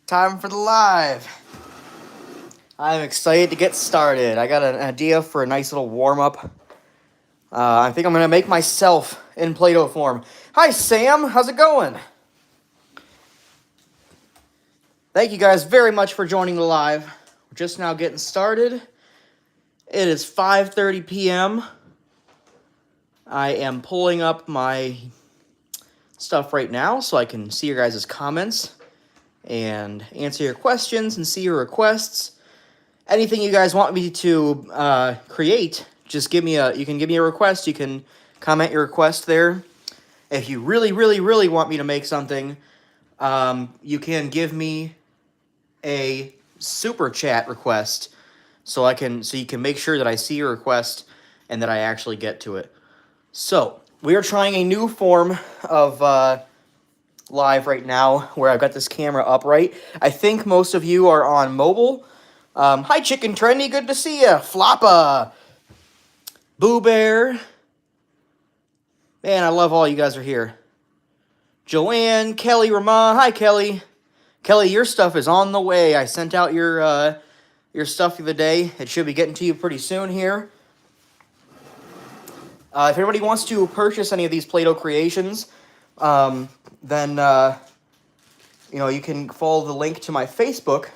Time for the live. I'm excited to get started. I got an idea for a nice little warm-up. I think I'm going to make myself in Play-Doh form. Hi, Sam. How's it going? Thank you guys very much for joining the live. We're just now getting started. It is 5:30 p.m. I am pulling up my stuff right now so I can see your guys' comments and answer your questions and see your requests. Anything you guys want me to create, just give me you can give me a request. You can comment your request there. If you really, really, really want me to make something, you can give me a super chat request so you can make sure that I see your request and that I actually get to it. So we are trying a new form of live right now where I've got this camera upright. I think most of you are on mobile. Hi, Chicken Trendy. Good to see ya. Floppa. Boo Bear. Man, I love all you guys are here. Joanne, Kelly, Ramon. Hi, Kelly. Kelly, your stuff is on the way. I sent out your stuff the other day. It should be getting to you pretty soon here. If anybody wants to purchase any of these Play-Doh creations, then you can follow the link to my Facebook,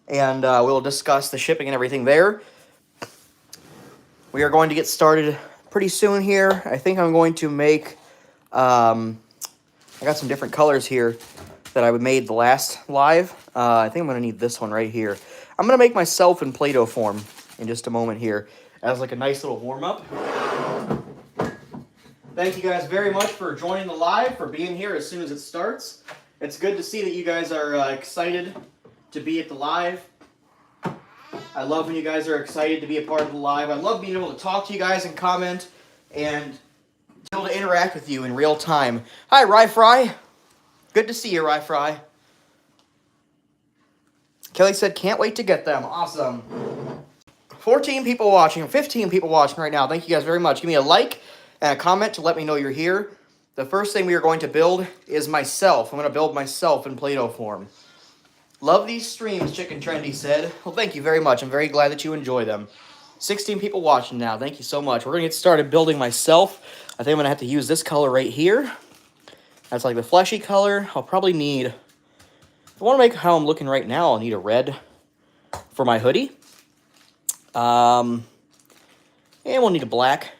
and we'll discuss the shipping and everything there. We are going to get started pretty soon here. I think I'm going to make, I got some different colors here that I made the last live. I think I'm going to need this one right here. I'm going to make myself in Play-Doh form in just a moment here as like a nice little warm-up. Thank you guys very much for joining the live, for being here as soon as it starts. It's good to see that you guys are excited to be at the live. I love when you guys are excited to be a part of the live. I love being able to talk to you guys and comment and be able to interact with you in real time. Hi, Rye Fry. Good to see you, Rye Fry. Kelly said, can't wait to get them. Awesome. 14 people watching, 15 people watching right now. Thank you guys very much. Give me a like and a comment to let me know you're here. The first thing we are going to build is myself. I'm going to build myself in Play-Doh form. Love these streams, Chicken Trendy said. Well, thank you very much. I'm very glad that you enjoy them. 16 people watching now. Thank you so much. We're going to get started building myself. I think I'm going to have to use this color right here. That's like the fleshy color. I'll probably need, if I want to make how I'm looking right now, I'll need a red for my hoodie. And we'll need a black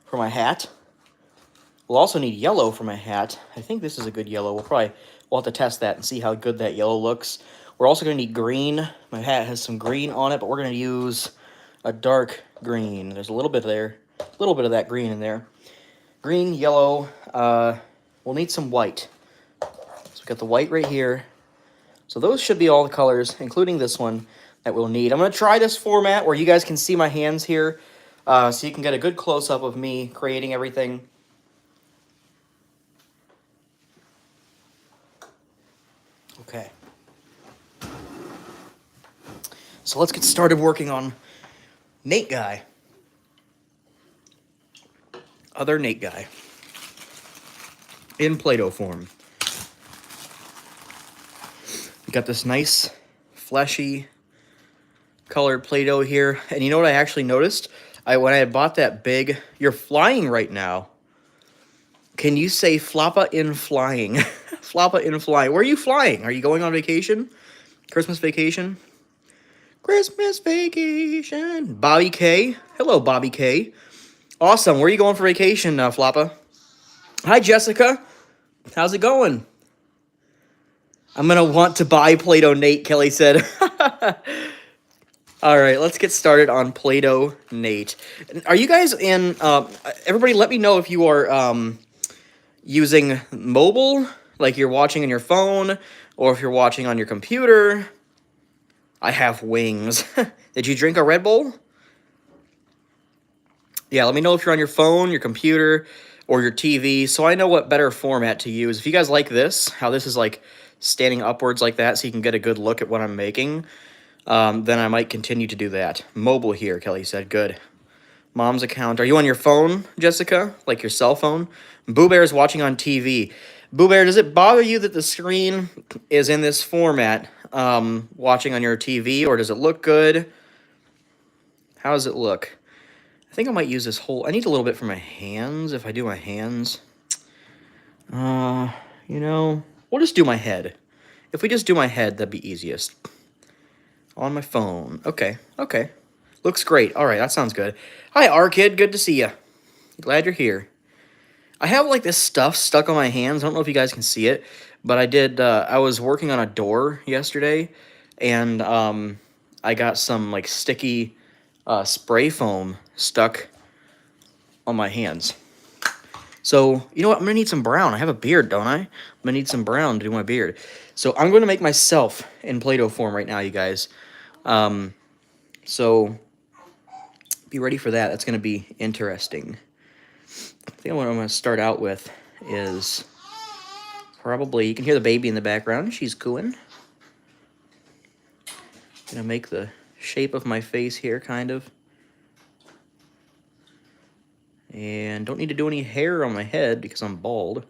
for my hat. We'll also need yellow for my hat. I think this is a good yellow. We'll have to test that and see how good that yellow looks. We're also going to need green. My hat has some green on it, but we're going to use a dark green. There's a little bit there, a little bit of that green in there. Green, yellow. We'll need some white. So we've got the white right here. So those should be all the colors, including this one, that we'll need. I'm going to try this format where you guys can see my hands here, so you can get a good close-up of me creating everything. Okay. So let's get started working on Nate Guy. Other Nate Guy. In Play-Doh form. We got this nice, fleshy, colored Play-Doh here. And you know what I actually noticed? When I had bought that big... You're flying right now. Can you say floppa in flying? Floppa in flying. Where are you flying? Are you going on vacation? Christmas vacation? Christmas vacation. Bobby K. Hello, Bobby K. Awesome. Where are you going for vacation, Floppa? Hi, Jessica. How's it going? I'm going to want to buy Play-Doh, Nate, Kelly said. All right, let's get started on Play-Doh, Nate. Are you guys in... everybody, let me know if you are using mobile, like you're watching on your phone, or if you're watching on your computer. I have wings. Did you drink a Red Bull? Yeah, let me know if you're on your phone, your computer, or your TV, so I know what better format to use. If you guys like this, how this is like standing upwards like that so you can get a good look at what I'm making, then I might continue to do that. Mobile here, Kelly said. Good. Mom's account. Are you on your phone, Jessica? Like your cell phone? Boo Bear is watching on TV. Boo Bear, does it bother you that the screen is in this format? watching on your TV, or does it look good? How does it look? I think I might use this whole... I need a little bit for my hands, if I do my hands. You know, we'll just do my head. If we just do my head, that'd be easiest. On my phone. Okay, okay. Looks great. All right, that sounds good. Hi, R-Kid. Good to see you. Glad you're here. I have, like, this stuff stuck on my hands. I don't know if you guys can see it, but I was working on a door yesterday, and, I got some, like, sticky, spray foam stuck on my hands. So, you know what? I'm going to need some brown. I have a beard, don't I? I'm going to need some brown to do my beard. So, I'm going to make myself in Play-Doh form right now, you guys. So, be ready for that. That's going to be interesting. I think what I'm going to start out with is probably... You can hear the baby in the background. She's cooing. Going to make the shape of my face here, kind of. And don't need to do any hair on my head because I'm bald.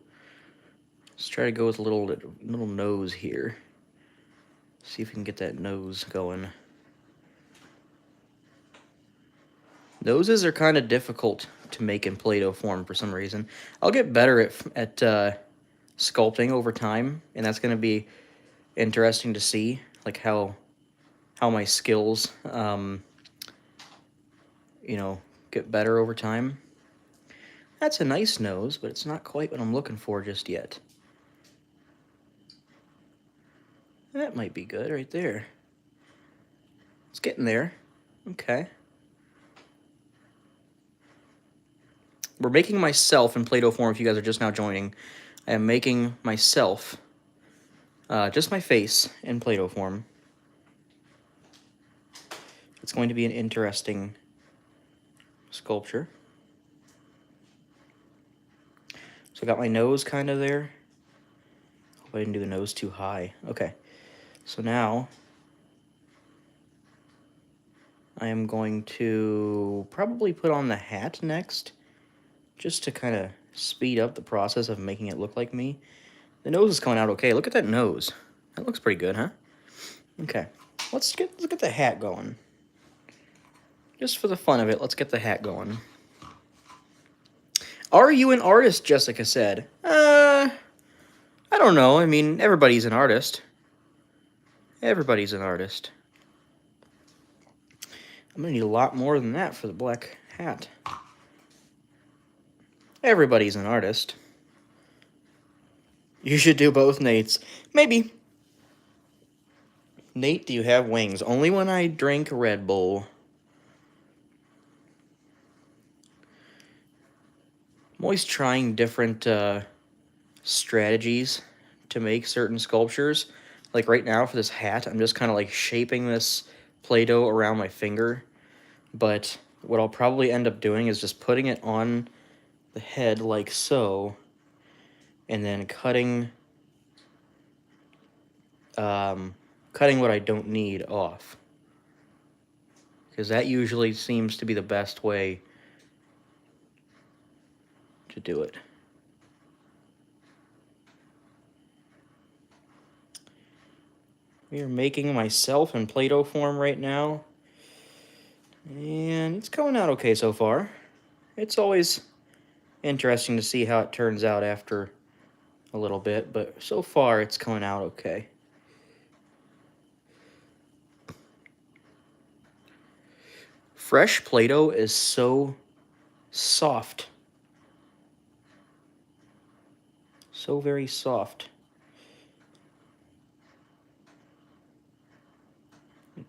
Let's try to go with a little nose here. See if we can get that nose going. Noses are kind of difficult to make in Play-Doh form for some reason. I'll get better at sculpting over time, and that's going to be interesting to see, like how my skills, you know, get better over time. That's a nice nose, but it's not quite what I'm looking for just yet. That might be good right there. It's getting there. Okay. We're making myself in Play-Doh form, if you guys are just now joining. I am making myself, just my face, in Play-Doh form. It's going to be an interesting sculpture. So I got my nose kind of there. Hope I didn't do the nose too high. Okay. So now I am going to probably put on the hat next, just to kind of speed up the process of making it look like me. The nose is coming out okay. Look at that nose. That looks pretty good, huh? Okay. Let's get the hat going. Just for the fun of it, let's get the hat going. Are you an artist? Jessica said. I don't know. I mean, everybody's an artist. Everybody's an artist. I'm gonna need a lot more than that for the black hat. Everybody's an artist. You should do both, Nates. Maybe. Nate, do you have wings? Only when I drink Red Bull. I'm always trying different strategies to make certain sculptures. Like right now for this hat, I'm just kind of like shaping this Play-Doh around my finger. But what I'll probably end up doing is just putting it on the head like so. And then cutting what I don't need off. Because that usually seems to be the best way to do it. We are making myself in Play-Doh form right now. And it's coming out okay so far. It's always interesting to see how it turns out after a little bit, but so far it's coming out okay. Fresh Play-Doh is so soft. So very soft.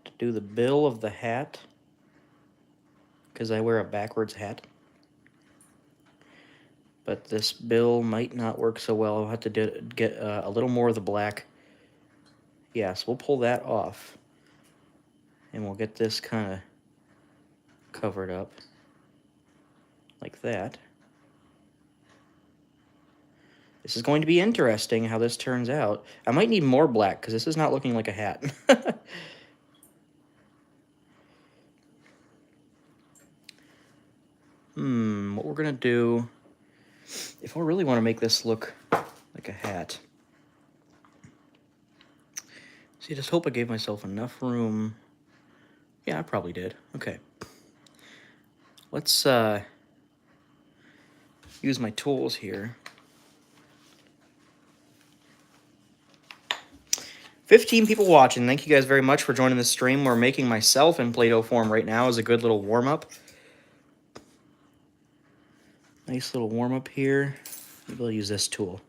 To do the bill of the hat, because I wear a backwards hat. But this bill might not work so well. I'll have to get a little more of the black. Yes, we'll pull that off. And we'll get this kind of covered up. Like that. This is going to be interesting how this turns out. I might need more black, because this is not looking like a hat. What we're going to do... If I really want to make this look like a hat, see See, I just hope I gave myself enough room. Yeah, I probably did. Okay. Let's use my tools here. 15 people watching. Thank you guys very much for joining the stream. We're making myself in Play-Doh form right now as a good little warm-up. Nice little warm-up here. Maybe I'll use this tool.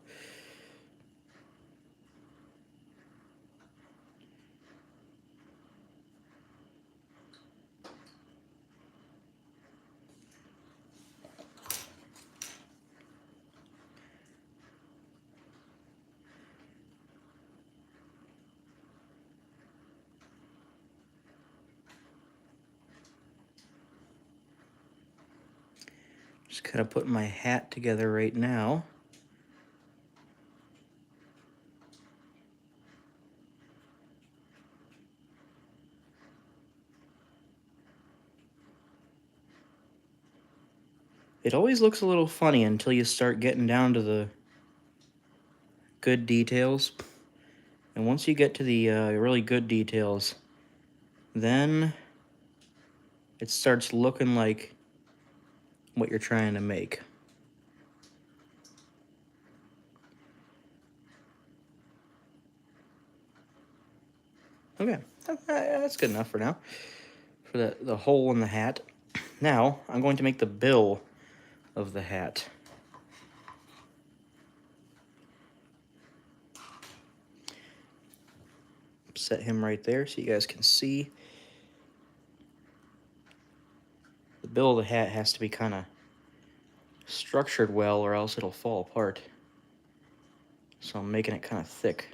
Just kind of putting my hat together right now. It always looks a little funny until you start getting down to the good details. And once you get to the really good details, then it starts looking like what you're trying to make. Okay, that's good enough for now. For the hole in the hat. Now, I'm going to make the bill of the hat. Set him right there so you guys can see. The bill of the hat has to be kind of structured well or else it'll fall apart. So I'm making it kind of thick.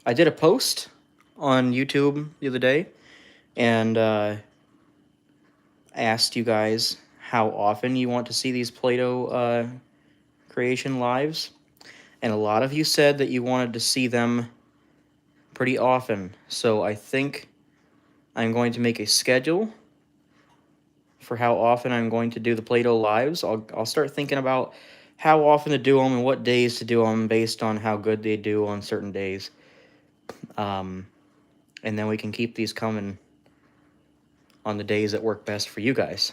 I did a post on YouTube the other day and asked you guys how often you want to see these Play-Doh creation lives. And a lot of you said that you wanted to see them pretty often. So I think I'm going to make a schedule for how often I'm going to do the Play-Doh lives. I'll start thinking about how often to do them and what days to do them based on how good they do on certain days. And then we can keep these coming on the days that work best for you guys.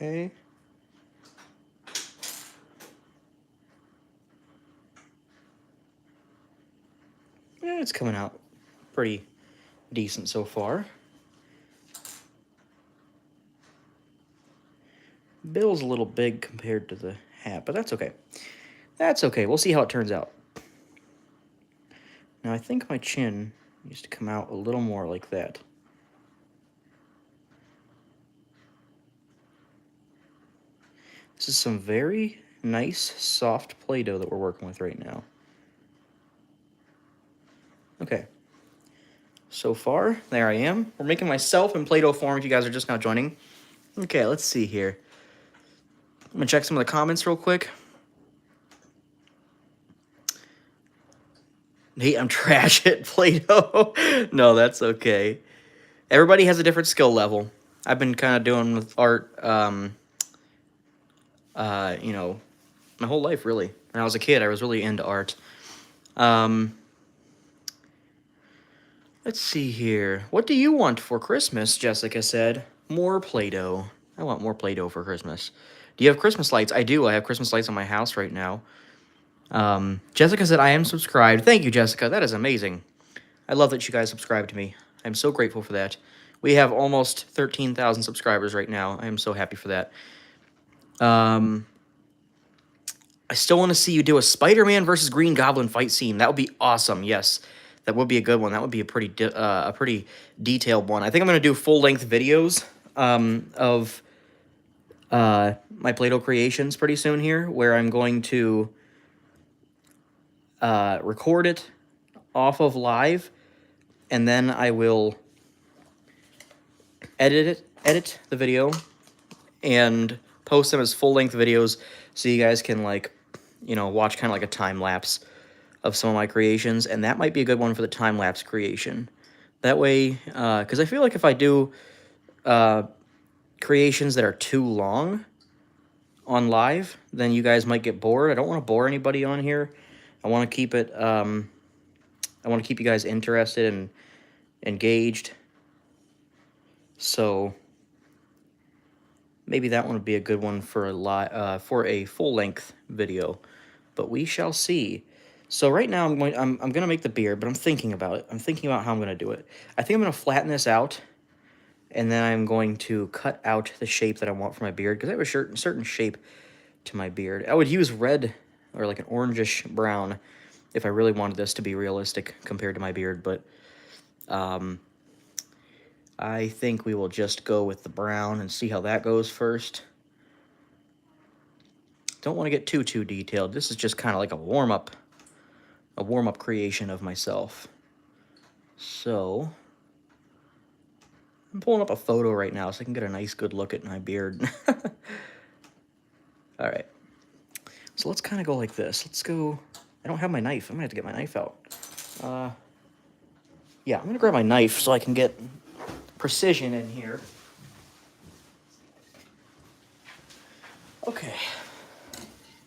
Okay. Yeah, it's coming out pretty decent so far. Bill's a little big compared to the hat, but that's okay. That's okay. We'll see how it turns out. Now, I think my chin needs to come out a little more like that. This is some very nice, soft Play-Doh that we're working with right now. Okay. So far, there I am. We're making myself in Play-Doh form if you guys are just now joining. Okay, let's see here. I'm going to check some of the comments real quick. Nate, I'm trash at Play-Doh. No, that's okay. Everybody has a different skill level. I've been kind of doing with art, you know, my whole life, really. When I was a kid, I was really into art. Let's see here. What do you want for Christmas? Jessica said. More Play-Doh. I want more Play-Doh for Christmas. Do you have Christmas lights? I do. I have Christmas lights on my house right now. Jessica said, I am subscribed. Thank you, Jessica. That is amazing. I love that you guys subscribe to me. I'm so grateful for that. We have almost 13,000 subscribers right now. I am so happy for that. I still want to see you do a Spider-Man versus Green Goblin fight scene. That would be awesome. Yes, that would be a good one. That would be a pretty detailed one. I think I'm going to do full-length videos of my Play-Doh creations pretty soon here, where I'm going to record it off of live, and then I will edit the video and post them as full-length videos so you guys can, like, you know, watch kind of like a time lapse of some of my creations, and that might be a good one for the time lapse creation. That way, because I feel like if I do creations that are too long on live, then you guys might get bored. I don't want to bore anybody on here. I want to keep it. I want to keep you guys interested and engaged. So maybe that one would be a good one for a full length video, but we shall see. So right now I'm gonna make the beard, but I'm thinking about it. I'm thinking about how I'm gonna do it. I think I'm gonna flatten this out, and then I'm going to cut out the shape that I want for my beard, because I have a certain shape to my beard. I would use red or like an orangish brown if I really wanted this to be realistic compared to my beard, but I think we will just go with the brown and see how that goes first. Don't want to get too detailed. This is just kind of like a warm-up creation of myself. So I'm pulling up a photo right now so I can get a nice good look at my beard. All right. So let's kind of go like this. Let's go. I don't have my knife. I'm gonna have to get my knife out. Yeah, I'm gonna grab my knife so I can get precision in here. Okay.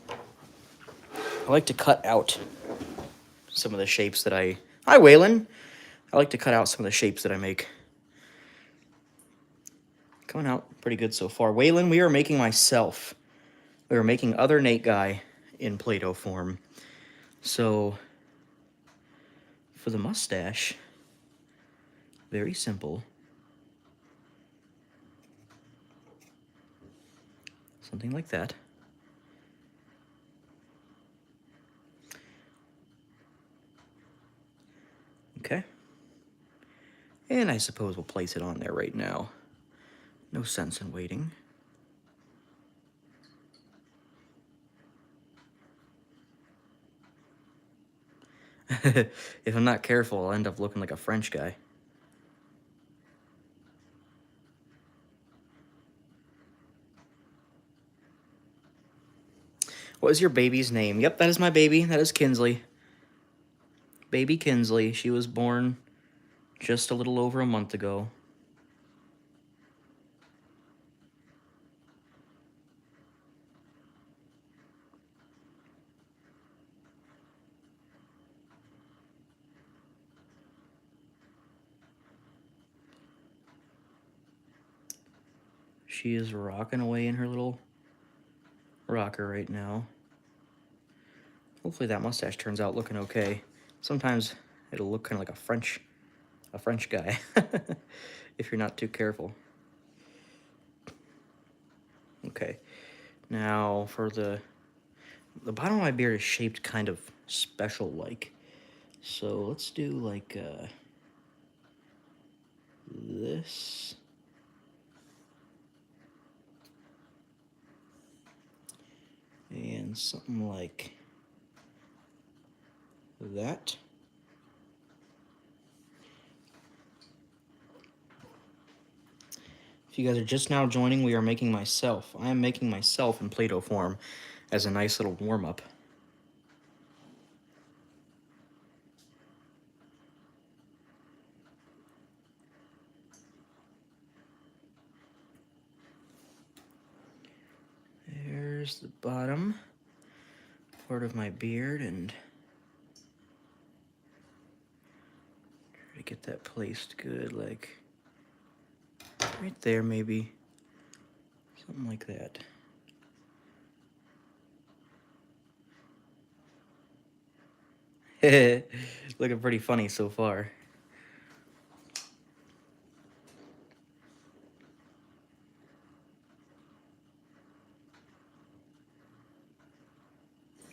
I like to cut out some of the shapes that I... Hi, Waylon. I like to cut out some of the shapes that I make. Coming out pretty good so far. Waylon, we are making myself. We are making other Nate Guy in Play-Doh form. So, for the mustache, very simple. Something like that. Okay. And I suppose we'll place it on there right now. No sense in waiting. If I'm not careful, I'll end up looking like a French guy. What is your baby's name? Yep, that is my baby. That is Kinsley. Baby Kinsley. She was born just a little over a month ago. She is rocking away in her little rocker right now. Hopefully that mustache turns out looking okay. Sometimes it'll look kind of like a French guy if you're not too careful. Okay, now for the bottom of my beard is shaped kind of special like. So let's do like this. And something like that. If you guys are just now joining, we are making myself. I am making myself in Play-Doh form as a nice little warm-up. There's the bottom part of my beard, and try to get that placed good, like right there maybe. Something like that. Looking pretty funny so far.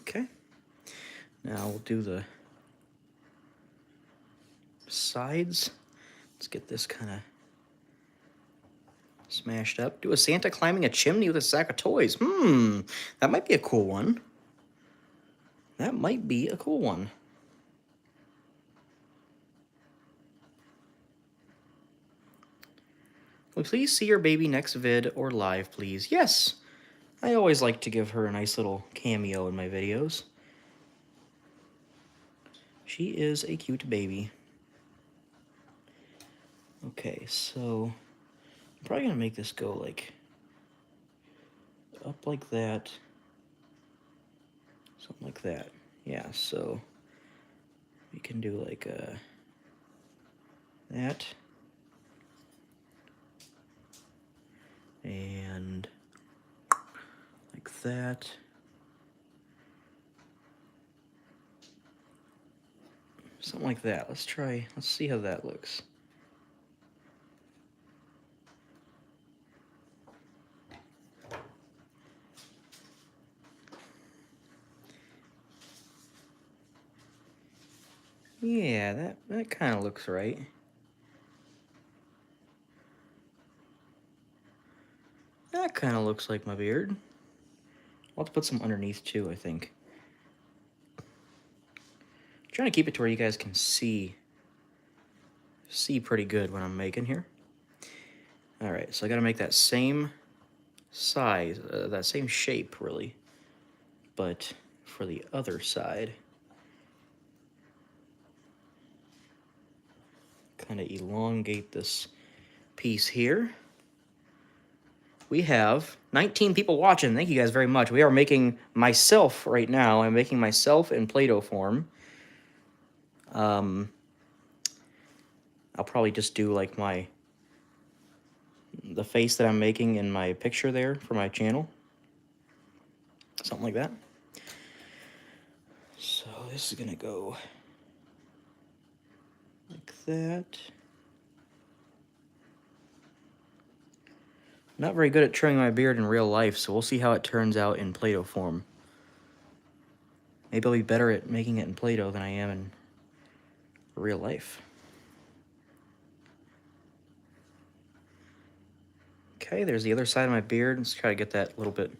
Okay. Now we'll do the sides. Let's get this kind of smashed up. Do a Santa climbing a chimney with a sack of toys. That might be a cool one. That might be a cool one. Will you please see your baby next vid or live, please? Yes. I always like to give her a nice little cameo in my videos. She is a cute baby. Okay, so I'm probably gonna make this go like up like that, something like that. Yeah, so we can do like that, and like that. Something like that. Let's see how that looks. Yeah, that kind of looks right. That kind of looks like my beard. I'll have to put some underneath too, I think. I'm trying to keep it to where you guys can see pretty good what I'm making here. All right, so I got to make that same size, that same shape, really, but for the other side. Kind of elongate this piece here. We have 19 people watching. Thank you guys very much. We are making myself right now. I'm making myself in Play-Doh form. I'll probably just do like the face that I'm making in my picture there for my channel. Something like that. So this is gonna go like that. Not very good at trimming my beard in real life, so we'll see how it turns out in Play-Doh form. Maybe I'll be better at making it in Play-Doh than I am in real life. Okay, there's the other side of my beard. Let's try to get that a little bit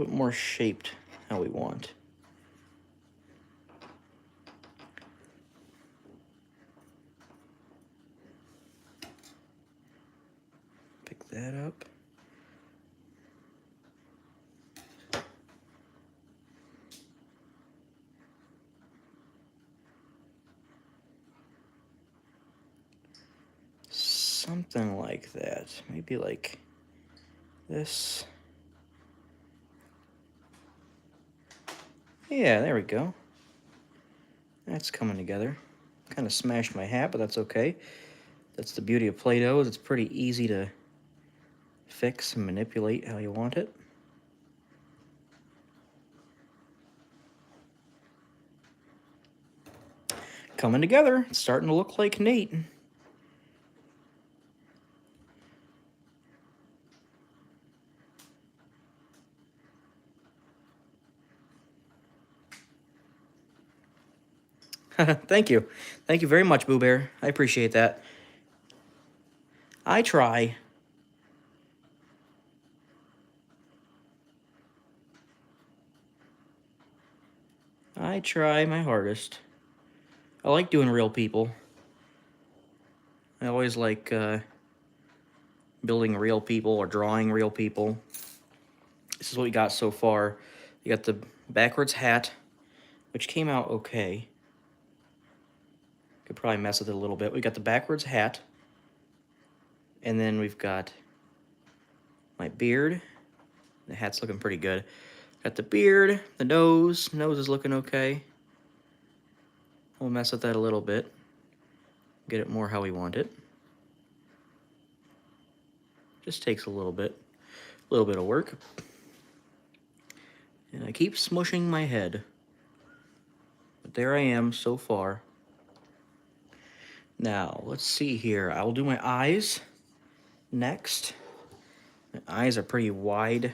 more shaped how we want. Pick that up. Something like that. Maybe like this. Yeah, there we go. That's coming together. Kind of smashed my hat, but that's okay. That's the beauty of Play-Doh, is it's pretty easy to fix and manipulate how you want it. Coming together. It's starting to look like Nate. Thank you. Thank you very much, Boo Bear. I appreciate that. I try. I try my hardest. I like doing real people. I always like building real people or drawing real people. This is what we got so far. You got the backwards hat, which came out okay. Could probably mess with it a little bit. We got the backwards hat. And then we've got my beard. The hat's looking pretty good. Got the beard, the nose. Nose is looking okay. We'll mess with that a little bit. Get it more how we want it. Just takes a little bit of work. And I keep smushing my head. But there I am so far. Now, let's see here. I'll do my eyes next. My eyes are pretty wide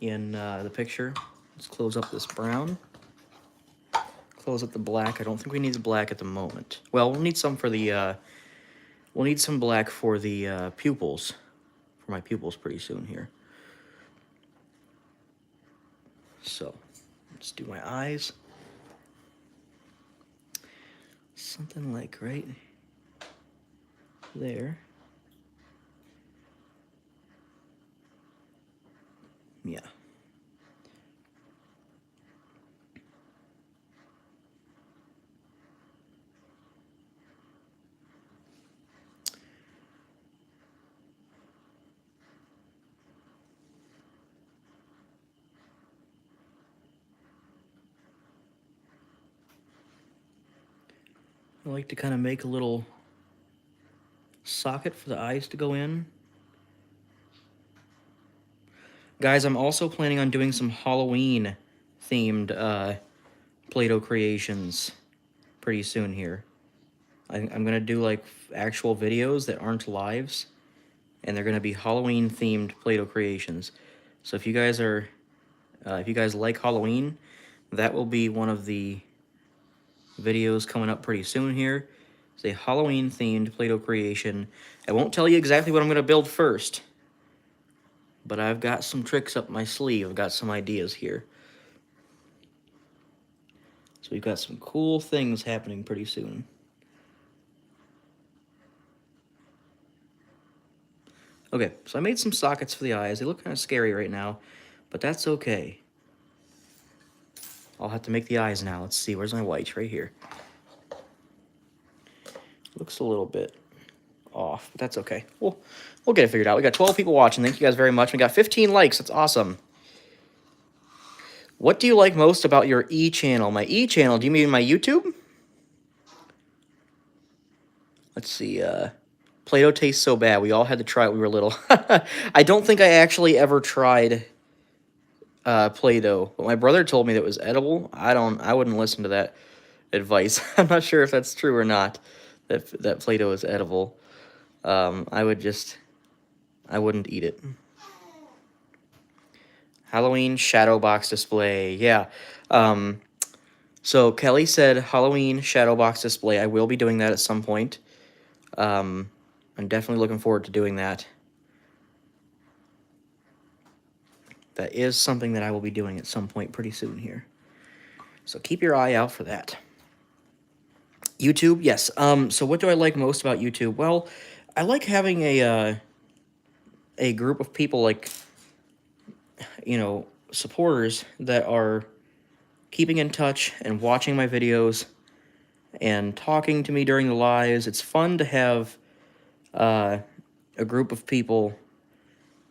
in the picture. Let's close up this brown. Close up the black. I don't think we need the black at the moment. Well, we'll need some for the, we'll need some black for the pupils. For my pupils pretty soon here. So, let's do my eyes. Something like right there. I like to kind of make a little socket for the eyes to go in. Guys, I'm also planning on doing some Halloween themed Play-Doh creations pretty soon here. I'm going to do like actual videos that aren't lives, and they're going to be Halloween themed Play-Doh creations. So if you guys are, if you guys like Halloween, that will be one of the videos coming up pretty soon here. It's a Halloween themed Play-Doh creation. I won't tell you exactly what I'm going to build first, but I've got some tricks up my sleeve. I've got some ideas here. So we've got some cool things happening pretty soon. Okay, so I made some sockets for the eyes. They look kind of scary right now, but that's okay. I'll have to make the eyes now. Let's see, where's my white? Right here. Looks a little bit off, but that's okay. We'll get it figured out. We got 12 people watching. Thank you guys very much. We got 15 likes. That's awesome. What do you like most about your E channel? My E channel, do you mean my YouTube? Let's see, Play-Doh tastes so bad. We all had to try it when we were little. I don't think I actually ever tried Play-Doh, but my brother told me that it was edible. I wouldn't listen to that advice. I'm not sure if that's true or not, that Play-Doh is edible. I wouldn't eat it. Halloween shadow box display. Yeah. So Kelly said Halloween shadow box display. I will be doing that at some point. I'm definitely looking forward to doing that. That is something that I will be doing at some point pretty soon here. So keep your eye out for that. YouTube, yes. So what do I like most about YouTube? Well, I like having a group of people, like, you know, supporters that are keeping in touch and watching my videos and talking to me during the lives. It's fun to have a group of people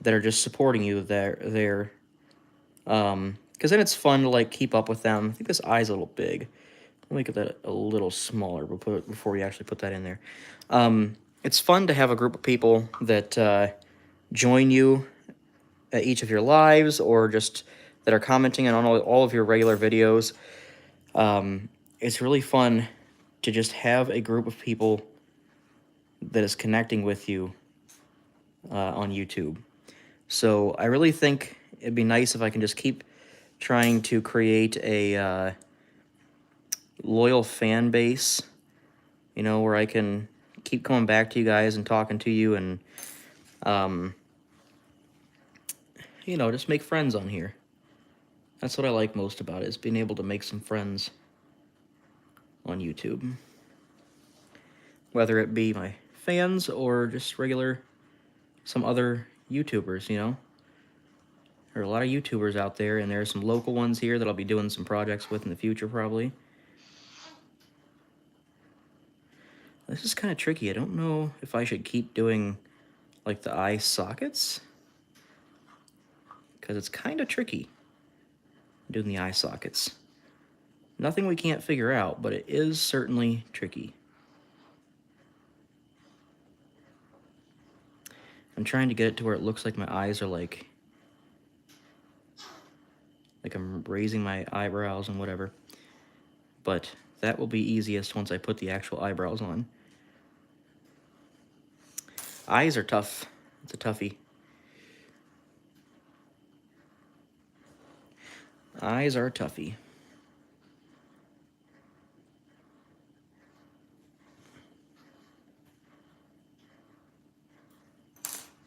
that are just supporting you there. Because then it's fun to, like, keep up with them. I think this eye's a little big. Let me get that a little smaller before we actually put that in there. It's fun to have a group of people that join you at each of your lives, or just that are commenting on all of your regular videos. It's really fun to just have a group of people that is connecting with you on YouTube. So I really think it'd be nice if I can just keep trying to create a loyal fan base, you know, where I can keep coming back to you guys and talking to you, and you know, just make friends on here. That's what I like most about it, is being able to make some friends on YouTube. Whether it be my fans or just some other YouTubers, you know. There are a lot of YouTubers out there, and there are some local ones here that I'll be doing some projects with in the future, probably. This is kind of tricky. I don't know if I should keep doing, like, the eye sockets, because it's kind of tricky doing the eye sockets. Nothing we can't figure out, but it is certainly tricky. I'm trying to get it to where it looks like my eyes are like I'm raising my eyebrows and whatever. But that will be easiest once I put the actual eyebrows on. Eyes are tough. It's a toughie. Eyes are a toughie.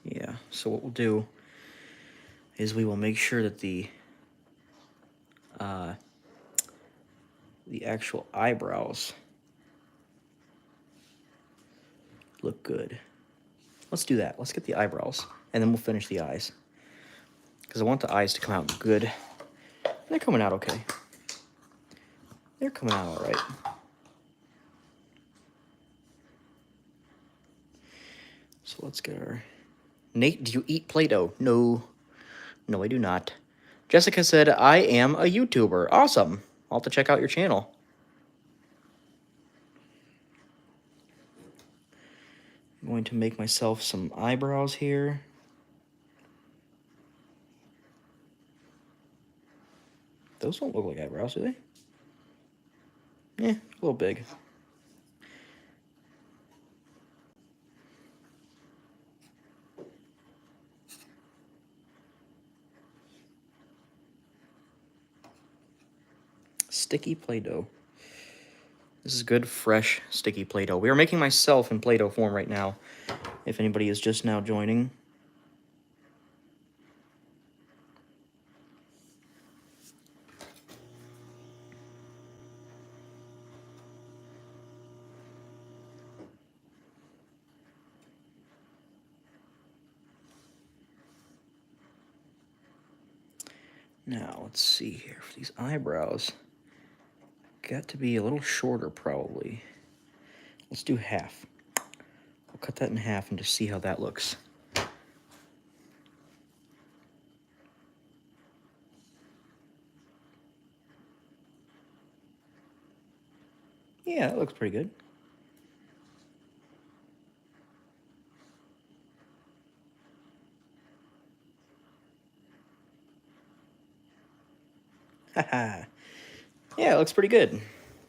Yeah, so what we'll do is we will make sure that the actual eyebrows look good. Let's do that. Let's get the eyebrows, and then we'll finish the eyes, because I want the eyes to come out good. They're coming out okay. They're coming out all right. So let's get our... Nate, do you eat Play-Doh? No. No, I do not. Jessica said, I am a YouTuber. Awesome. I'll have to check out your channel. I'm going to make myself some eyebrows here. Those don't look like eyebrows, do they? Yeah, a little big. Sticky Play-Doh. This is good, fresh, sticky Play-Doh. We are making myself in Play-Doh form right now, if anybody is just now joining. Now, let's see here. For these eyebrows, got to be a little shorter, probably. Let's do half. I'll cut that in half and just see how that looks. Yeah, that looks pretty good. Haha. Yeah, it looks pretty good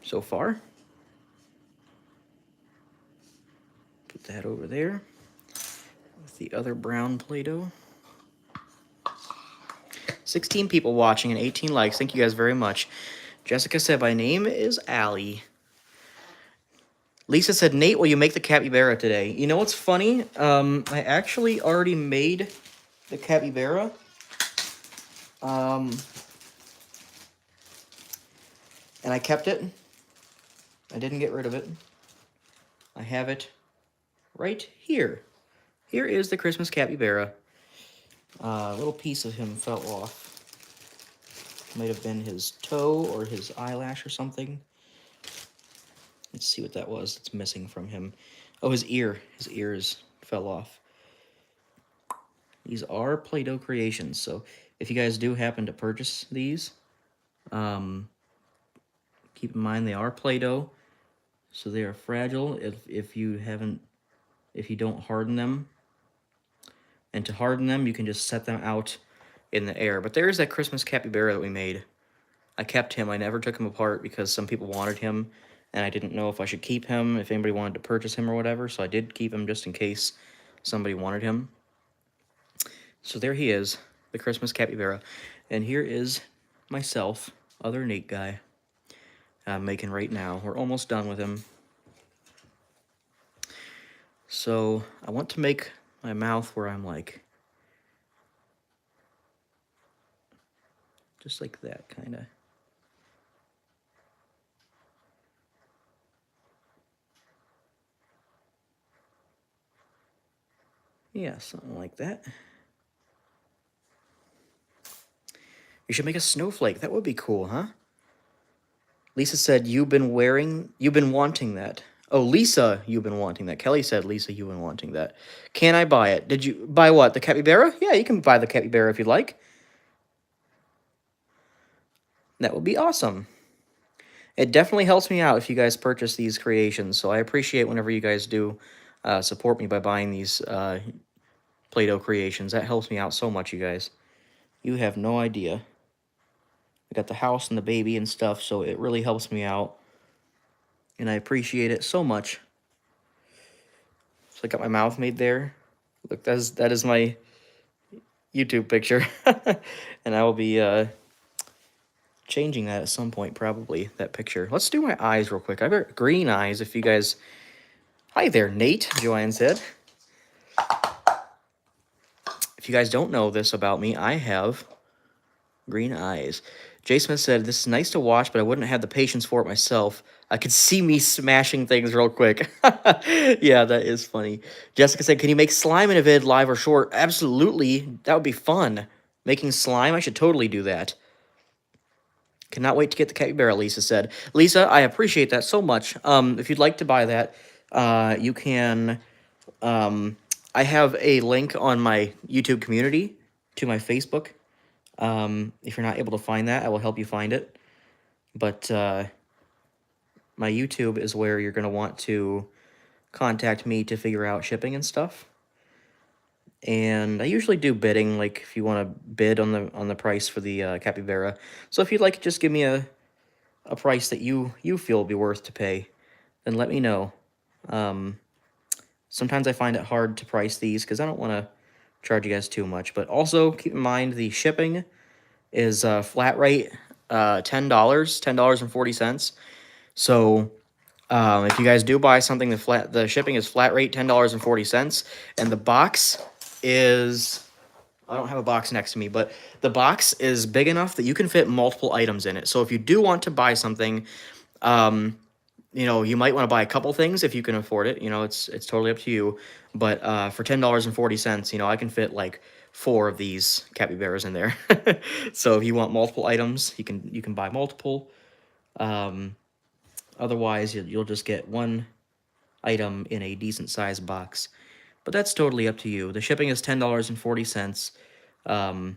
so far. Put that over there with the other brown Play-Doh. 16 people watching and 18 likes. Thank you guys very much. Jessica said, my name is Allie. Lisa said, Nate, will you make the capybara today? You know what's funny? I actually already made the capybara. And I kept it. I didn't get rid of it. I have it right here. Here is the Christmas capybara. A little piece of him fell off. Might have been his toe or his eyelash or something. Let's see what that was that's missing from him. Oh, his ear. His ears fell off. These are Play-Doh creations, so if you guys do happen to purchase these, keep in mind they are Play-Doh, so they are fragile if you don't harden them. And to harden them, you can just set them out in the air. But there's that Christmas capybara that we made. I kept him. I never took him apart because some people wanted him, and I didn't know if I should keep him, if anybody wanted to purchase him or whatever, so I did keep him just in case somebody wanted him. So there he is, the Christmas capybara. And here is myself, other Nate guy, I'm making right now. We're almost done with him. So I want to make my mouth where I'm like, just like that, kind of. Yeah, something like that. You should make a snowflake. That would be cool, huh? Lisa said, you've been wanting that. Oh, Lisa, you've been wanting that. Kelly said, Lisa, you've been wanting that. Can I buy it? Did you buy what? The capybara? Yeah, you can buy the capybara if you'd like. That would be awesome. It definitely helps me out if you guys purchase these creations, so I appreciate whenever you guys do support me by buying these Play-Doh creations. That helps me out so much, you guys. You have no idea. I got the house and the baby and stuff, so it really helps me out. And I appreciate it so much. So I got my mouth made there. Look, that is my YouTube picture. And I will be changing that at some point, probably, that picture. Let's do my eyes real quick. I've got green eyes, if you guys... Hi there, Nate, Joanne said. If you guys don't know this about me, I have green eyes. Jay Smith said, this is nice to watch, but I wouldn't have the patience for it myself. I could see me smashing things real quick. Yeah, that is funny. Jessica said, can you make slime in a vid, live or short? Absolutely. That would be fun. Making slime, I should totally do that. Cannot wait to get the capybara, Lisa said. Lisa, I appreciate that so much. If you'd like to buy that, you can... I have a link on my YouTube community to my Facebook. If you're not able to find that, I will help you find it. But my YouTube is where you're going to want to contact me to figure out shipping and stuff. And I usually do bidding, like if you want to bid on the price for the capybara. So if you'd like, just give me a price that you feel would be worth to pay, then let me know. Sometimes I find it hard to price these because I don't want to charge you guys too much. But also keep in mind the shipping is flat rate $10.40. So if you guys do buy something, the shipping is flat rate $10.40, and the box is, I don't have a box next to me, but the box is big enough that you can fit multiple items in it. So if you do want to buy something, you know, you might want to buy a couple things if you can afford it. You know, it's totally up to you. But for $10.40, you know, I can fit like 4 of these capybaras in there. So if you want multiple items, you can buy multiple. Otherwise, you'll just get one item in a decent sized box. But that's totally up to you. The shipping is $10.40. And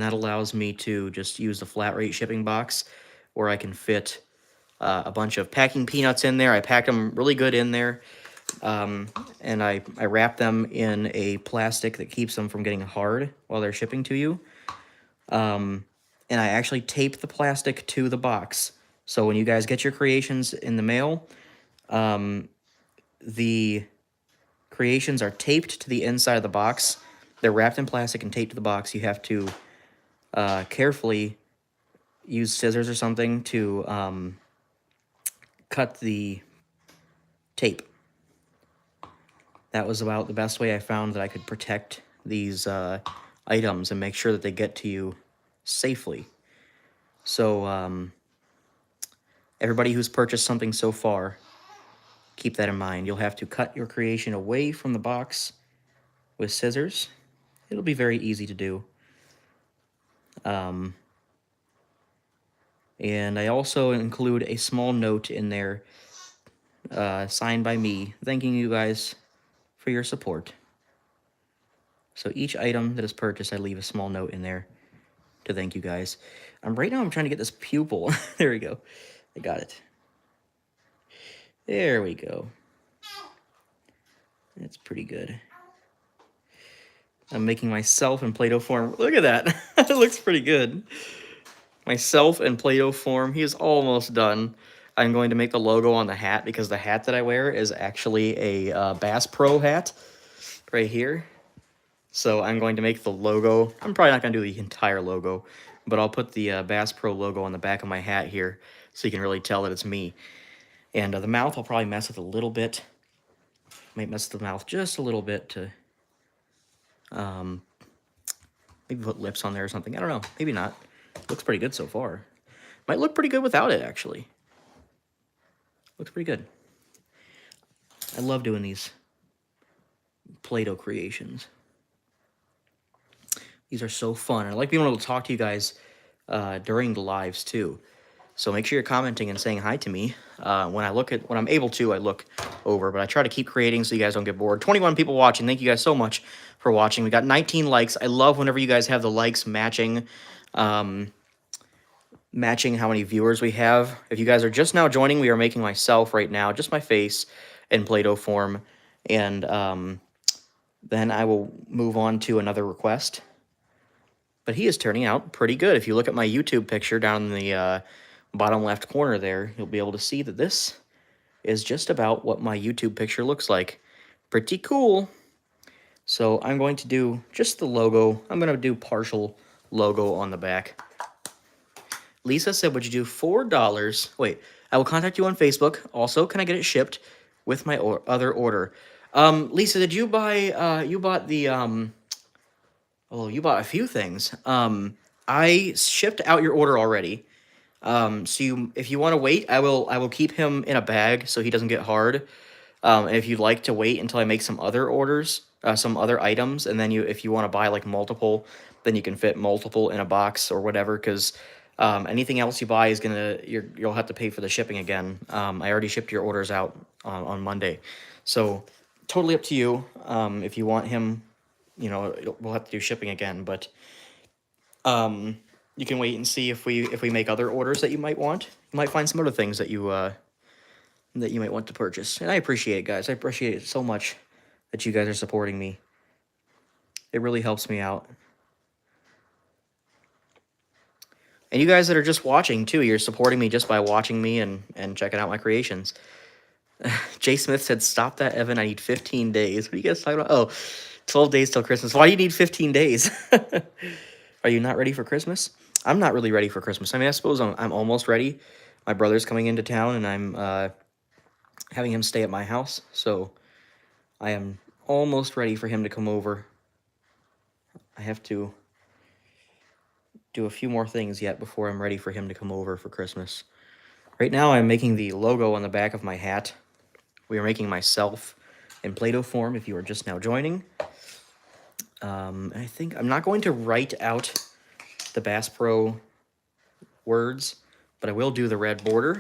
that allows me to just use the flat rate shipping box where I can fit a bunch of packing peanuts in there. I packed them really good in there. And I wrap them in a plastic that keeps them from getting hard while they're shipping to you. And I actually tape the plastic to the box. So when you guys get your creations in the mail, the creations are taped to the inside of the box. They're wrapped in plastic and taped to the box. You have to carefully use scissors or something to cut the tape. That was about the best way I found that I could protect these items and make sure that they get to you safely. So everybody who's purchased something so far, keep that in mind. You'll have to cut your creation away from the box with scissors. It'll be very easy to do. And I also include a small note in there, signed by me, thanking you guys for your support. So each item that is purchased, I leave a small note in there to thank you guys. Right now I'm trying to get this pupil. There we go. I got it. There we go. That's pretty good. I'm making myself in Play-Doh form. Look at that. It looks pretty good. Myself in Play-Doh form. He is almost done. I'm going to make the logo on the hat because the hat that I wear is actually a Bass Pro hat right here. So I'm going to make the logo. I'm probably not going to do the entire logo, but I'll put the Bass Pro logo on the back of my hat here so you can really tell that it's me. And the mouth I'll probably mess with a little bit. Might mess with the mouth just a little bit to maybe put lips on there or something. I don't know. Maybe not. Looks pretty good so far. Might look pretty good without it, actually. Looks pretty good. I love doing these Play-Doh creations. These are so fun. I like being able to talk to you guys during the lives, too. So make sure you're commenting and saying hi to me. When I'm able to, I look over, but I try to keep creating so you guys don't get bored. 21 people watching. Thank you guys so much for watching. We got 19 likes. I love whenever you guys have the likes matching matching how many viewers we have. If you guys are just now joining, we are making myself right now, just my face in Play-Doh form, and then I will move on to another request. But he is turning out pretty good. If you look at my YouTube picture down in the bottom left corner there, you'll be able to see that this is just about what my YouTube picture looks like. Pretty cool. So I'm going to do just the logo. I'm going to do partial logo on the back. Lisa said, would you do $4? Wait, I will contact you on Facebook. Also, can I get it shipped with my other order? Lisa, did you buy, you bought the, oh, you bought a few things. I shipped out your order already. So if you want to wait, I will keep him in a bag so he doesn't get hard. And if you'd like to wait until I make some other orders, some other items, and then if you want to buy like multiple, then you can fit multiple in a box or whatever, because anything else you buy is you'll have to pay for the shipping again. I already shipped your orders out on Monday, so totally up to you. If you want him, you know, we'll have to do shipping again, but you can wait and see if we make other orders that you might want. You might find some other things that you that you might want to purchase. And I appreciate it, guys. I appreciate it so much that you guys are supporting me. It really helps me out. And you guys that are just watching, too, you're supporting me just by watching me and checking out my creations. Jay Smith said, stop that, Evan. I need 15 days. What are you guys talking about? Oh, 12 days till Christmas. Why do you need 15 days? Are you not ready for Christmas? I'm not really ready for Christmas. I mean, I suppose I'm almost ready. My brother's coming into town, and I'm having him stay at my house. So I am almost ready for him to come over. I have to do a few more things yet before I'm ready for him to come over for Christmas. Right now, I'm making the logo on the back of my hat. We are making myself in Play-Doh form, if you are just now joining. I think I'm not going to write out the Bass Pro words, but I will do the red border,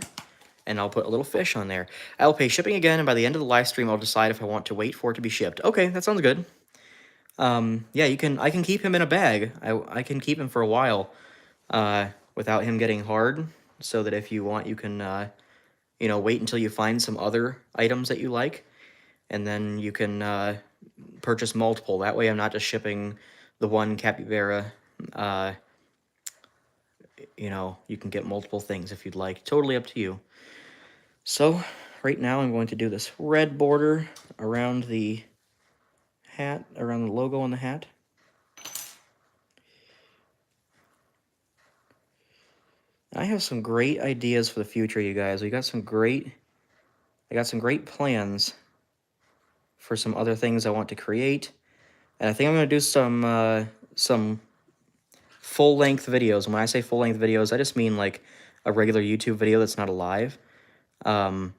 and I'll put a little fish on there. I'll pay shipping again, and by the end of the live stream, I'll decide if I want to wait for it to be shipped. Okay, that sounds good. Yeah, I can keep him in a bag. I can keep him for a while without him getting hard, so that if you want, you can, you know, wait until you find some other items that you like, and then you can purchase multiple. That way I'm not just shipping the one capybara. You know, you can get multiple things if you'd like. Totally up to you. So, right now I'm going to do this red border around the hat, around the logo on the hat. I have some great ideas for the future, you guys. I got some great plans for some other things I want to create. And I think I'm going to do some full-length videos. And when I say full-length videos, I just mean like a regular YouTube video that's not a live. I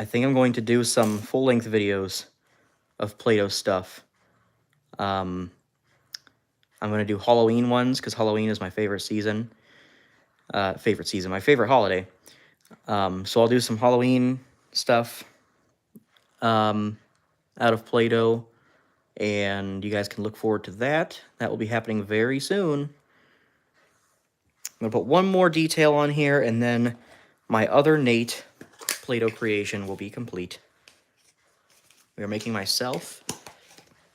think I'm going to do some full-length videos of Play-Doh stuff. I'm going to do Halloween ones, because Halloween is my favorite season. My favorite holiday. So I'll do some Halloween stuff out of Play-Doh, and you guys can look forward to that. That will be happening very soon. I'm going to put one more detail on here, and then my other Nate Play-Doh creation will be complete. We are making myself.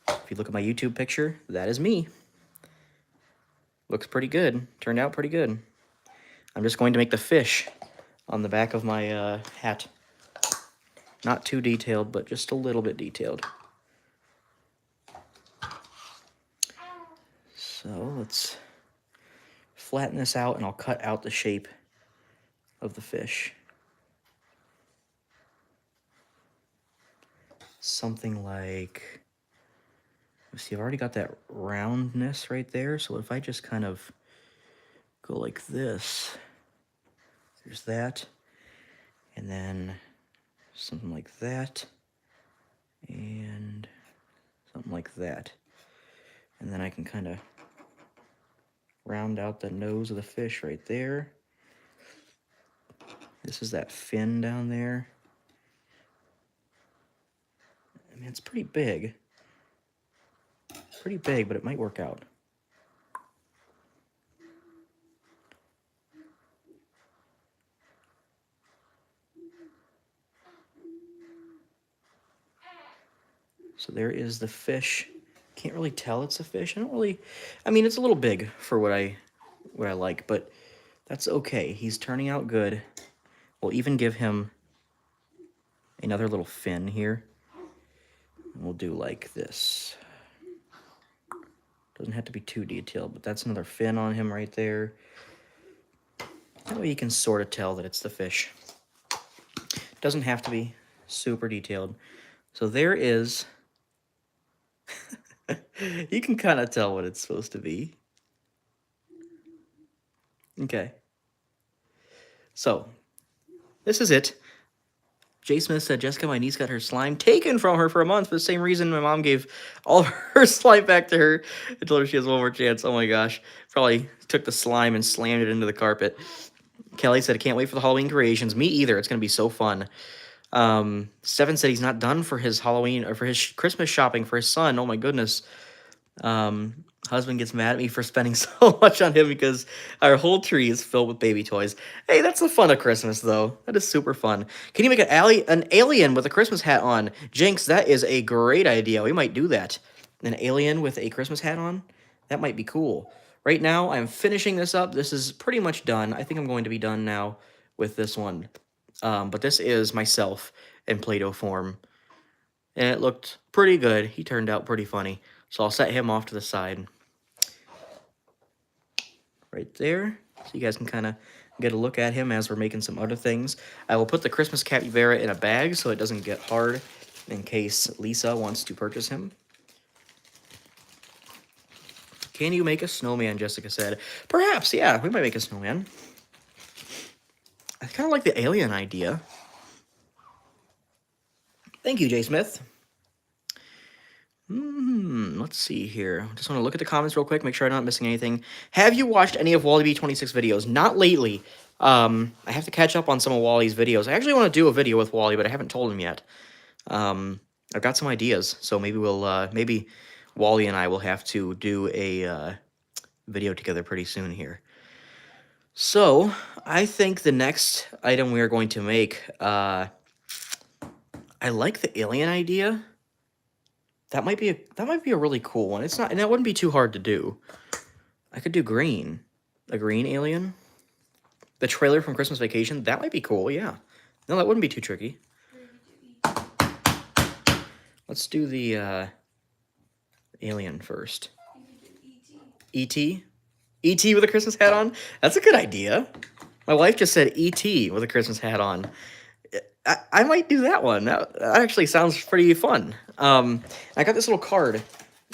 If you look at my YouTube picture, that is me. Looks pretty good. Turned out pretty good. I'm just going to make the fish on the back of my hat. Not too detailed, but just a little bit detailed. So let's flatten this out, and I'll cut out the shape of the fish. Something like, let's see, I've already got that roundness right there, so if I just kind of go like this, there's that, and then something like that, and something like that, and then I can kind of round out the nose of the fish right there. This is that fin down there. I mean, it's pretty big. Pretty big, but it might work out. So there is the fish. Can't really tell it's a fish. I mean, it's a little big for what I like, but that's okay. He's turning out good. We'll even give him another little fin here. And we'll do like this. Doesn't have to be too detailed, but that's another fin on him right there. That way you can sort of tell that it's the fish. Doesn't have to be super detailed. So there is... You can kind of tell what it's supposed to be. Okay. So, this is it. Jay Smith said, Jessica, my niece got her slime taken from her for a month for the same reason my mom gave all of her slime back to her and told her she has one more chance. Oh my gosh. Probably took the slime and slammed it into the carpet. Kelly said, I can't wait for the Halloween creations. Me either. It's going to be so fun. Stefan said he's not done for his Halloween or for his Christmas shopping for his son. Oh my goodness. Husband gets mad at me for spending so much on him because our whole tree is filled with baby toys. Hey, that's the fun of Christmas, though. That is super fun. Can you make an alien with a Christmas hat on? Jinx, that is a great idea. We might do that. An alien with a Christmas hat on? That might be cool. Right now, I'm finishing this up. This is pretty much done. I think I'm going to be done now with this one. But this is myself in Play-Doh form. And it looked pretty good. He turned out pretty funny. So I'll set him off to the side. Right there. So you guys can kind of get a look at him as we're making some other things. I will put the Christmas capybara in a bag so it doesn't get hard in case Lisa wants to purchase him. Can you make a snowman, Jessica said. Perhaps, yeah, we might make a snowman. I kind of like the alien idea. Thank you, Jay Smith. Let's see here. Just want to look at the comments real quick, make sure I'm not missing anything. Have you watched any of Wally B26 videos? Not lately. I have to catch up on some of Wally's videos. I actually want to do a video with Wally, but I haven't told him yet. I've got some ideas, so maybe we'll, maybe Wally and I will have to do a video together pretty soon here. So, I think the next item we are going to make, I like the alien idea. That might be a really cool one. It's not, and that wouldn't be too hard to do. I could do green. A green alien. The trailer from Christmas Vacation, that might be cool, yeah. No, that wouldn't be too tricky. Let's do the alien first. E.T. E.T. with a Christmas hat on? That's a good idea. My wife just said E.T. with a Christmas hat on. I might do that one. That actually sounds pretty fun. I got this little card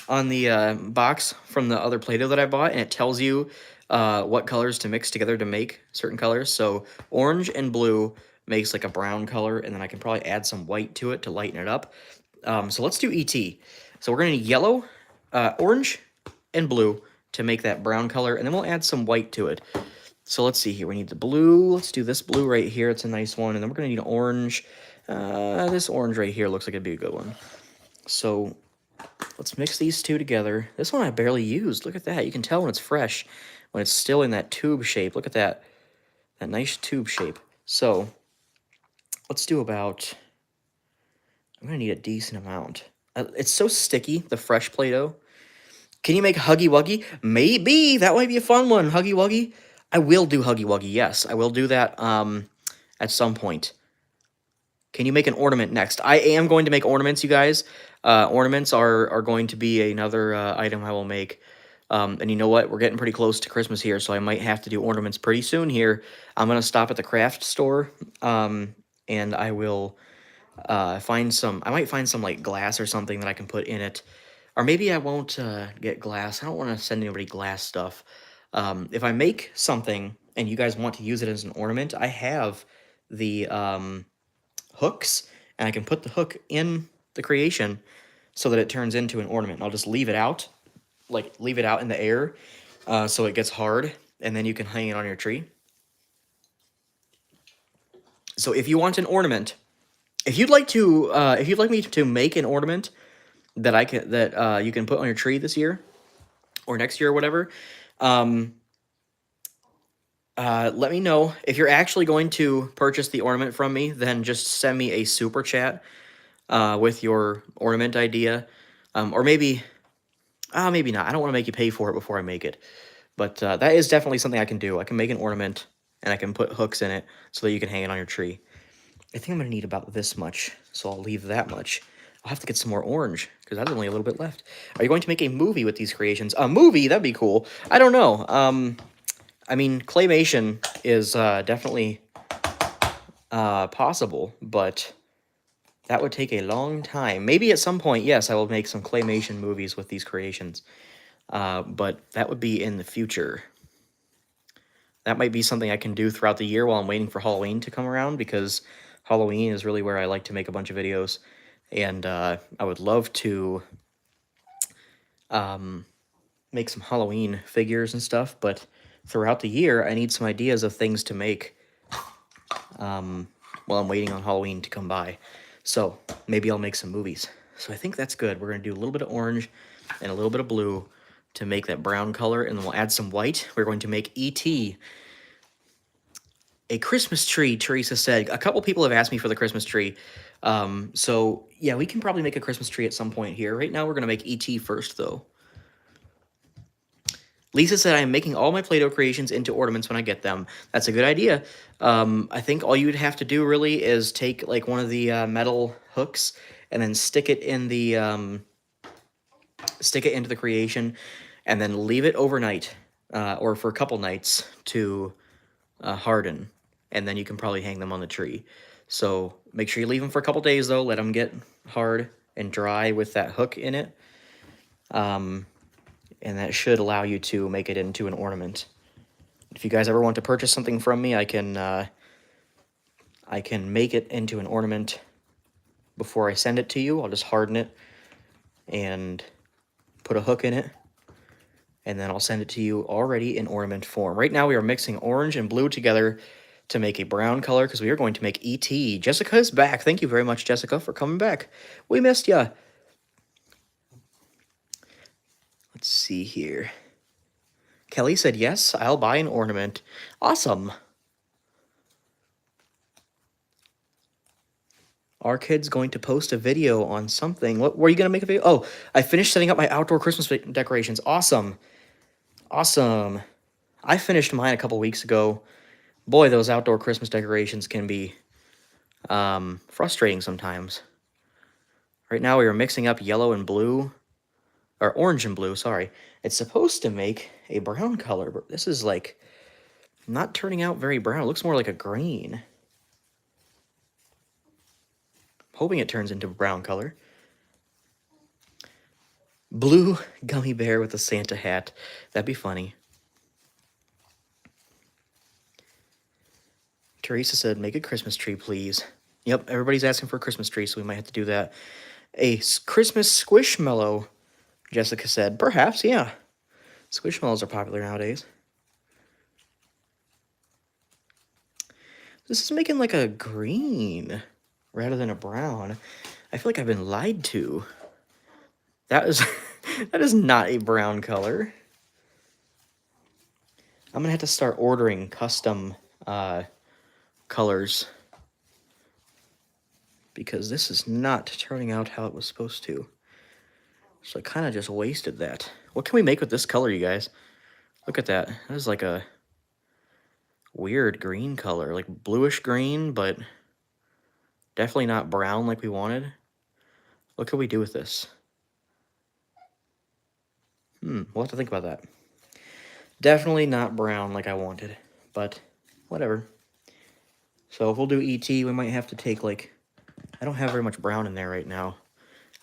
on the box from the other Play-Doh that I bought, and it tells you what colors to mix together to make certain colors. So orange and blue makes like a brown color, and then I can probably add some white to it to lighten it up. So let's do E.T. So we're going to need yellow, orange, and blue to make that brown color, and then we'll add some white to it. So let's see here. We need the blue. Let's do this blue right here. It's a nice one. And then we're going to need an orange. This orange right here looks like it'd be a good one. So let's mix these two together. This one I barely used. Look at that. You can tell when it's fresh, when it's still in that tube shape. Look at that. That nice tube shape. So let's do about... I'm going to need a decent amount. It's so sticky, the fresh Play-Doh. Can you make Huggy Wuggy? Maybe. That might be a fun one. Huggy Wuggy. I will do Huggy Wuggy, yes. I will do that at some point. Can you make an ornament next? I am going to make ornaments, you guys. Ornaments are going to be another item I will make. And you know what? We're getting pretty close to Christmas here, so I might have to do ornaments pretty soon here. I'm going to stop at the craft store, and I will find some... I might find some, like, glass or something that I can put in it. Or maybe I won't get glass. I don't want to send anybody glass stuff. If I make something and you guys want to use it as an ornament, I have the hooks, and I can put the hook in the creation so that it turns into an ornament. I'll just leave it out, like leave it out in the air so it gets hard, and then you can hang it on your tree. So if you want an ornament, if you'd like me to make an ornament that you can put on your tree this year or next year or whatever, let me know. If you're actually going to purchase the ornament from me, then just send me a super chat with your ornament idea. Or maybe not. I don't want to make you pay for it before I make it. But that is definitely something I can do. I can make an ornament, and I can put hooks in it so that you can hang it on your tree. I think I'm going to need about this much, so I'll leave that much. I'll have to get some more orange, because that's only a little bit left. Are you going to make a movie with these creations? A movie? That'd be cool. I don't know. I mean, claymation is definitely possible, but that would take a long time. Maybe at some point, yes, I will make some claymation movies with these creations. But that would be in the future. That might be something I can do throughout the year while I'm waiting for Halloween to come around, because Halloween is really where I like to make a bunch of videos. And I would love to make some Halloween figures and stuff, but throughout the year, I need some ideas of things to make while I'm waiting on Halloween to come by. So maybe I'll make some movies. So I think that's good. We're going to do a little bit of orange and a little bit of blue to make that brown color, and then we'll add some white. We're going to make E.T. a Christmas tree, Teresa said. A couple people have asked me for the Christmas tree. So, yeah, we can probably make a Christmas tree at some point here. Right now, we're going to make E.T. first, though. Lisa said, I am making all my Play-Doh creations into ornaments when I get them. That's a good idea. I think all you'd have to do, really, is take, like, one of the metal hooks and then stick it in the... stick it into the creation, and then leave it overnight, or for a couple nights, to harden. And then you can probably hang them on the tree. So make sure you leave them for a couple days, though. Let them get hard and dry with that hook in it. And that should allow you to make it into an ornament. If you guys ever want to purchase something from me, I can make it into an ornament before I send it to you. I'll just harden it and put a hook in it, and then I'll send it to you already in ornament form. Right now we are mixing orange and blue together to make a brown color, because we are going to make E.T. Jessica is back. Thank you very much, Jessica, for coming back. We missed ya. Let's see here. Kelly said, yes, I'll buy an ornament. Awesome. Our kid's going to post a video on something. What were you going to make a video? Oh, I finished setting up my outdoor Christmas decorations. Awesome. Awesome. I finished mine a couple weeks ago. Boy, those outdoor Christmas decorations can be frustrating sometimes. Right now we are mixing up yellow and blue, or orange and blue, sorry. It's supposed to make a brown color, but this is like not turning out very brown. It looks more like a green. I'm hoping it turns into a brown color. Blue gummy bear with a Santa hat. That'd be funny. Teresa said, make a Christmas tree, please. Yep, everybody's asking for a Christmas tree, so we might have to do that. A Christmas squishmallow, Jessica said. Perhaps, yeah. Squishmallows are popular nowadays. This is making like a green rather than a brown. I feel like I've been lied to. That is that is not a brown color. I'm gonna have to start ordering custom colors, because this is not turning out how it was supposed to. So I kind of just wasted that. What can we make with this color, you guys? Look at that. That is like a weird green color, like bluish green, but definitely not brown like we wanted. What could we do with this? We'll have to think about that. Definitely not brown like I wanted, but whatever. So if we'll do E.T., we might have to take, like, I don't have very much brown in there right now.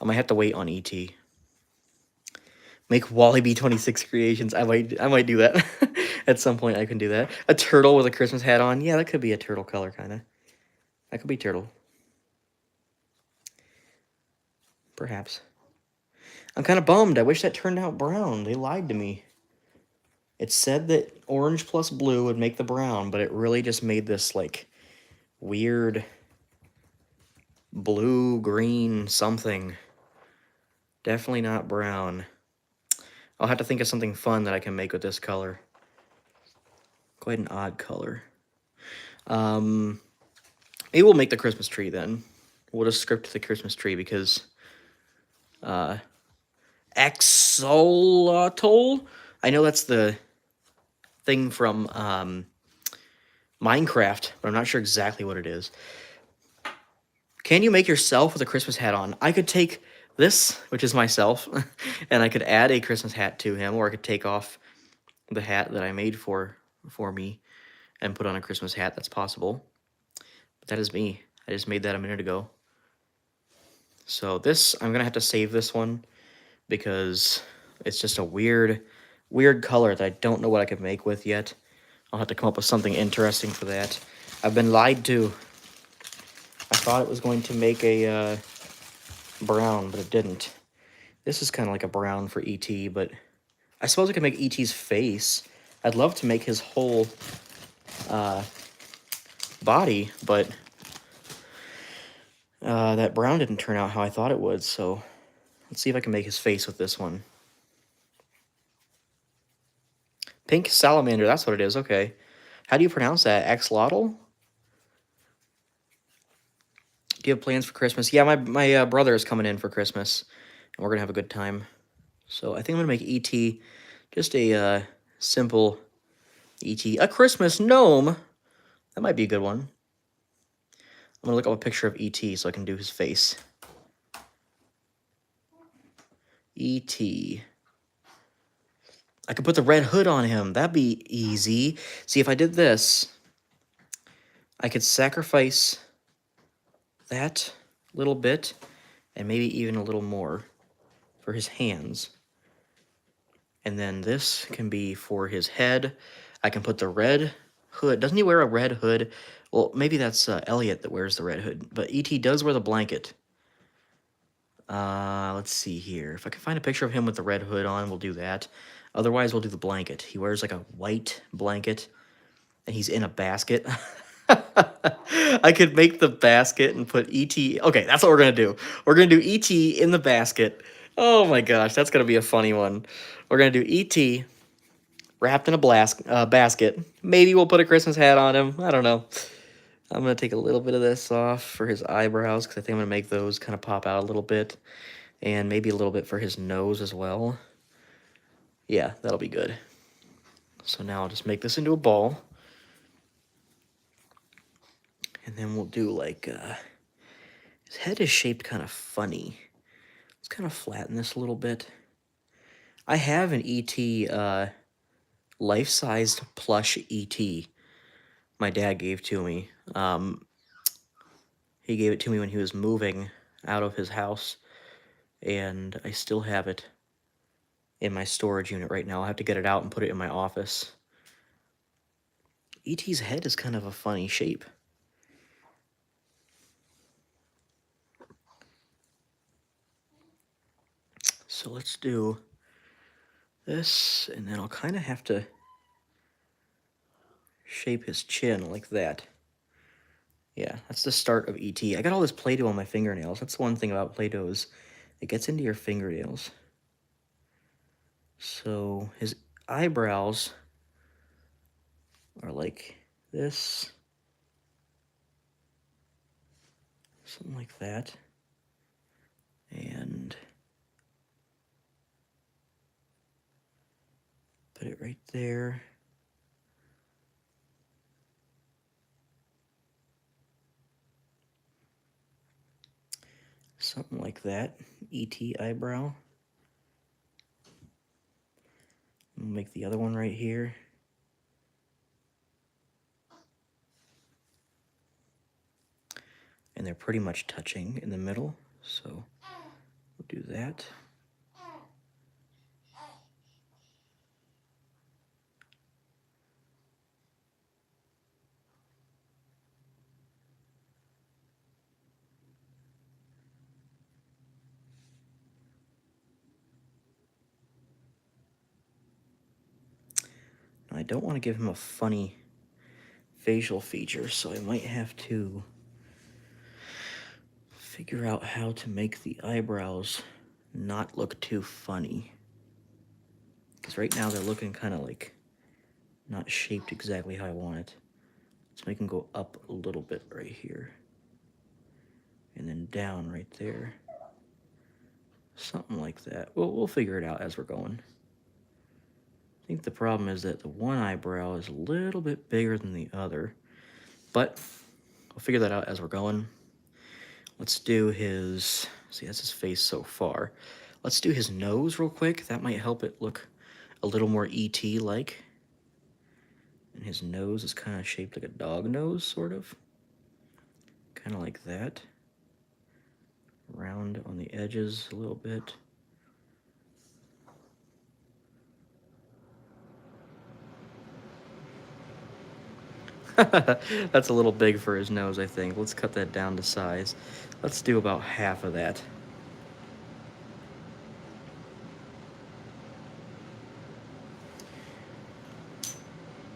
I might have to wait on E.T. Make Wally B26 creations. I might do that. At some point I can do that. A turtle with a Christmas hat on. Yeah, that could be a turtle color, kind of. That could be turtle. Perhaps. I'm kind of bummed. I wish that turned out brown. They lied to me. It said that orange plus blue would make the brown, but it really just made this, like, weird blue, green, something. Definitely not brown. I'll have to think of something fun that I can make with this color. Quite an odd color. Maybe we'll make the Christmas tree then. We'll just script the Christmas tree, because Axolotl? I know that's the thing from Minecraft, but I'm not sure exactly what it is. Can you make yourself with a Christmas hat on? I could take this, which is myself, and I could add a Christmas hat to him, or I could take off the hat that I made for me and put on a Christmas hat. That's possible. But that is me. I just made that a minute ago. So this, I'm going to have to save this one, because it's just a weird color that I don't know what I could make with yet. I'll have to come up with something interesting for that. I've been lied to. I thought it was going to make a brown, but it didn't. This is kind of like a brown for E.T., but I suppose I could make E.T.'s face. I'd love to make his whole body, but that brown didn't turn out how I thought it would, so let's see if I can make his face with this one. Pink salamander, that's what it is, okay. How do you pronounce that? Axolotl? Do you have plans for Christmas? Yeah, my brother is coming in for Christmas, and we're going to have a good time. So I think I'm going to make E.T. just a simple E.T. A Christmas gnome. That might be a good one. I'm going to look up a picture of E.T. so I can do his face. E.T. I could put the red hood on him. That'd be easy. See, if I did this, I could sacrifice that little bit and maybe even a little more for his hands. And then this can be for his head. I can put the red hood. Doesn't he wear a red hood? Well, maybe that's Elliot that wears the red hood. But E.T. does wear the blanket. Let's see here. If I can find a picture of him with the red hood on, we'll do that. Otherwise, we'll do the blanket. He wears like a white blanket, and he's in a basket. I could make the basket and put E.T. Okay, that's what we're going to do. We're going to do E.T. in the basket. Oh my gosh, that's going to be a funny one. We're going to do E.T. wrapped in a basket. Maybe we'll put a Christmas hat on him. I don't know. I'm going to take a little bit of this off for his eyebrows because I think I'm going to make those kind of pop out a little bit. And maybe a little bit for his nose as well. Yeah, that'll be good. So now I'll just make this into a ball. And then we'll do like, his head is shaped kind of funny. Let's kind of flatten this a little bit. I have an E.T. Life-sized plush E.T. my dad gave to me. He gave it to me when he was moving out of his house. And I still have it in my storage unit right now. I'll have to get it out and put it in my office. E.T.'s head is kind of a funny shape. So let's do this, and then I'll kind of have to shape his chin like that. Yeah, that's the start of E.T. I got all this Play-Doh on my fingernails. That's the one thing about Play-Doh is it gets into your fingernails. So his eyebrows are like this. Something like that. And put it right there. Something like that. E.T. eyebrow. We'll make the other one right here. And they're pretty much touching in the middle, so we'll do that. I don't want to give him a funny facial feature, so I might have to figure out how to make the eyebrows not look too funny. Because right now they're looking kind of like not shaped exactly how I want it. Let's make them go up a little bit right here. And then down right there. Something like that. We'll figure it out as we're going. I think the problem is that the one eyebrow is a little bit bigger than the other. But we'll figure that out as we're going. Let's do his... See, that's his face so far. Let's do his nose real quick. That might help it look a little more E.T.-like. And his nose is kind of shaped like a dog nose, sort of. Kind of like that. Round on the edges a little bit. That's a little big for his nose, I think. Let's cut that down to size. Let's do about half of that.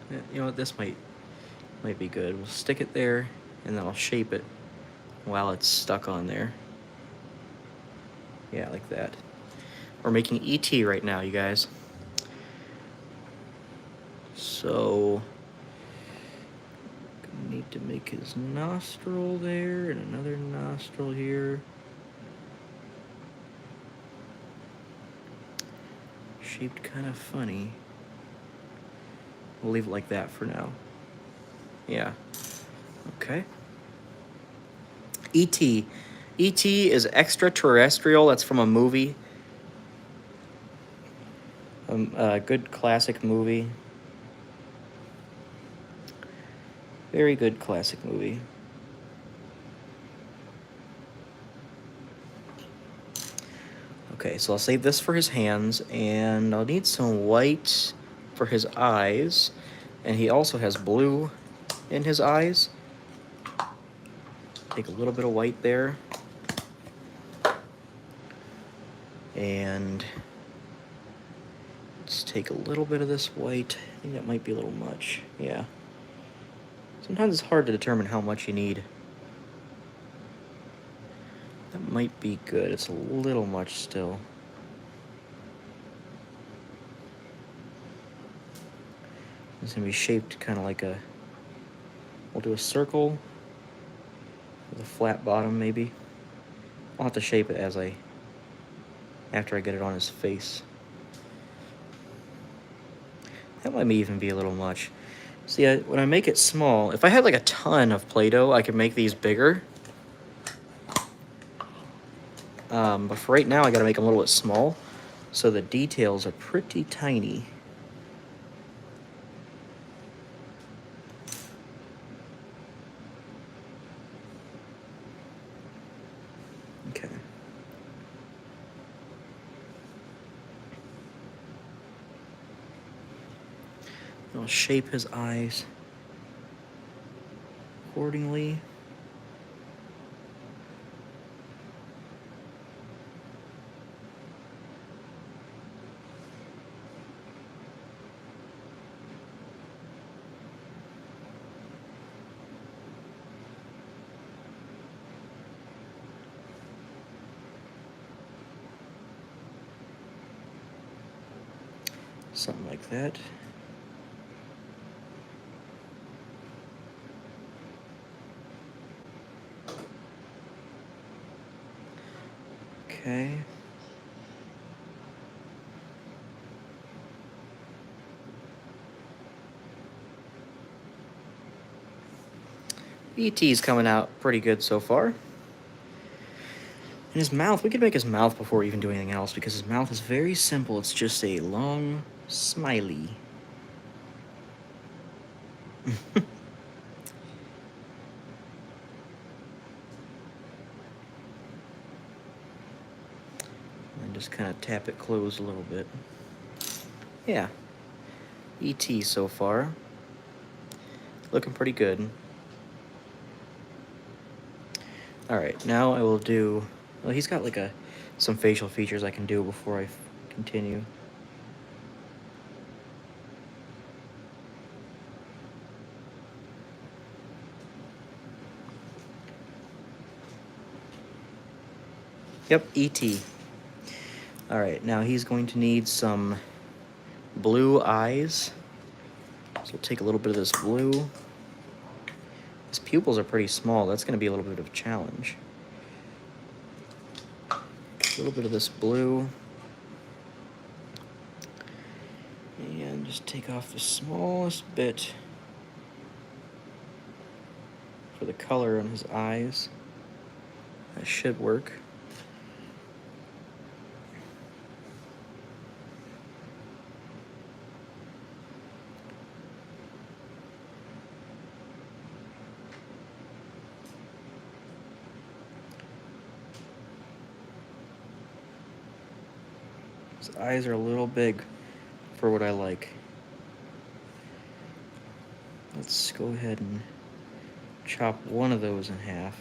You know what, this might be good. We'll stick it there, and then I'll shape it while it's stuck on there. Yeah, like that. We're making E.T. right now, you guys. So need to make his nostril there and another nostril here. Shaped kind of funny. We'll leave it like that for now. Yeah. Okay. E.T. E.T. is extraterrestrial. That's from a movie. A good classic movie. Very good classic movie. Okay, so I'll save this for his hands, and I'll need some white for his eyes. And he also has blue in his eyes. Take a little bit of white there. And let's take a little bit of this white. I think that might be a little much. Yeah. Sometimes it's hard to determine how much you need. That might be good. It's a little much still. It's going to be shaped kind of like a... We'll do a circle with a flat bottom, maybe. I'll have to shape it after I get it on his face. That might even be a little much. See, when I make it small, if I had like a ton of Play-Doh, I could make these bigger. But for right now, I gotta make them a little bit small, so the details are pretty tiny. Okay. I'll shape his eyes accordingly. Something like that. Okay. E.T.'s coming out pretty good so far. And his mouth, we could make his mouth before we even do anything else, because his mouth is very simple. It's just a long smiley. And just kind of tap it closed a little bit. Yeah. E.T. so far. Looking pretty good. Alright, now I will do... Well, he's got like some facial features I can do before I continue. Yep, E.T. Alright, now he's going to need some blue eyes. So we'll take a little bit of this blue. His pupils are pretty small. That's going to be a little bit of a challenge. A little bit of this blue. And just take off the smallest bit for the color on his eyes. That should work. His eyes are a little big for what I like. Let's go ahead and chop one of those in half.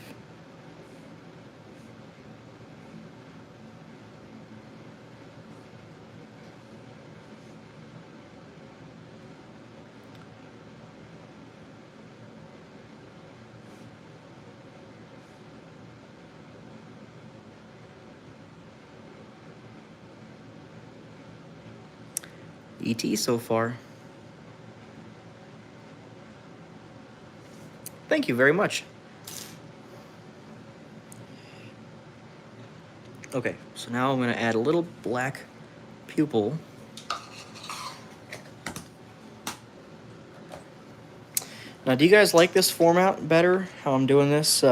E.T. so far. Thank you very much. Okay, so now I'm going to add a little black pupil. Now, do you guys like this format better? How I'm doing this,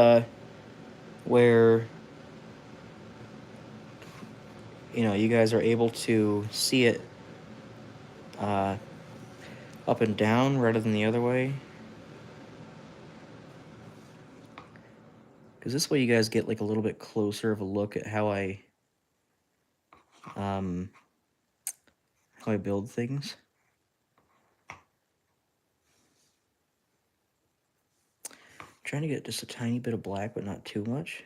where, you know, you guys are able to see it up and down rather than the other way? Because this way you guys get like a little bit closer of a look at how I build things. Trying to get just a tiny bit of black, but not too much.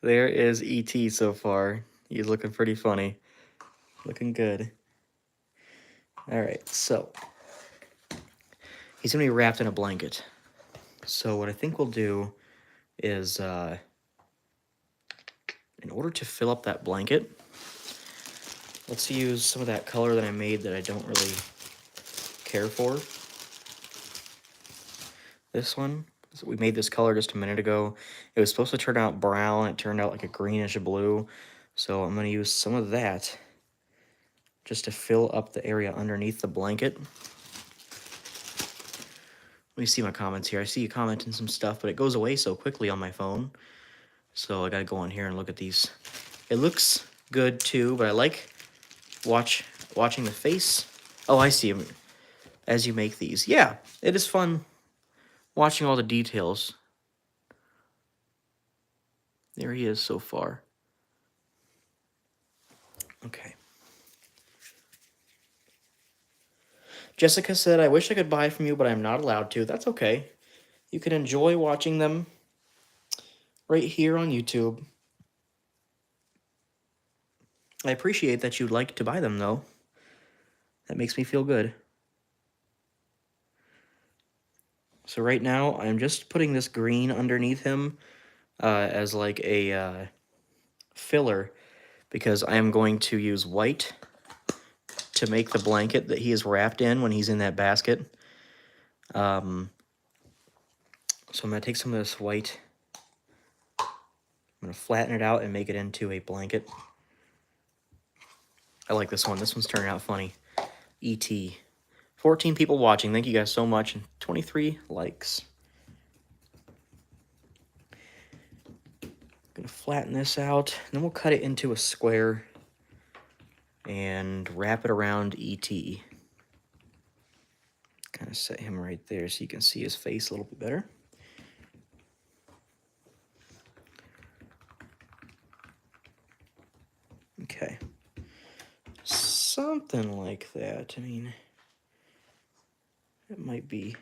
There is E.T. so far. He's looking pretty funny. Looking good. Alright, so he's going to be wrapped in a blanket. So what I think we'll do is, in order to fill up that blanket, let's use some of that color that I made that I don't really care for. This one. So we made this color just a minute ago. It was supposed to turn out brown. It turned out like a greenish blue. So I'm going to use some of that just to fill up the area underneath the blanket. Let me see my comments here. I see you commenting some stuff, but it goes away so quickly on my phone. So I gotta go on here and look at these. It looks good too, but I like watching the face. Oh, I see him as you make these. Yeah, it is fun watching all the details. There he is so far. Okay. Jessica said, I wish I could buy from you, but I'm not allowed to. That's okay. You can enjoy watching them right here on YouTube. I appreciate that you'd like to buy them, though. That makes me feel good. So right now, I'm just putting this green underneath him as like a filler, because I am going to use white to make the blanket that he is wrapped in when he's in that basket. So I'm going to take some of this white, I'm going to flatten it out and make it into a blanket. I like this one. This one's turning out funny. E.T. 14 people watching. Thank you guys so much. And 23 likes. Gonna flatten this out. And then we'll cut it into a square and wrap it around E.T. Kind of set him right there so you can see his face a little bit better. Okay. Something like that. I mean, it might be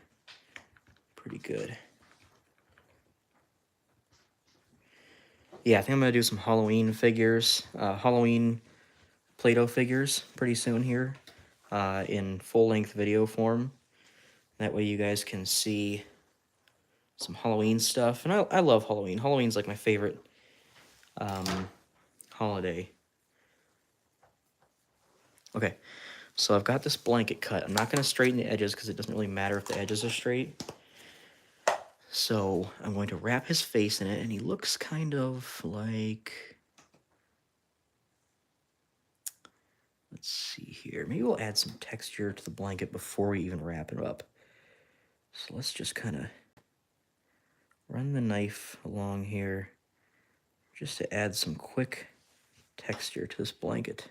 pretty good. Yeah, I think I'm going to do some Halloween figures, Halloween Play-Doh figures pretty soon here in full-length video form. That way you guys can see some Halloween stuff. And I love Halloween. Halloween's like my favorite holiday. Okay, so I've got this blanket cut. I'm not going to straighten the edges because it doesn't really matter if the edges are straight. So I'm going to wrap his face in it, and he looks kind of like... Let's see here. Maybe we'll add some texture to the blanket before we even wrap it up. So let's just kind of run the knife along here just to add some quick texture to this blanket.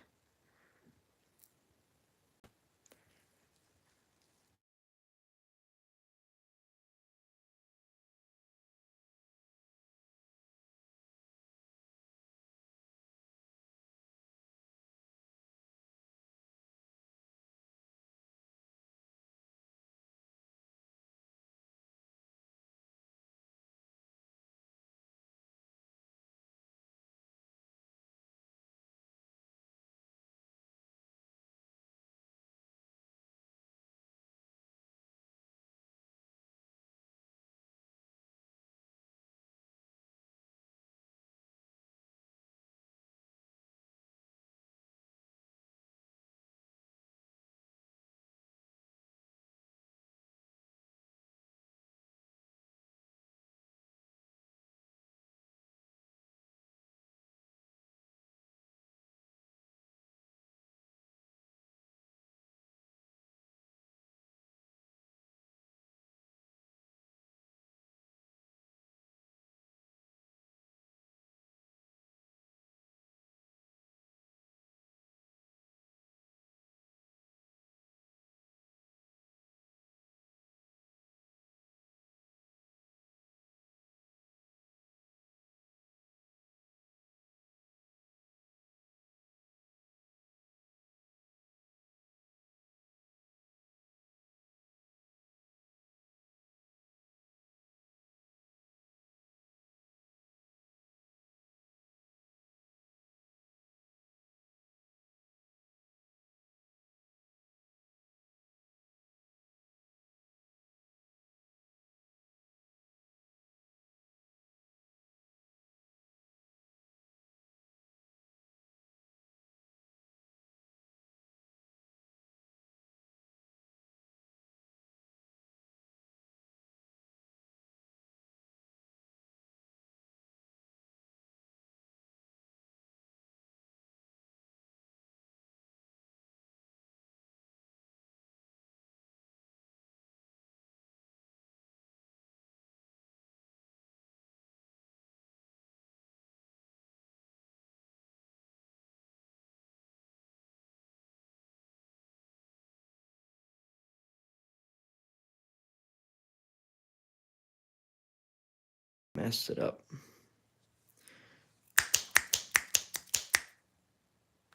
messed it up.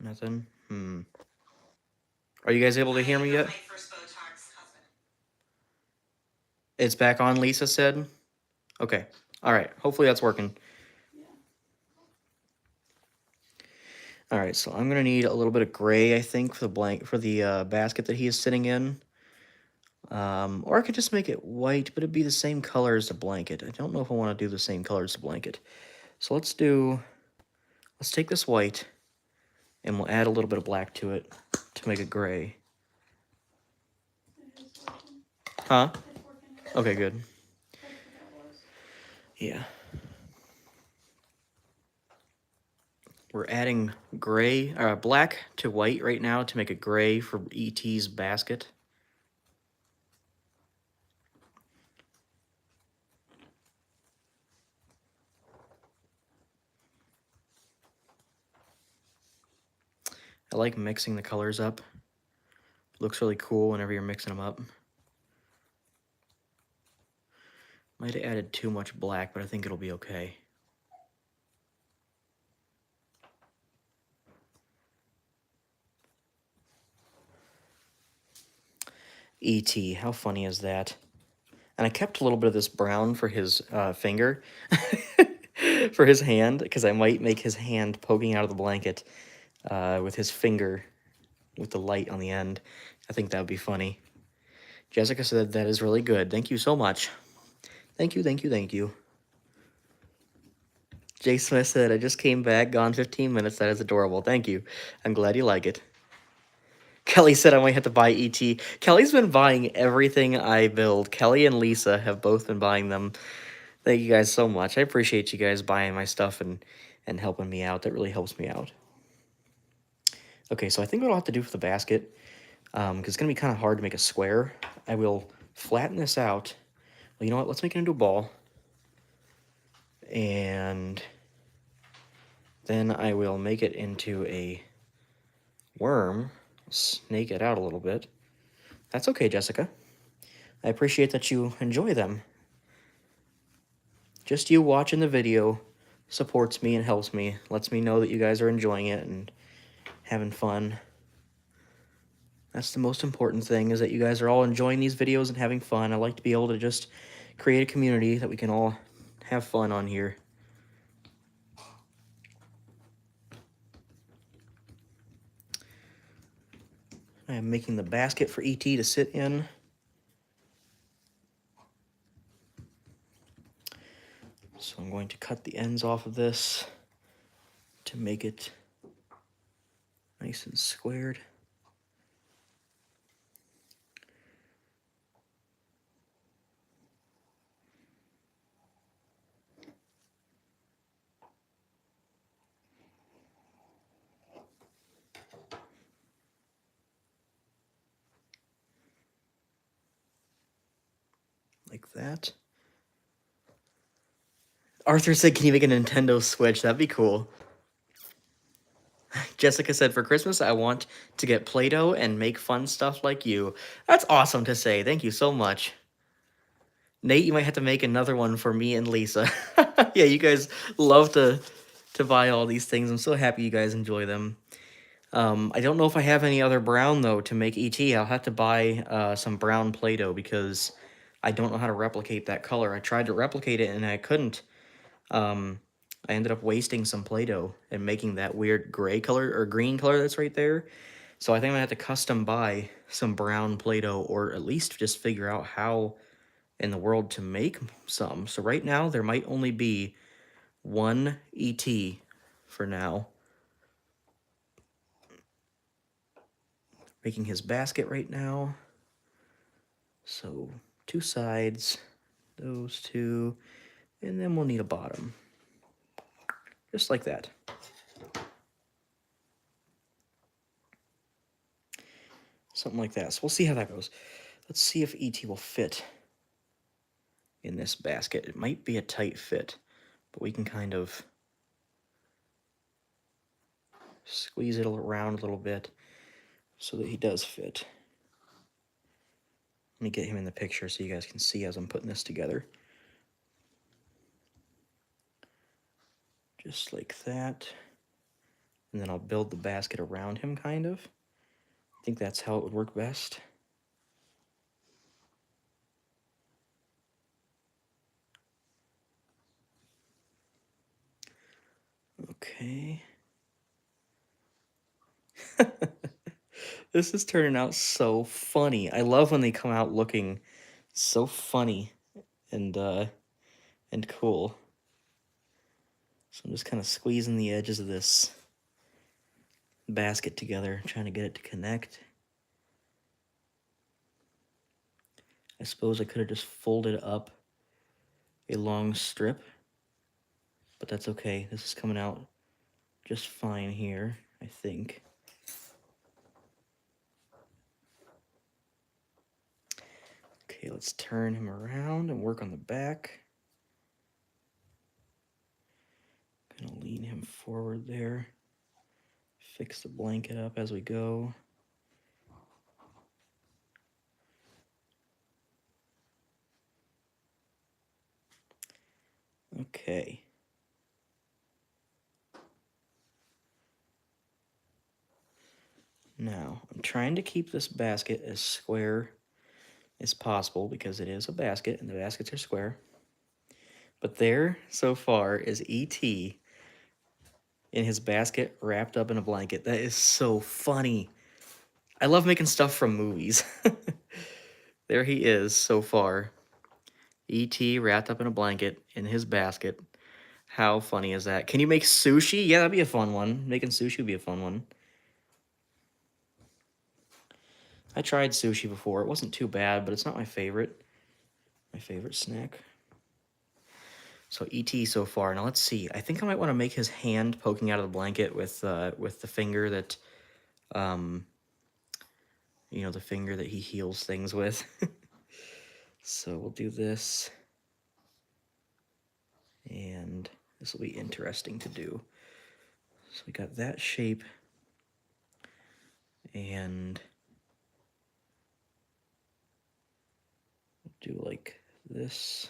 Nothing? Are you guys able to hear me yet? It's back on, Lisa said. Okay. All right. Hopefully that's working. All right. So I'm gonna need a little bit of gray, I think, for the basket that he is sitting in. Or I could just make it white, but it'd be the same color as the blanket. I don't know if I want to do the same color as the blanket. So let's take this white, and we'll add a little bit of black to it to make it gray. Huh? Okay, good. Yeah. We're adding black to white right now to make it gray for E.T.'s basket. I like mixing the colors up. It looks really cool whenever you're mixing them up. Might have added too much black, but I think it'll be okay. E.T., how funny is that? And I kept a little bit of this brown for his finger, for his hand, because I might make his hand poking out of the blanket with his finger, with the light on the end. I think that would be funny. Jessica said, that is really good. Thank you so much. Thank you, thank you, thank you. Jay Smith said, I just came back, gone 15 minutes. That is adorable. Thank you. I'm glad you like it. Kelly said I might have to buy E.T. Kelly's been buying everything I build. Kelly and Lisa have both been buying them. Thank you guys so much. I appreciate you guys buying my stuff and helping me out. That really helps me out. Okay, so I think what I'll have to do for the basket, because it's going to be kind of hard to make a square, I will flatten this out. Well, you know what? Let's make it into a ball. And then I will make it into a worm. Snake it out a little bit. That's okay, Jessica. I appreciate that you enjoy them. Just you watching the video supports me and helps me, lets me know that you guys are enjoying it and having fun. That's the most important thing, is that you guys are all enjoying these videos and having fun. I like to be able to just create a community that we can all have fun on here. I am making the basket for E.T. to sit in. So I'm going to cut the ends off of this to make it nice and squared. Like that. Arthur said, can you make a Nintendo Switch? That'd be cool. Jessica said, for Christmas, I want to get Play-Doh and make fun stuff like you. That's awesome to say. Thank you so much. Nate, you might have to make another one for me and Lisa. Yeah, you guys love to buy all these things. I'm so happy you guys enjoy them. I don't know if I have any other brown, though, to make E.T. I'll have to buy some brown Play-Doh because I don't know how to replicate that color. I tried to replicate it, and I couldn't. I ended up wasting some Play-Doh and making that weird gray color or green color that's right there. So I think I'm gonna have to custom buy some brown Play-Doh, or at least just figure out how in the world to make some. So right now there might only be one E.T. for now. Making his basket right now. So 2 sides, those 2, and then we'll need a bottom. Just like that. Something like that. So we'll see how that goes. Let's see if E.T. will fit in this basket. It might be a tight fit, but we can kind of squeeze it around a little bit so that he does fit. Let me get him in the picture so you guys can see as I'm putting this together. Just like that. And then I'll build the basket around him, kind of. I think that's how it would work best. Okay. This is turning out so funny. I love when they come out looking so funny and cool. So I'm just kind of squeezing the edges of this basket together, trying to get it to connect. I suppose I could have just folded up a long strip, but that's okay. This is coming out just fine here, I think. Okay, let's turn him around and work on the back. Gonna lean him forward there. Fix the blanket up as we go. Okay. Now, I'm trying to keep this basket as square as possible because it is a basket and the baskets are square. But there, so far, is E.T. in his basket wrapped up in a blanket. That is so funny. I love making stuff from movies. There he is so far. E.T. wrapped up in a blanket in his basket. How funny is that? Can you make sushi? Yeah, that'd be a fun one. Making sushi would be a fun one. I tried sushi before. It wasn't too bad, but it's not my favorite. My favorite snack. So E.T. so far. Now let's see. I think I might want to make his hand poking out of the blanket with the finger that, you know, the finger that he heals things with. So we'll do this. And this will be interesting to do. So we got that shape. And do like this.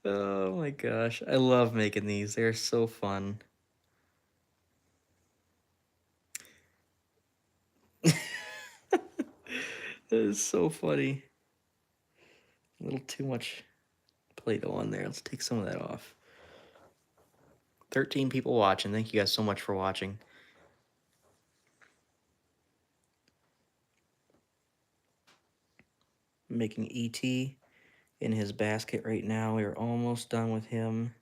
Oh my gosh, I love making these. They're so fun. That is so funny. A little too much Play-Doh on there. Let's take some of that off. 13 people watching. Thank you guys so much for watching. I'm making E.T. in his basket right now. We are almost done with him.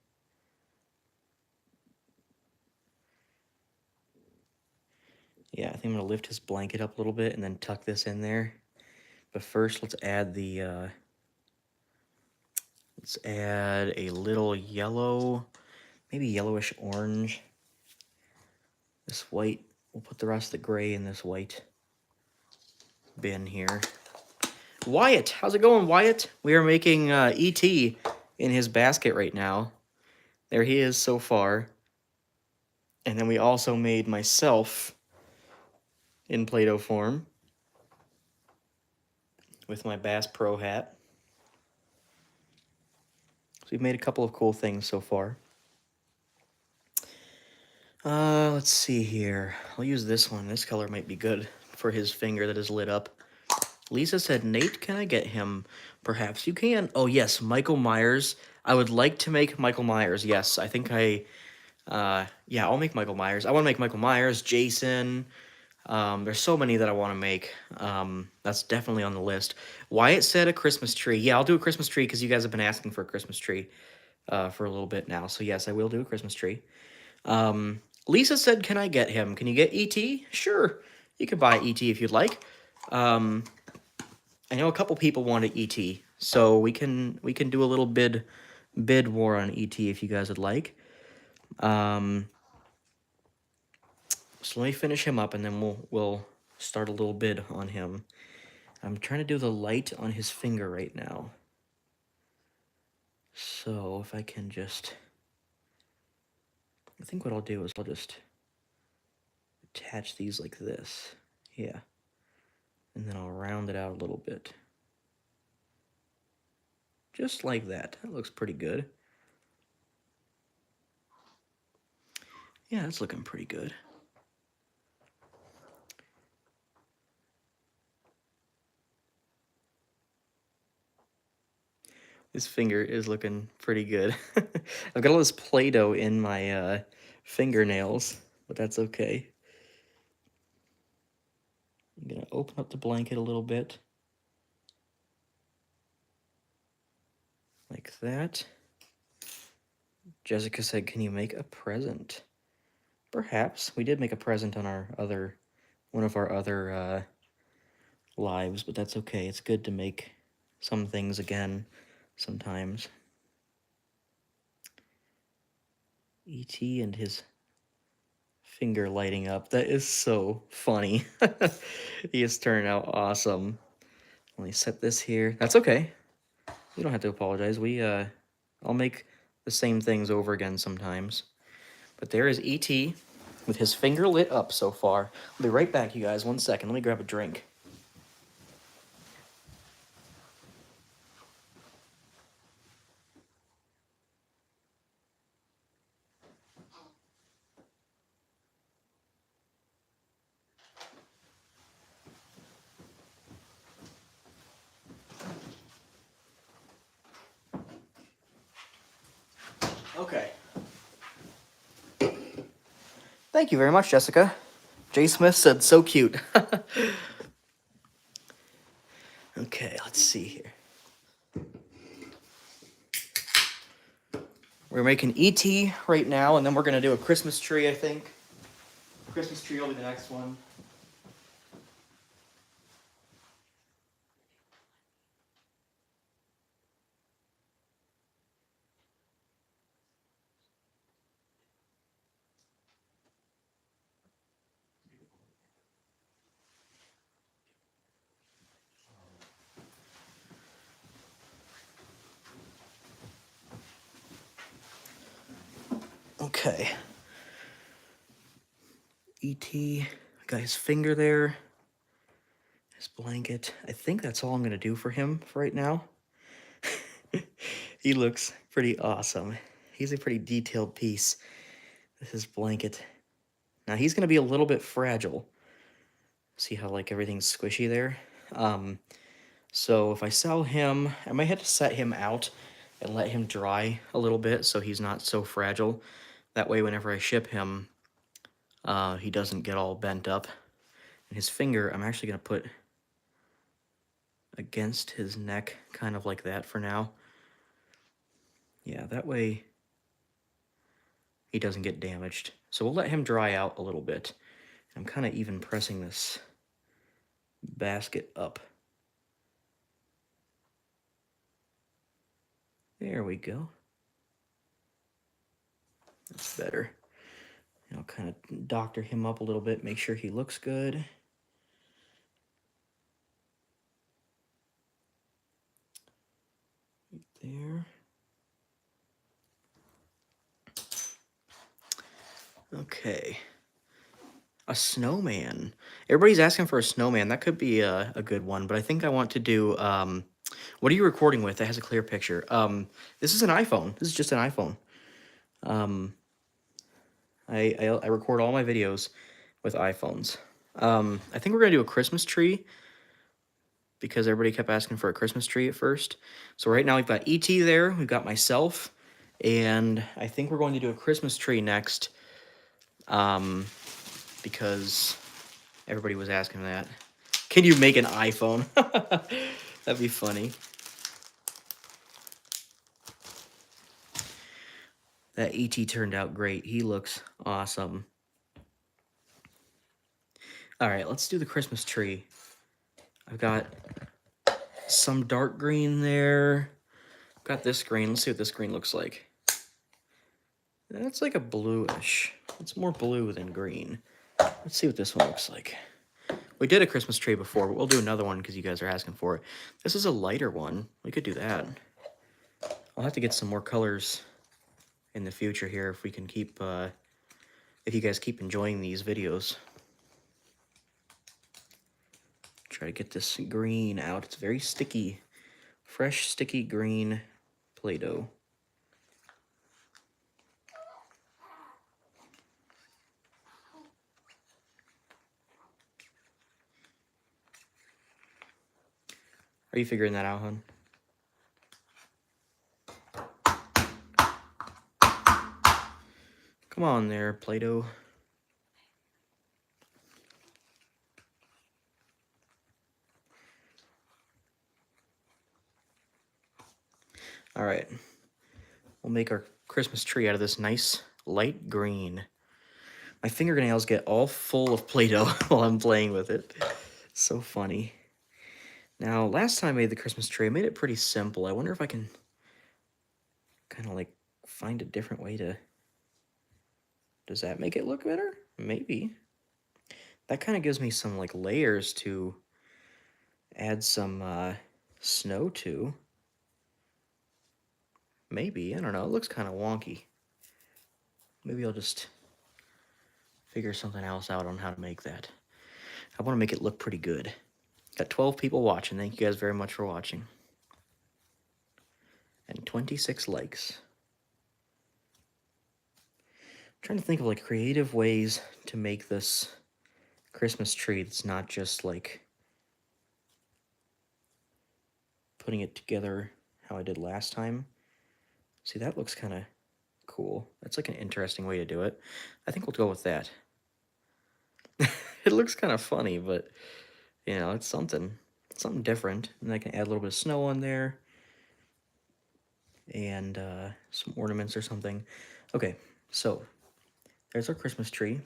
Yeah, I think I'm going to lift his blanket up a little bit and then tuck this in there. But first, let's add the... let's add a little yellow, maybe yellowish orange. This white, we'll put the rest of the gray in this white bin here. Wyatt, how's it going, Wyatt? We are making E.T. in his basket right now. There he is so far. And then we also made myself in Play-Doh form with my Bass Pro hat. So we've made a couple of cool things so far. Let's see here. I'll use this one. This color might be good for his finger that is lit up. Lisa said, Nate, can I get him? Perhaps you can. Oh, yes, Michael Myers. I would like to make Michael Myers. Yes, I think yeah, I'll make Michael Myers. I want to make Michael Myers, Jason. There's so many that I want to make. That's definitely on the list. Wyatt said a Christmas tree. Yeah, I'll do a Christmas tree because you guys have been asking for a Christmas tree for a little bit now. So, yes, I will do a Christmas tree. Lisa said, can I get him? Can you get E.T.? Sure, you can buy E.T. if you'd like. I know a couple people wanted E.T., so we can do a little bid war on E.T. if you guys would like. So let me finish him up, and then we'll start a little bid on him. I'm trying to do the light on his finger right now. So if I can just, I think what I'll do is I'll just attach these like this. Yeah. And then I'll round it out a little bit. Just like that. That looks pretty good. Yeah, that's looking pretty good. This finger is looking pretty good. I've got all this Play-Doh in my fingernails, but that's okay. I'm gonna open up the blanket a little bit. Like that. Jessica said, can you make a present? Perhaps. We did make a present on our other, one of our other lives, but that's okay. It's good to make some things again sometimes. E.T. and his finger lighting up. That is so funny. He is turning out awesome. Let me set this here. That's okay. You don't have to apologize. I'll make the same things over again sometimes. But there is E.T. with his finger lit up so far. I'll be right back, you guys. 1 second. Let me grab a drink. Okay. Thank you very much, Jessica. Jay Smith said, so cute. Okay, let's see here. We're making E.T. right now, and then we're going to do a Christmas tree, I think. Christmas tree will be the next one. Okay. E.T. got his finger there. His blanket. I think that's all I'm going to do for him for right now. He looks pretty awesome. He's a pretty detailed piece. This is blanket. Now he's going to be a little bit fragile. See how like everything's squishy there? So if I sell him, I might have to set him out and let him dry a little bit so he's not so fragile. That way whenever I ship him, he doesn't get all bent up. And his finger, I'm actually going to put against his neck, kind of like that for now. Yeah, that way he doesn't get damaged. So we'll let him dry out a little bit. I'm kind of even pressing this basket up. There we go. That's better. And I'll kind of doctor him up a little bit, make sure he looks good. Right there. Okay. A snowman. Everybody's asking for a snowman. That could be a good one, but I think I want to do, what are you recording with that has a clear picture? This is an iPhone. This is just an iPhone. I record all my videos with iPhones. I think we're going to do a Christmas tree because everybody kept asking for a Christmas tree at first. So right now we've got E.T. there. We've got myself. And I think we're going to do a Christmas tree next. Because everybody was asking that. Can you make an iPhone? That'd be funny. That E.T. turned out great. He looks awesome. All right, let's do the Christmas tree. I've got some dark green there. I've got this green. Let's see what this green looks like. That's like a bluish. It's more blue than green. Let's see what this one looks like. We did a Christmas tree before, but we'll do another one because you guys are asking for it. This is a lighter one. We could do that. I'll have to get some more colors in the future here if we can keep, if you guys keep enjoying these videos. Try to get this green out. It's very sticky. Fresh, sticky green Play-Doh. Are you figuring that out, hon? Come on there, Play-Doh. All right. We'll make our Christmas tree out of this nice light green. My fingernails get all full of Play-Doh while I'm playing with it. So funny. Now, last time I made the Christmas tree, I made it pretty simple. I wonder if I can kind of like find a different way to... Does that make it look better? Maybe. That kind of gives me some like layers to add some snow to. Maybe, I don't know, it looks kind of wonky. Maybe I'll just figure something else out on how to make that. I want to make it look pretty good. Got 12 people watching. Thank you guys very much for watching. And 26 likes. I'm trying to think of like creative ways to make this Christmas tree that's not just like putting it together how I did last time. See, that looks kind of cool. That's like an interesting way to do it. I think we'll go with that. It looks kind of funny, but you know, it's something different. And I can add a little bit of snow on there and some ornaments or something. Okay, so there's our Christmas tree.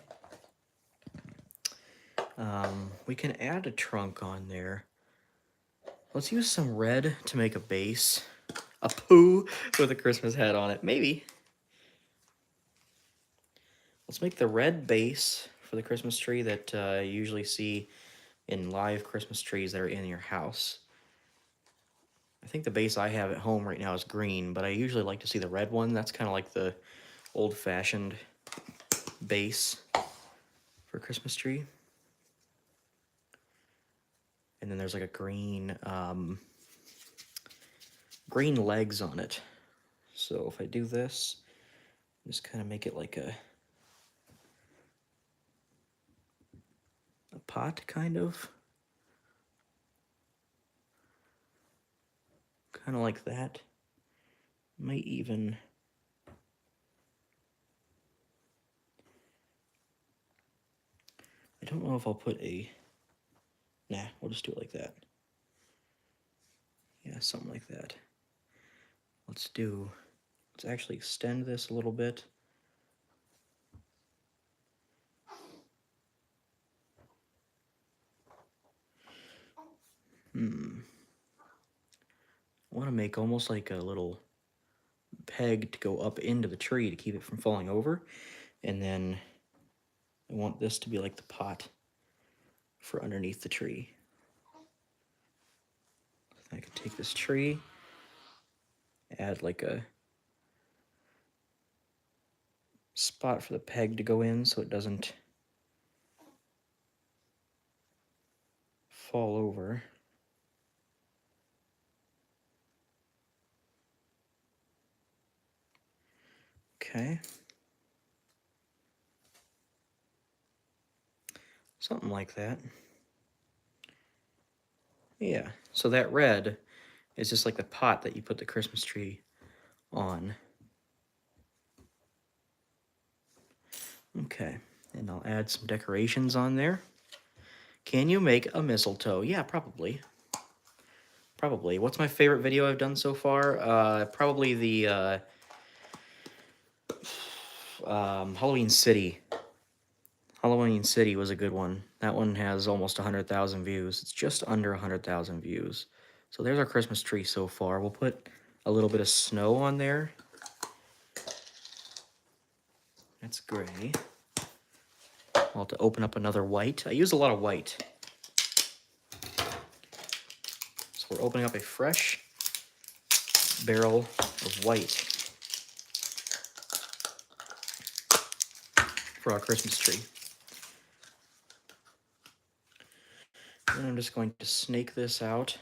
We can add a trunk on there. Let's use some red to make a base. A poo with a Christmas hat on it, maybe. Let's make the red base for the Christmas tree that you usually see in live Christmas trees that are in your house. I think the base I have at home right now is green, but I usually like to see the red one. That's kind of like the old-fashioned base for a Christmas tree. And then there's like a green, green legs on it. So if I do this, just kind of make it like a pot, kind of. Kind of like that. Might even... I don't know if I'll put a... Nah, we'll just do it like that. Yeah, something like that. Let's actually extend this a little bit. I want to make almost like a little peg to go up into the tree to keep it from falling over. And then I want this to be like the pot for underneath the tree. I can take this tree, add like a spot for the peg to go in so it doesn't fall over. Okay. Something like that. Yeah, so that red is just like the pot that you put the Christmas tree on. Okay, and I'll add some decorations on there. Can you make a mistletoe? Yeah, probably. Probably. What's my favorite video I've done so far? Probably the Halloween City. Halloween City was a good one. That one has almost 100,000 views. It's just under 100,000 views. So there's our Christmas tree so far. We'll put a little bit of snow on there. That's gray. I'll have to open up another white. I use a lot of white. So we're opening up a fresh barrel of white for our Christmas tree. And I'm just going to snake this out.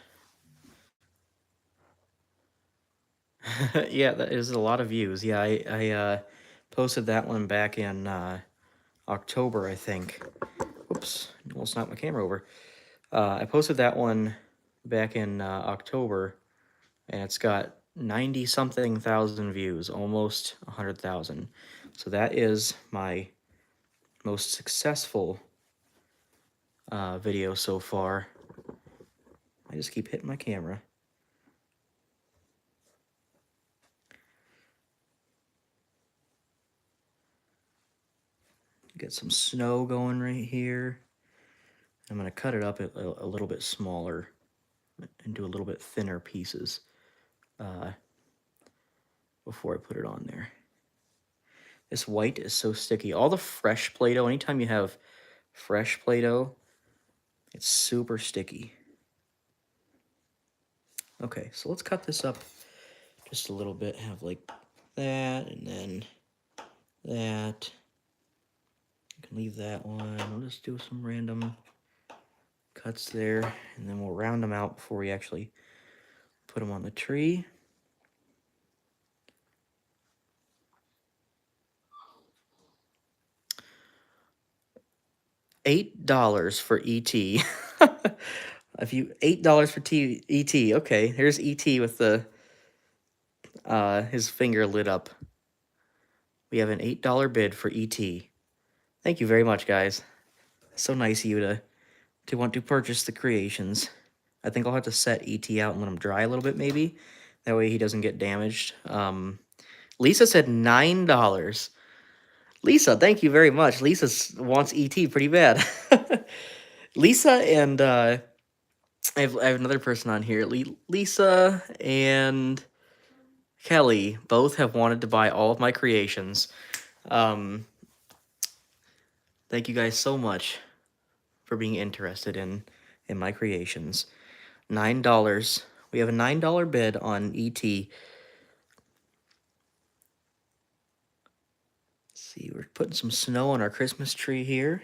Yeah, that is a lot of views. Yeah, I posted that one back in October, I think. Oops, almost knocked my camera over. I posted that one back in October, and it's got 90-something thousand views, almost 100,000. So that is my most successful video so far. I just keep hitting my camera. Get some snow going right here. I'm going to cut it up a little bit smaller and do a little bit thinner pieces before I put it on there. This white is so sticky. All the fresh Play-Doh, anytime you have fresh Play-Doh, it's super sticky. Okay, so let's cut this up just a little bit. Have like that, and then that. You can leave that one. I'll just do some random cuts there, and then we'll round them out before we actually put them on the tree. $8 for E.T. If you $8 for E.T. Okay, here's E.T. with the his finger lit up. We have an $8 bid for E.T. Thank you very much, guys. So nice of you to want to purchase the creations. I think I'll have to set E.T. out and let him dry a little bit, maybe. That way he doesn't get damaged. Lisa said $9. Lisa, thank you very much. Lisa wants E.T. pretty bad. Lisa and I have another person on here. Lisa and Kelly both have wanted to buy all of my creations. Thank you guys so much for being interested in my creations. $9. We have a $9 bid on E.T. Let's see, we're putting some snow on our Christmas tree here.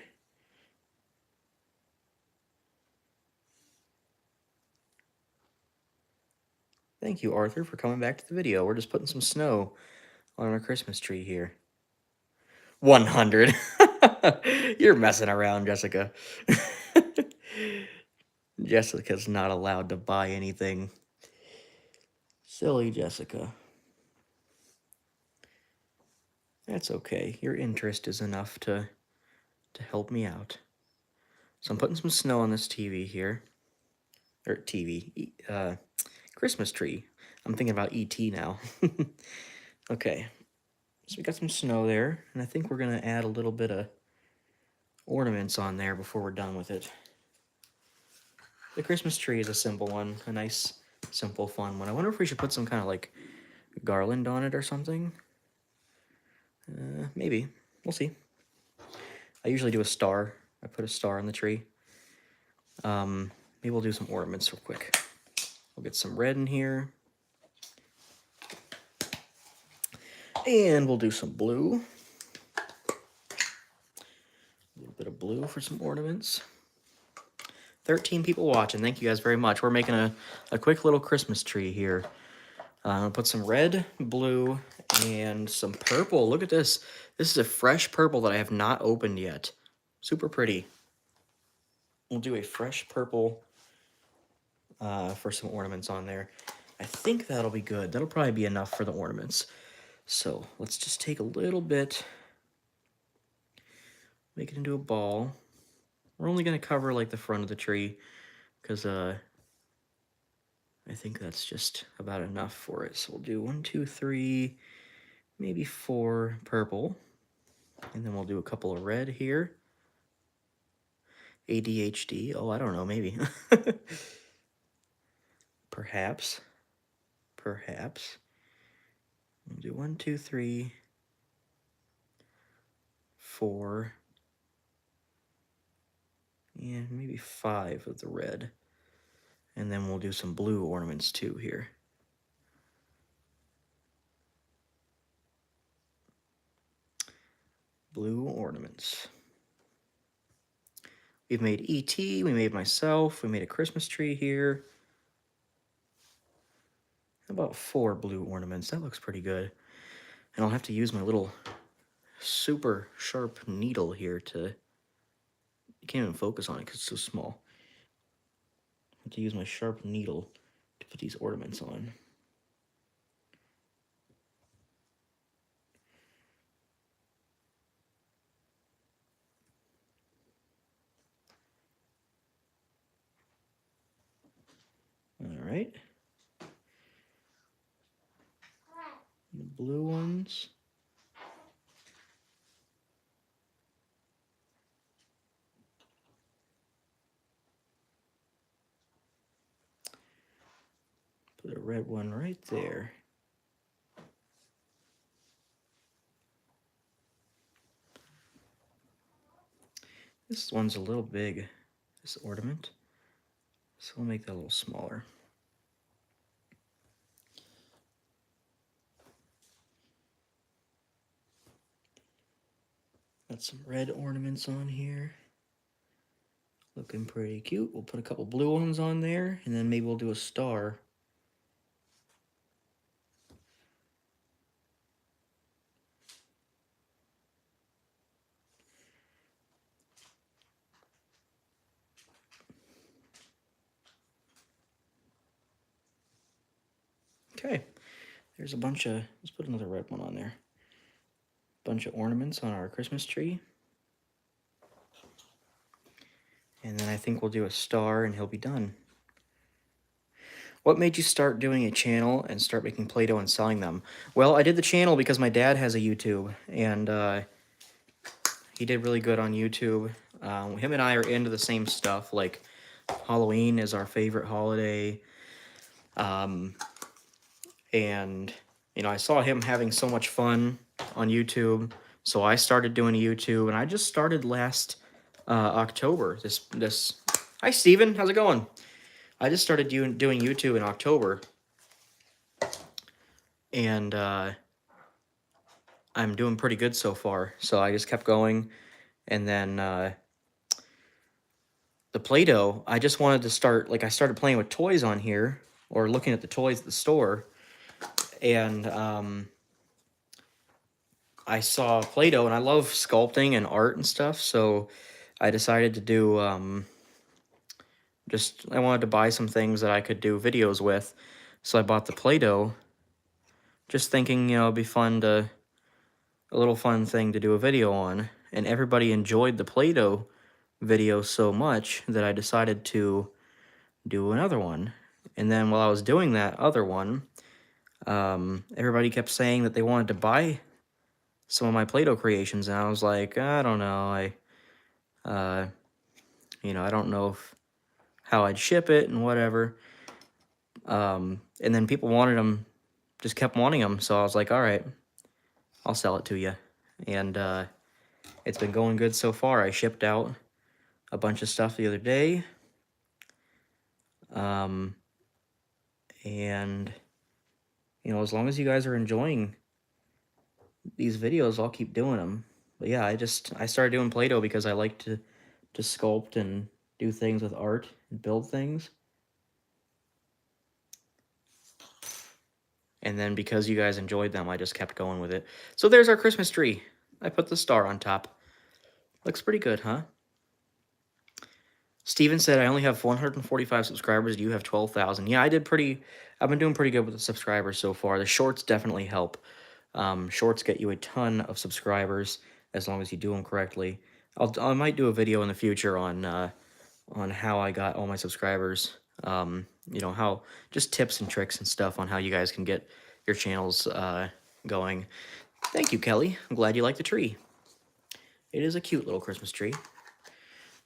Thank you, Arthur, for coming back to the video. We're just putting some snow on our Christmas tree here. 100. You're messing around, Jessica. Jessica's not allowed to buy anything. Silly Jessica. That's okay. Your interest is enough to help me out. So I'm putting some snow on this TV here. Or TV. Christmas tree. I'm thinking about E.T. now. Okay. So we got some snow there. And I think we're going to add a little bit of ornaments on there before we're done with it. The Christmas tree is a simple one. A nice, simple, fun one. I wonder if we should put some kind of like garland on it or something. Maybe. We'll see. I usually do a star. I put a star on the tree. Maybe we'll do some ornaments real quick. We'll get some red in here. And we'll do some blue. A little bit of blue for some ornaments. 13 people watching. Thank you guys very much. We're making a quick little Christmas tree here. I'll put some red, blue, and some purple. Look at this. This is a fresh purple that I have not opened yet. Super pretty. We'll do a fresh purple for some ornaments on there. I think that'll be good. That'll probably be enough for the ornaments. So let's just take a little bit, make it into a ball. We're only going to cover like the front of the tree because I think that's just about enough for it. So we'll do 1, 2, 3, maybe 4 purple. And then we'll do a couple of red here. ADHD. Oh, I don't know, maybe. Perhaps. Perhaps. We'll do 1, 2, 3, 4. And maybe 5 of the red. And then we'll do some blue ornaments too here. Blue ornaments. We've made E.T., we made myself, we made a Christmas tree here. About 4 blue ornaments. That looks pretty good. And I'll have to use my little super sharp needle here to... You can't even focus on it because it's so small. I have to use my sharp needle to put these ornaments on. All right. The blue ones. Put a red one right there. This one's a little big, this ornament. So we'll make that a little smaller. Got some red ornaments on here. Looking pretty cute. We'll put a couple blue ones on there, and then maybe we'll do a star. Okay, there's a bunch of, let's put another red one on there. Bunch of ornaments on our Christmas tree. And then I think we'll do a star and he'll be done. What made you start doing a channel and start making Play-Doh and selling them? Well, I did the channel because my dad has a YouTube, and he did really good on YouTube. Him and I are into the same stuff, like Halloween is our favorite holiday. And, you know, I saw him having so much fun on YouTube, so I started doing YouTube, and I just started last October. Hi, Steven. How's it going? I just started doing YouTube in October, and I'm doing pretty good so far. So I just kept going, and then the Play-Doh, I just wanted to start, like, I started playing with toys on here, or looking at the toys at the store, and I saw Play-Doh, and I love sculpting and art and stuff, so I decided to do, I wanted to buy some things that I could do videos with, so I bought the Play-Doh, just thinking, you know, it'd be fun a little fun thing to do a video on, and everybody enjoyed the Play-Doh video so much that I decided to do another one. And then while I was doing that other one, everybody kept saying that they wanted to buy some of my Play-Doh creations, and I was like, I don't know, you know, I don't know how I'd ship it and whatever. And then people wanted them, just kept wanting them, so I was like, all right, I'll sell it to you. And it's been going good so far. I shipped out a bunch of stuff the other day. And, you know, as long as you guys are enjoying these videos, I'll keep doing them. But yeah, I started doing Play-Doh because I like to sculpt and do things with art and build things. And then because you guys enjoyed them, I just kept going with it. So there's our Christmas tree. I put the star on top. Looks pretty good, huh? Steven said, I only have 145 subscribers. Do you have 12,000? Yeah, I've been doing pretty good with the subscribers so far. The shorts definitely help. Shorts get you a ton of subscribers as long as you do them correctly. I might do a video in the future on how I got all my subscribers. You know, just tips and tricks and stuff on how you guys can get your channels going. Thank you, Kelly. I'm glad you like the tree. It is a cute little Christmas tree.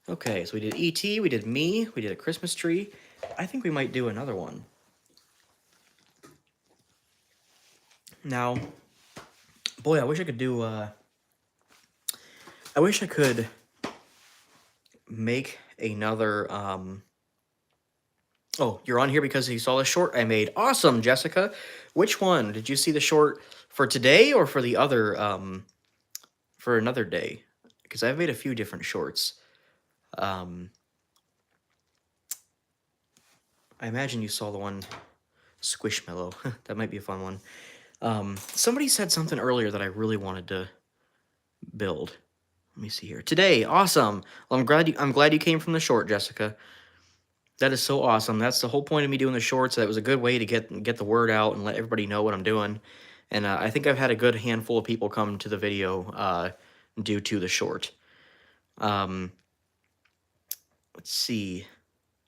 Okay, so we did E.T., we did me, we did a Christmas tree. I think we might do another one. Now, boy, I wish I could do, I wish I could make another, oh, you're on here because you saw the short I made. Awesome, Jessica. Which one? Did you see the short for today or for the other for another day, because I've made a few different shorts. I imagine you saw the one Squishmallow. That might be a fun one. Somebody said something earlier that I really wanted to build. Let me see here. Today, awesome. Well, I'm glad you came from the short, Jessica. That is so awesome. That's the whole point of me doing the shorts. That was a good way to get the word out and let everybody know what I'm doing. And I think I've had a good handful of people come to the video due to the short. Let's see.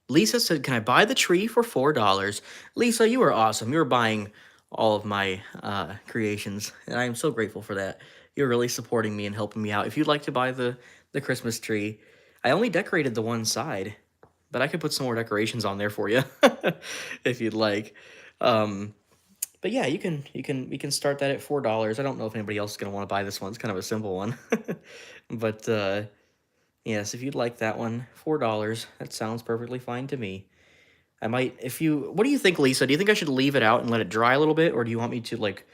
Lisa said, "Can I buy the tree for $4?" Lisa, you are awesome. You are buying all of my creations, and I am so grateful for that. You're really supporting me and helping me out. If you'd like to buy the Christmas tree, I only decorated the one side, but I could put some more decorations on there for you if you'd like. But yeah, we can start that at $4. I don't know if anybody else is gonna want to buy this one. It's kind of a simple one, but yes, if you'd like that one, $4. That sounds perfectly fine to me. I might, if you, what do you think, Lisa? Do you think I should leave it out and let it dry a little bit, or do you want me to like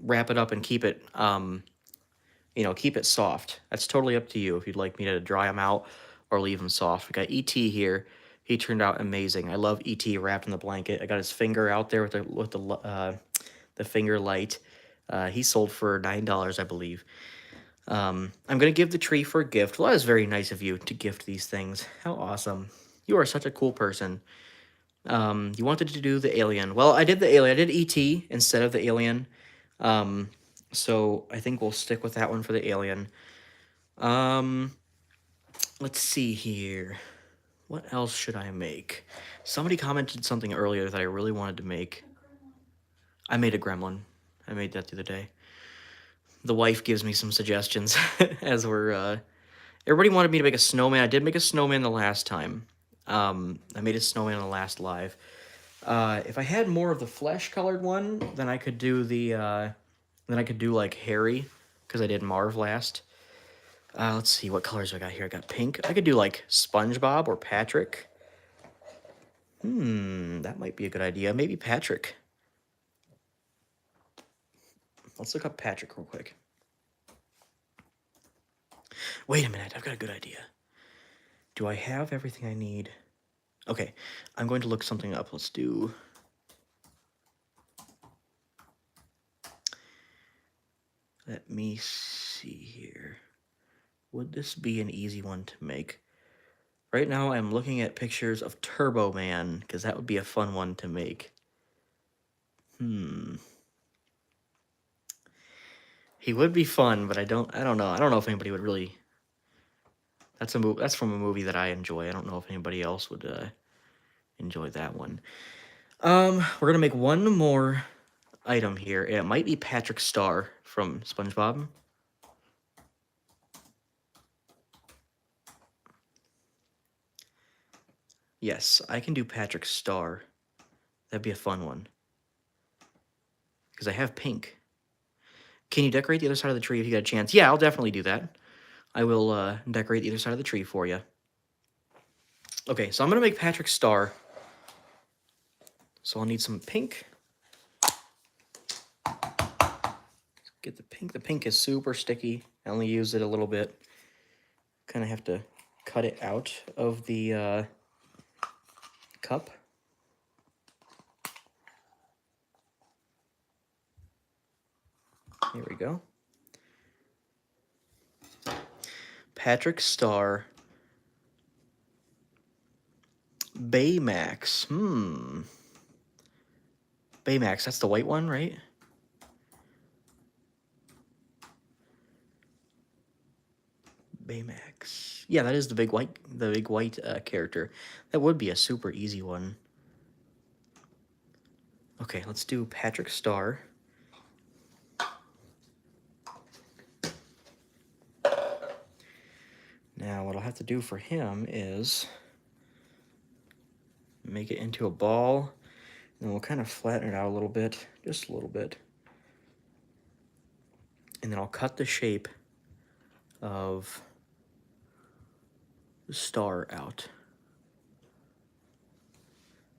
wrap it up and keep it, keep it soft? That's totally up to you. If you'd like me to dry them out or leave them soft. We got E.T. here. He turned out amazing. I love E.T. wrapped in the blanket. I got his finger out there with the finger light. He sold for $9, I believe. I'm going to give the tree for a gift. Well, that is very nice of you to gift these things. How awesome. You are such a cool person. You wanted to do the alien. Well, I did the alien. I did E.T. instead of the alien. So I think we'll stick with that one for the alien. Let's see here. What else should I make? Somebody commented something earlier that I really wanted to make. I made a gremlin. I made that the other day. The wife gives me some suggestions as we're, everybody wanted me to make a snowman. I did make a snowman the last time. I made a snowman in the last live. If I had more of the flesh-colored one, then I could do like Harry, because I did Marv last. Let's see, what colors I got here? I got pink. I could do like SpongeBob or Patrick. That might be a good idea. Maybe Patrick. Let's look up Patrick real quick. Wait a minute, I've got a good idea. Do I have everything I need? Okay, I'm going to look something up. Let's do... Let me see here. Would this be an easy one to make? Right now, I'm looking at pictures of Turbo Man, because that would be a fun one to make. He would be fun, but I don't know. I don't know if anybody would really... That's from a movie that I enjoy. I don't know if anybody else would enjoy that one. We're gonna make one more item here. It might be Patrick Star from SpongeBob. Yes, I can do Patrick Star. That'd be a fun one. Because I have pink. Can you decorate the other side of the tree if you got a chance? Yeah, I'll definitely do that. I will decorate the other side of the tree for you. Okay, so I'm going to make Patrick Star. So I'll need some pink. Get the pink. The pink is super sticky. I only use it a little bit. Kind of have to cut it out of the cup. Here we go. Patrick Star. Baymax. Baymax, that's the white one, right? Baymax. Yeah, that is the big white character. That would be a super easy one. Okay, let's do Patrick Star. Now, what I'll have to do for him is make it into a ball, and we'll kind of flatten it out a little bit, just a little bit. And then I'll cut the shape of the star out.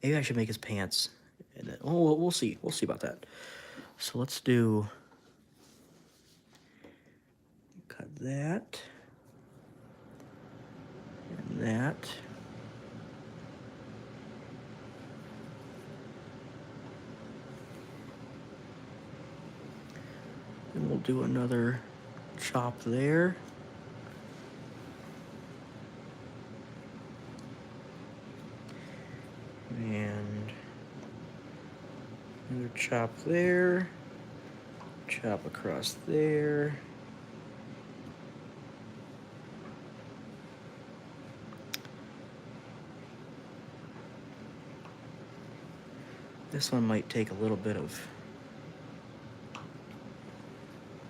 Maybe I should make his pants. And then, oh, we'll see. We'll see about that. So let's do... Cut that. And that. And we'll do another chop there. And another chop there. Chop across there. This one might take a little bit of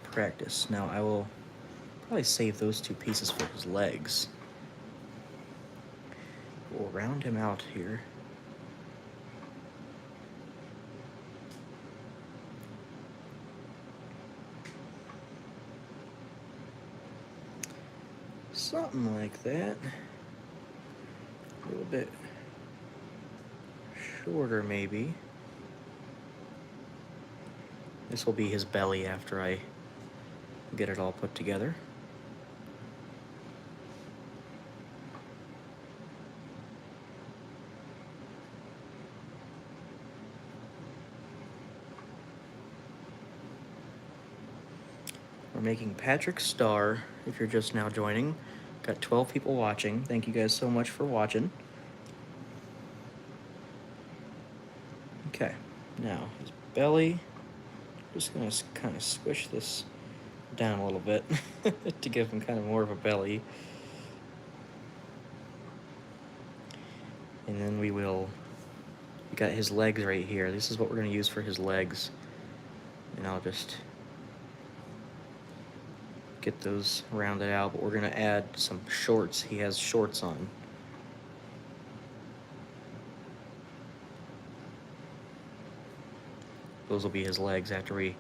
practice. Now I will probably save those two pieces for his legs. We'll round him out here. Something like that. A little bit shorter maybe. This will be his belly after I get it all put together. We're making Patrick's star, if you're just now joining. Got 12 people watching. Thank you guys so much for watching. Okay, now his belly. Just gonna kind of squish this down a little bit to give him kind of more of a belly. And then we got his legs right here. This is what we're gonna use for his legs. And I'll just get those rounded out, but we're gonna add some shorts. He has shorts on. Those will be his legs after we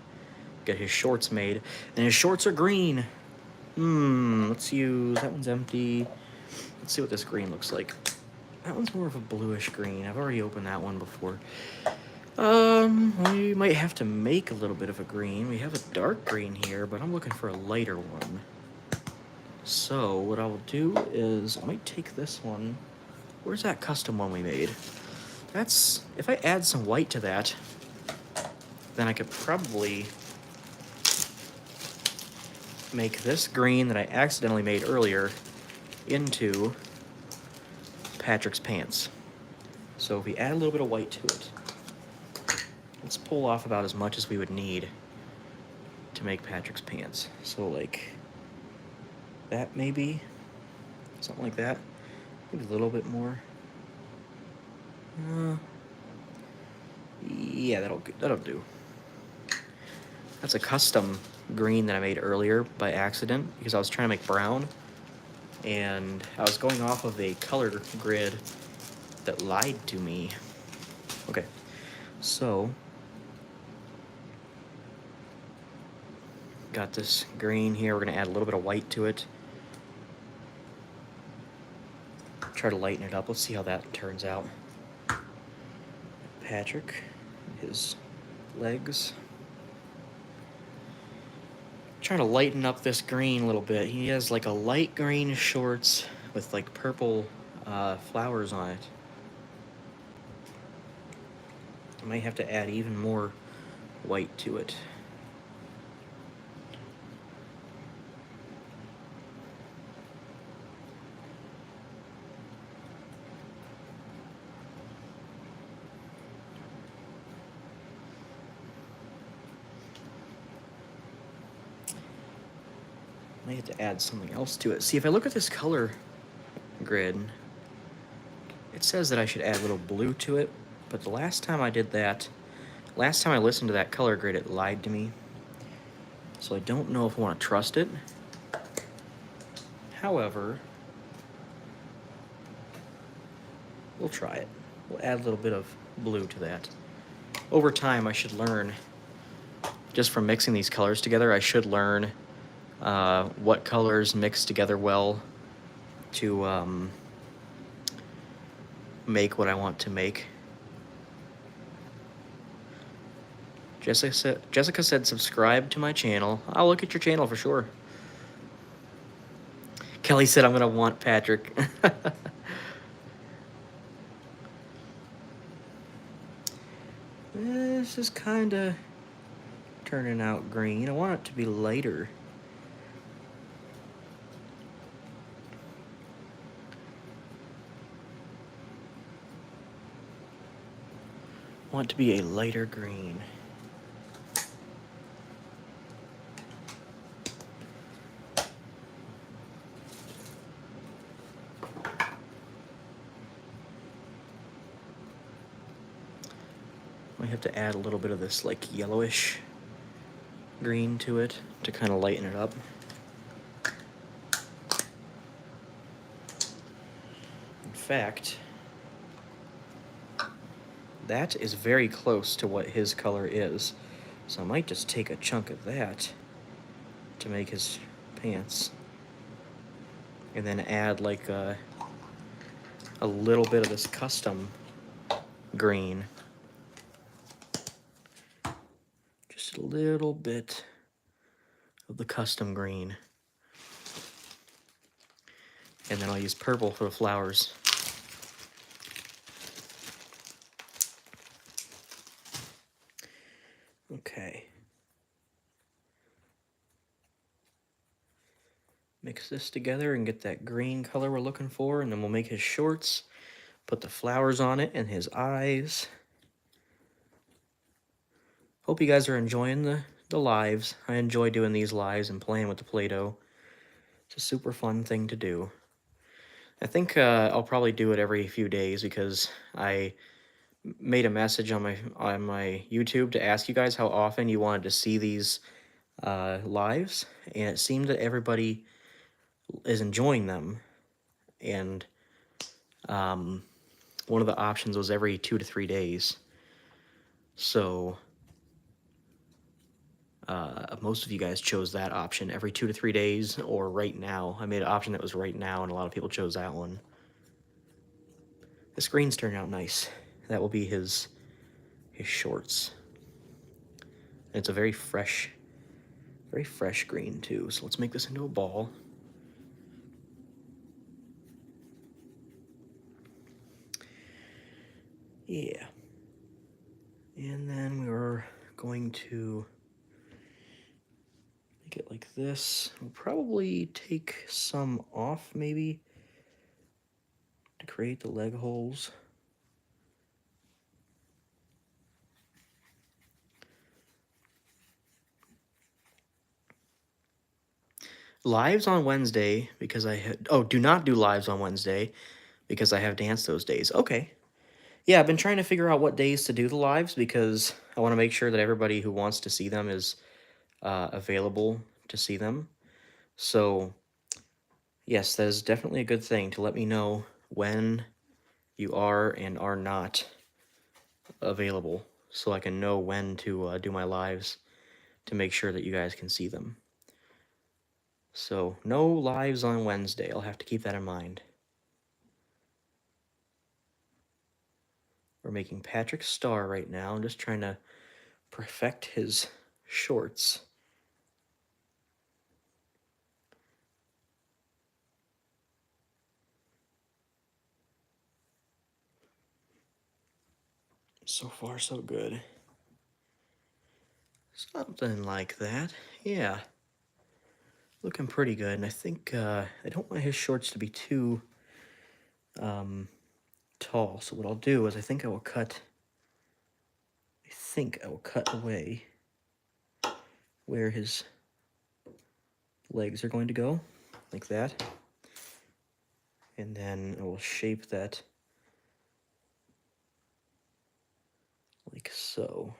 get his shorts made. And his shorts are green. Let's use, that one's empty. Let's see what this green looks like. That one's more of a bluish green. I've already opened that one before. We might have to make a little bit of a green. We have a dark green here, but I'm looking for a lighter one. So what I will do is I might take this one. Where's that custom one we made? That's, if I add some white to that, then I could probably make this green that I accidentally made earlier into Patrick's pants. So if we add a little bit of white to it, let's pull off about as much as we would need to make Patrick's pants. So like that maybe, something like that. Maybe a little bit more. Yeah, that'll do. That's a custom green that I made earlier by accident because I was trying to make brown and I was going off of a color grid that lied to me. Okay, so got this green here. We're gonna add a little bit of white to it. Try to lighten it up. Let's see how that turns out. Patrick, his legs. Trying to lighten up this green a little bit. He has like a light green shorts with like purple flowers on it. I might have to add even more white to it. I have to add something else to it. See, if I look at this color grid, it says that I should add a little blue to it, but the last time I did that, last time I listened to that color grid, it lied to me. So I don't know if I want to trust it. However, we'll try it. We'll add a little bit of blue to that. Over time, I should learn, just from mixing these colors together, I should learn what colors mix together well to make what I want to make. Jessica said subscribe to my channel. I'll look at your channel for sure. Kelly said I'm gonna want Patrick. This is kind of turning out green. I want it to be lighter. I want it to be a lighter green. I have to add a little bit of this like yellowish green to it to kind of lighten it up. In fact, that is very close to what his color is. So I might just take a chunk of that to make his pants. And then add like a little bit of this custom green. Just a little bit of the custom green. And then I'll use purple for the flowers. Okay. Mix this together and get that green color we're looking for, and then we'll make his shorts, put the flowers on it and his eyes. Hope you guys are enjoying the lives. I enjoy doing these lives and playing with the Play-Doh. It's a super fun thing to do. I think I'll probably do it every few days because I made a message on my YouTube to ask you guys how often you wanted to see these lives, and it seemed that everybody is enjoying them. And one of the options was every 2 to 3 days. So most of you guys chose that option, every 2 to 3 days, or right now. I made an option that was right now, and a lot of people chose that one. The screen's turned out nice. That will be his shorts. And it's a very fresh green too. So let's make this into a ball. Yeah. And then we're going to make it like this. We'll probably take some off maybe to create the leg holes. Lives on Wednesday because I had... Oh, do not do lives on Wednesday because I have dance those days. Okay. Yeah, I've been trying to figure out what days to do the lives because I want to make sure that everybody who wants to see them is available to see them. So, yes, that is definitely a good thing to let me know when you are and are not available so I can know when to do my lives to make sure that you guys can see them. So, no lives on Wednesday. I'll have to keep that in mind. We're making Patrick's star right now. I'm just trying to perfect his shorts. So far, so good. Something like that. Yeah. Looking pretty good. And I think I don't want his shorts to be too tall. So what I'll do is I think I will cut away where his legs are going to go, like that. And then I will shape that like so.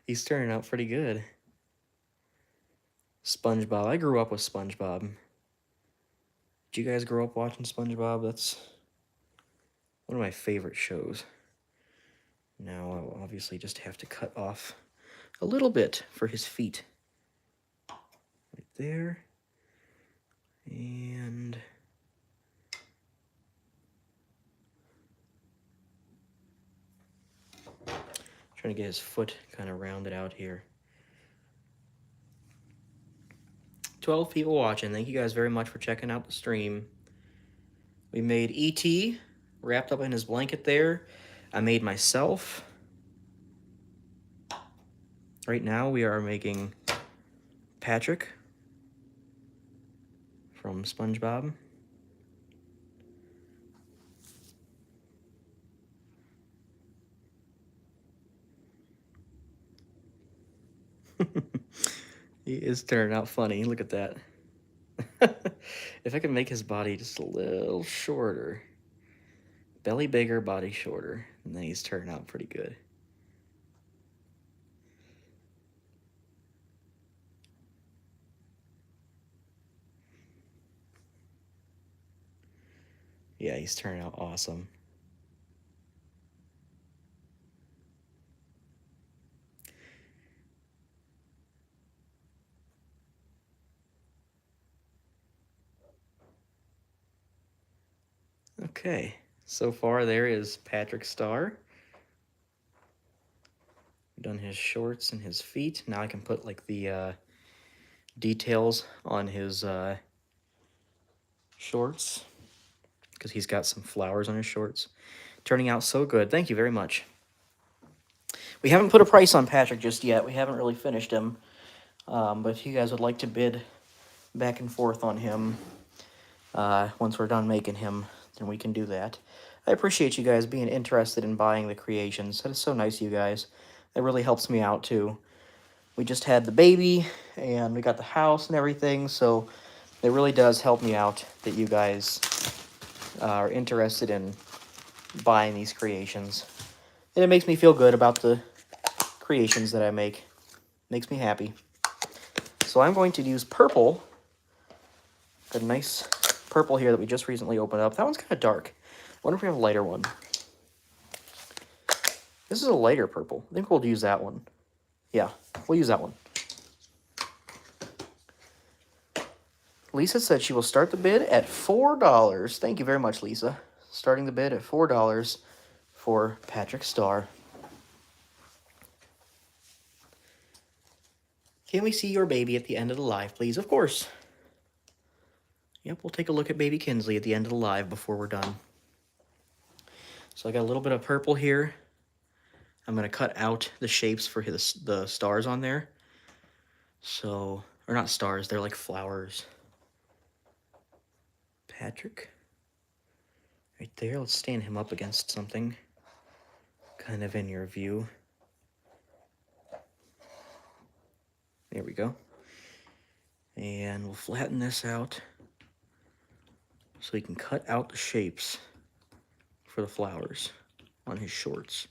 He's turning out pretty good. SpongeBob. I grew up with SpongeBob. Did you guys grow up watching SpongeBob? That's one of my favorite shows. Now I'll obviously just have to cut off a little bit for his feet. Right there. And trying to get his foot kind of rounded out here. 12 people watching. Thank you guys very much for checking out the stream. We made E.T. wrapped up in his blanket there. I made myself. Right now we are making Patrick from SpongeBob. He is turning out funny. Look at that. If I could make his body just a little shorter. Belly bigger, body shorter. And then he's turning out pretty good. Yeah, he's turning out awesome. Okay, so far there is Patrick Star. Done his shorts and his feet. Now I can put like the details on his shorts, because he's got some flowers on his shorts. Turning out so good. Thank you very much. We haven't put a price on Patrick just yet. We haven't really finished him. But if you guys would like to bid back and forth on him once we're done making him, then we can do that. I appreciate you guys being interested in buying the creations. That is so nice of you guys. That really helps me out too. We just had the baby, and we got the house and everything, so it really does help me out that you guys are interested in buying these creations. And it makes me feel good about the creations that I make. Makes me happy. So I'm going to use purple. Got a nice purple here that we just recently opened up. That one's kind of dark. I wonder if we have a lighter one. This is a lighter purple. I think we'll use that one. Yeah, we'll use that one. Lisa said she will start the bid at $4. Thank you very much, Lisa. Starting the bid at $4 for Patrick Star. Can we see your baby at the end of the live, please? Of course. Yep, we'll take a look at baby Kinsley at the end of the live before we're done. So I got a little bit of purple here. I'm going to cut out the shapes for the stars on there. So, or not stars, they're like flowers. Patrick. Right there, let's stand him up against something. Kind of in your view. There we go. And we'll flatten this out so we can cut out the shapes for the flowers on his shorts.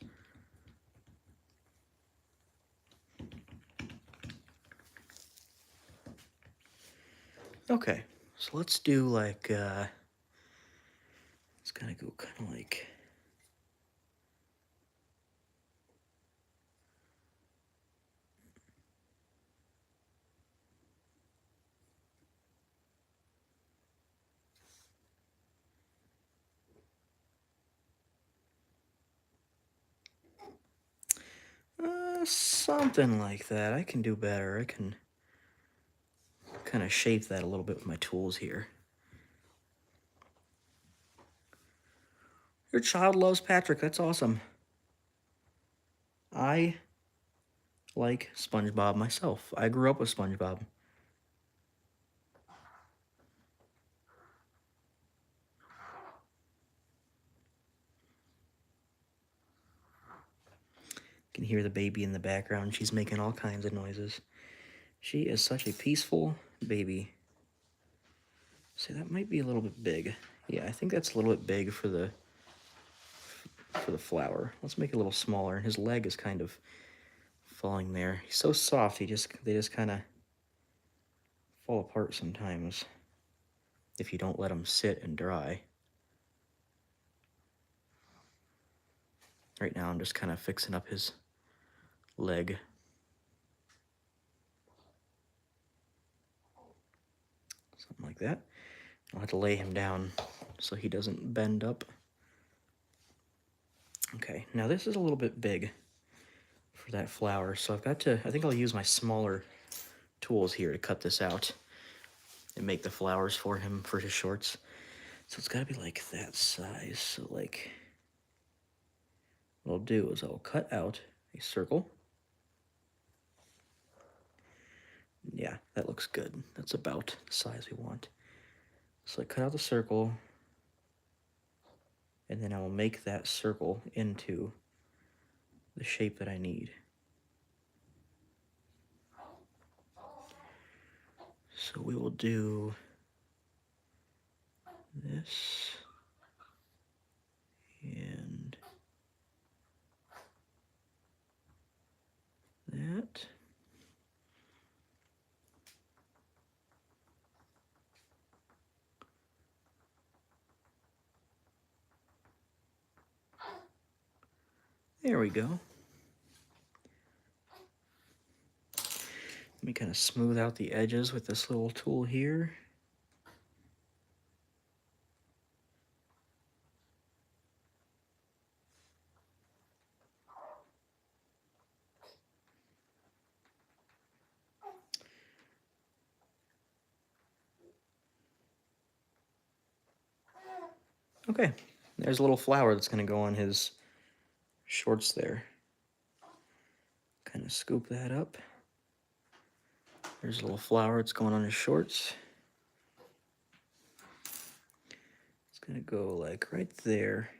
Okay, so let's do like, it's gonna go kind of like, something like that. I can do better. I can kind of shape that a little bit with my tools here. Your child loves Patrick. That's awesome. I like SpongeBob myself. I grew up with SpongeBob. You can hear the baby in the background. She's making all kinds of noises. She is such a peaceful baby. See, that might be a little bit big. Yeah, I think that's a little bit big for the flower. Let's make it a little smaller. His leg is kind of falling there. He's so soft, they just kind of fall apart sometimes if you don't let them sit and dry. Right now I'm just kind of fixing up his leg. Something like that. I'll have to lay him down so he doesn't bend up. Okay, now this is a little bit big for that flower. So I've got to, I think I'll use my smaller tools here to cut this out and make the flowers for him for his shorts. So it's got to be like that size. So like, what I'll do is I'll cut out a circle. Yeah, that looks good. That's about the size we want. So I cut out the circle, and then I will make that circle into the shape that I need. So we will do this and that. There we go. Let me kind of smooth out the edges with this little tool here. Okay, there's a little flower that's going to go on his shorts there. Kind of scoop that up. There's a little flower that's going on his shorts. It's going to go like right there.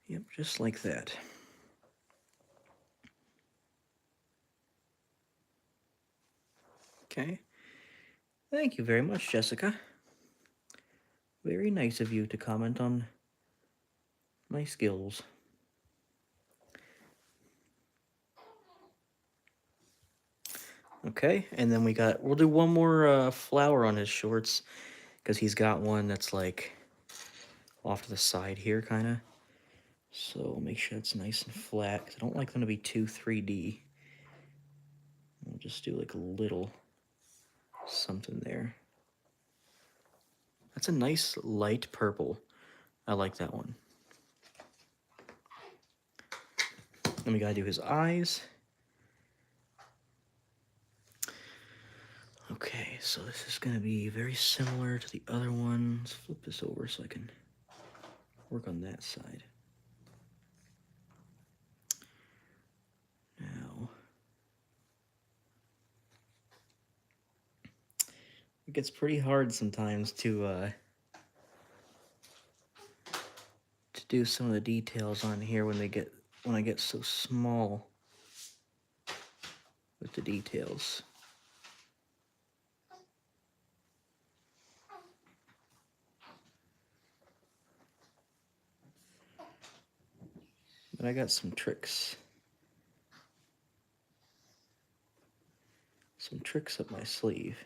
Yep, just like that. Okay. Thank you very much, Jessica. Very nice of you to comment on my skills. Okay, and then we'll do one more flower on his shorts, because he's got one that's like off to the side here, kind of. So make sure it's nice and flat, because I don't like them to be too 3D. I'll just do like a little something there. That's a nice light purple. I like that one. Then we gotta do his eyes. Okay, so this is gonna be very similar to the other one. Let's flip this over so I can work on that side. Now, it gets pretty hard sometimes to do some of the details on here when I get so small with the details. But I got some tricks. Some tricks up my sleeve.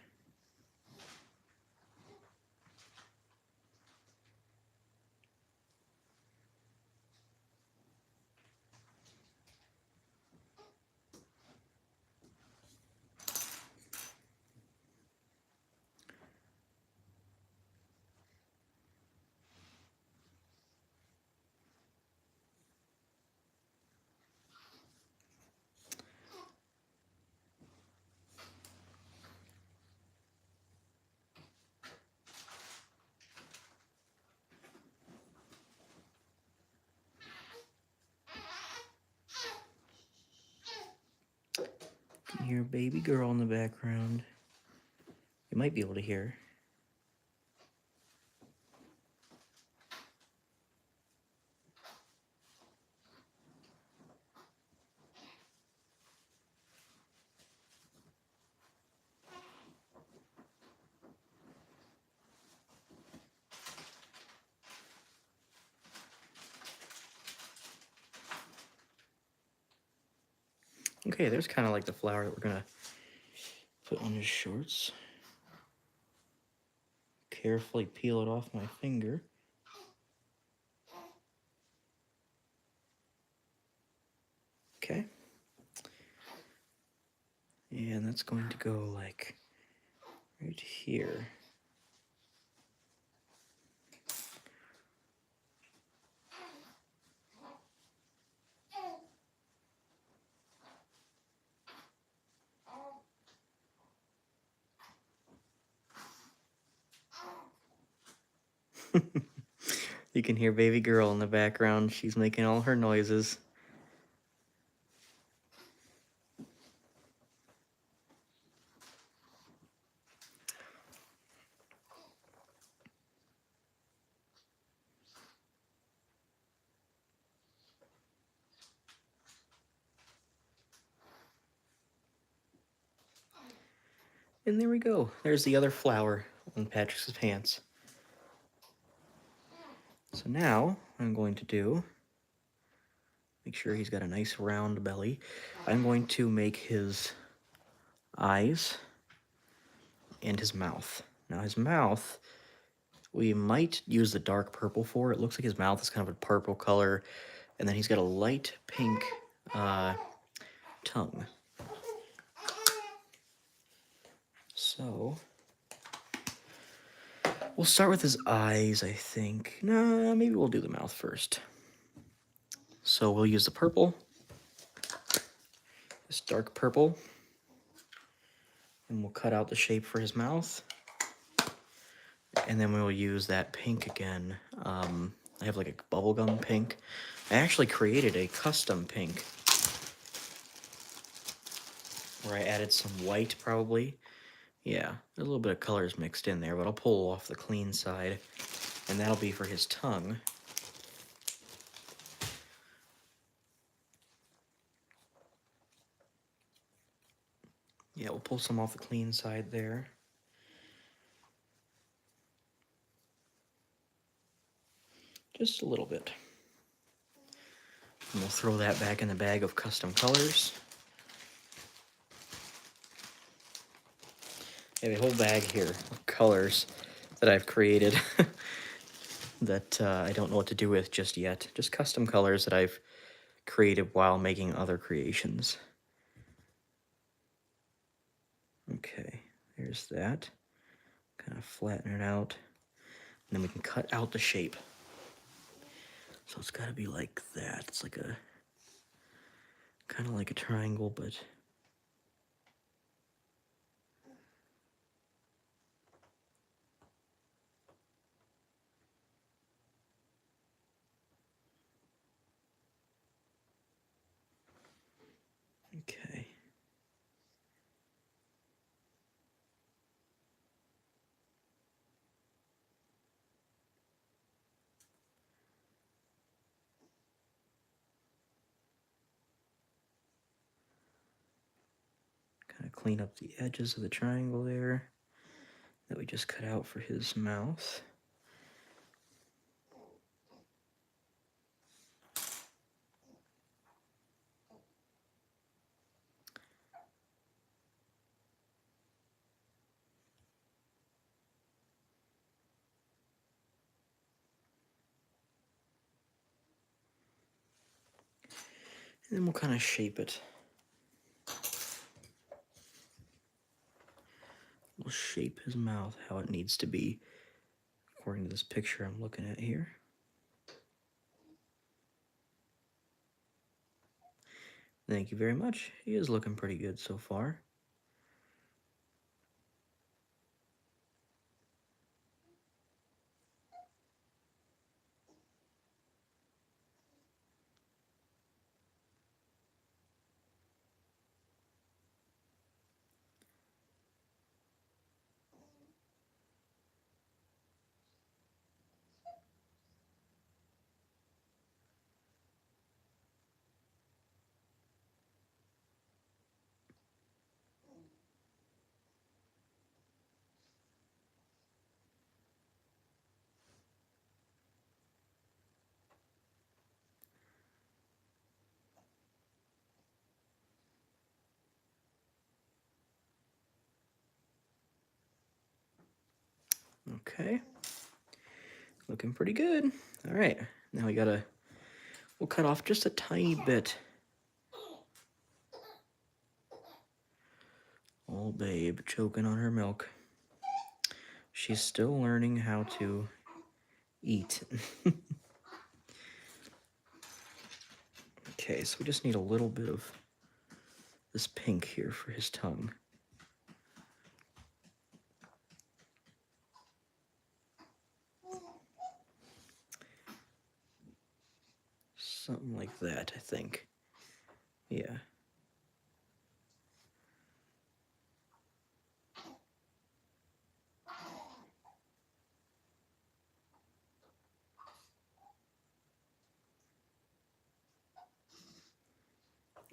You can hear a baby girl in the background. You might be able to hear. Okay, there's kind of like the flower that we're gonna put on his shorts. Carefully peel it off my finger. Okay. And that's going to go like right here. You can hear baby girl in the background. She's making all her noises. And there we go. There's the other flower on Patrick's pants. So now what I'm going to do, make sure he's got a nice round belly. I'm going to make his eyes and his mouth. Now his mouth, we might use the dark purple for. It looks like his mouth is kind of a purple color, and then he's got a light pink tongue. So we'll start with his eyes, I think. No, maybe we'll do the mouth first. So we'll use the purple, this dark purple, and we'll cut out the shape for his mouth. And then we'll use that pink again. I have like a bubblegum pink. I actually created a custom pink where I added some white probably. Yeah, a little bit of colors mixed in there, but I'll pull off the clean side. And that'll be for his tongue. Yeah, we'll pull some off the clean side there. Just a little bit. And we'll throw that back in the bag of custom colors. I have a whole bag here of colors that I've created that I don't know what to do with just yet. Just custom colors that I've created while making other creations. Okay, there's that. Kind of flatten it out. And then we can cut out the shape. So it's got to be like that. It's like a, kind of like a triangle, but okay. Kind of clean up the edges of the triangle there that we just cut out for his mouth. And then we'll kind of shape it. We'll shape his mouth how it needs to be, according to this picture I'm looking at here. Thank you very much. He is looking pretty good so far. Okay, looking pretty good. All right, now we'll cut off just a tiny bit Little babe choking on her milk. She's still learning how to eat. Okay, so we just need a little bit of this pink here for his tongue. Something like that, I think. Yeah.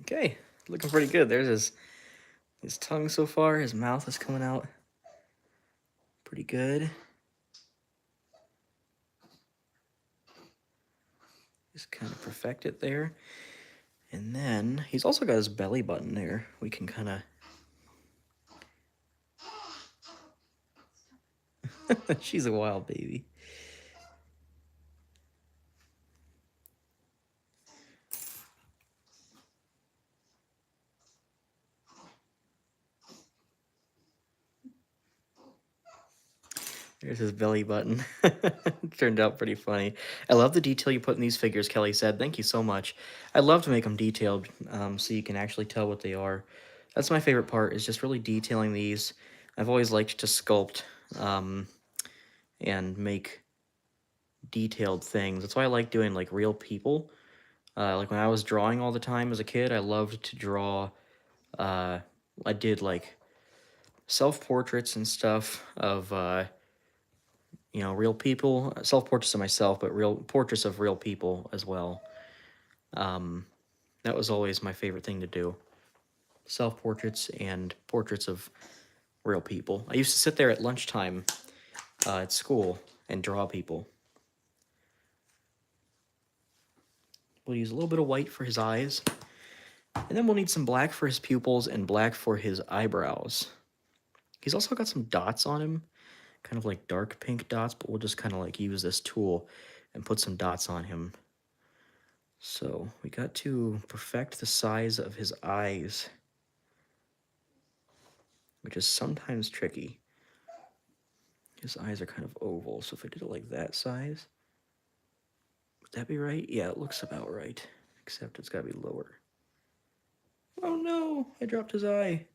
Okay, looking pretty good. There's his tongue so far. His mouth is coming out pretty good. Just kind of perfect it there. And then he's also got his belly button there. We can kind of... She's a wild baby. There's his belly button. Turned out pretty funny. I love the detail you put in these figures, Kelly said. Thank you so much. I love to make them detailed so you can actually tell what they are. That's my favorite part, is just really detailing these. I've always liked to sculpt and make detailed things. That's why I like doing like real people. Like when I was drawing all the time as a kid, I loved to draw. I did like self-portraits and stuff of you know, real people, self-portraits of myself, but real portraits of real people as well. That was always my favorite thing to do. Self-portraits and portraits of real people. I used to sit there at lunchtime at school and draw people. We'll use a little bit of white for his eyes. And then we'll need some black for his pupils and black for his eyebrows. He's also got some dots on him, kind of like dark pink dots, but we'll just kind of like use this tool and put some dots on him. So we got to perfect the size of his eyes, which is sometimes tricky. His eyes are kind of oval, so if I did it like that size, would that be right? Yeah, it looks about right, except it's got to be lower. Oh no, I dropped his eye.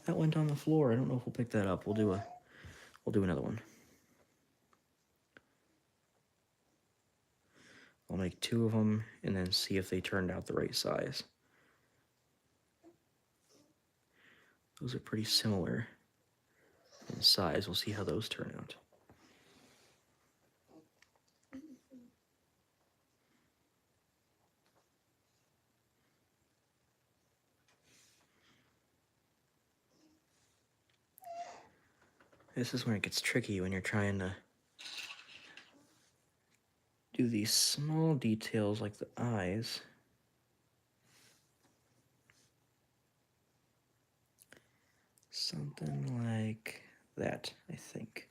That went on the floor. I don't know if we'll pick that up. We'll do another one. I'll make 2 of them and then see if they turned out the right size. Those are pretty similar in size. We'll see how those turn out. This is when it gets tricky, when you're trying to do these small details like the eyes. Something like that, I think.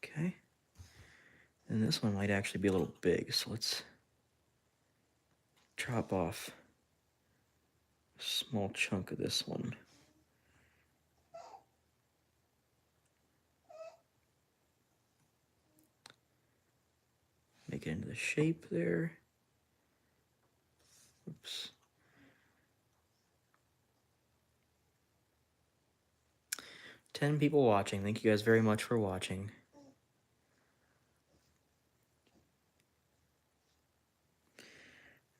Okay. And this one might actually be a little big, so let's chop off a small chunk of this one. Make it into the shape there. Oops. Ten people watching. Thank you guys very much for watching.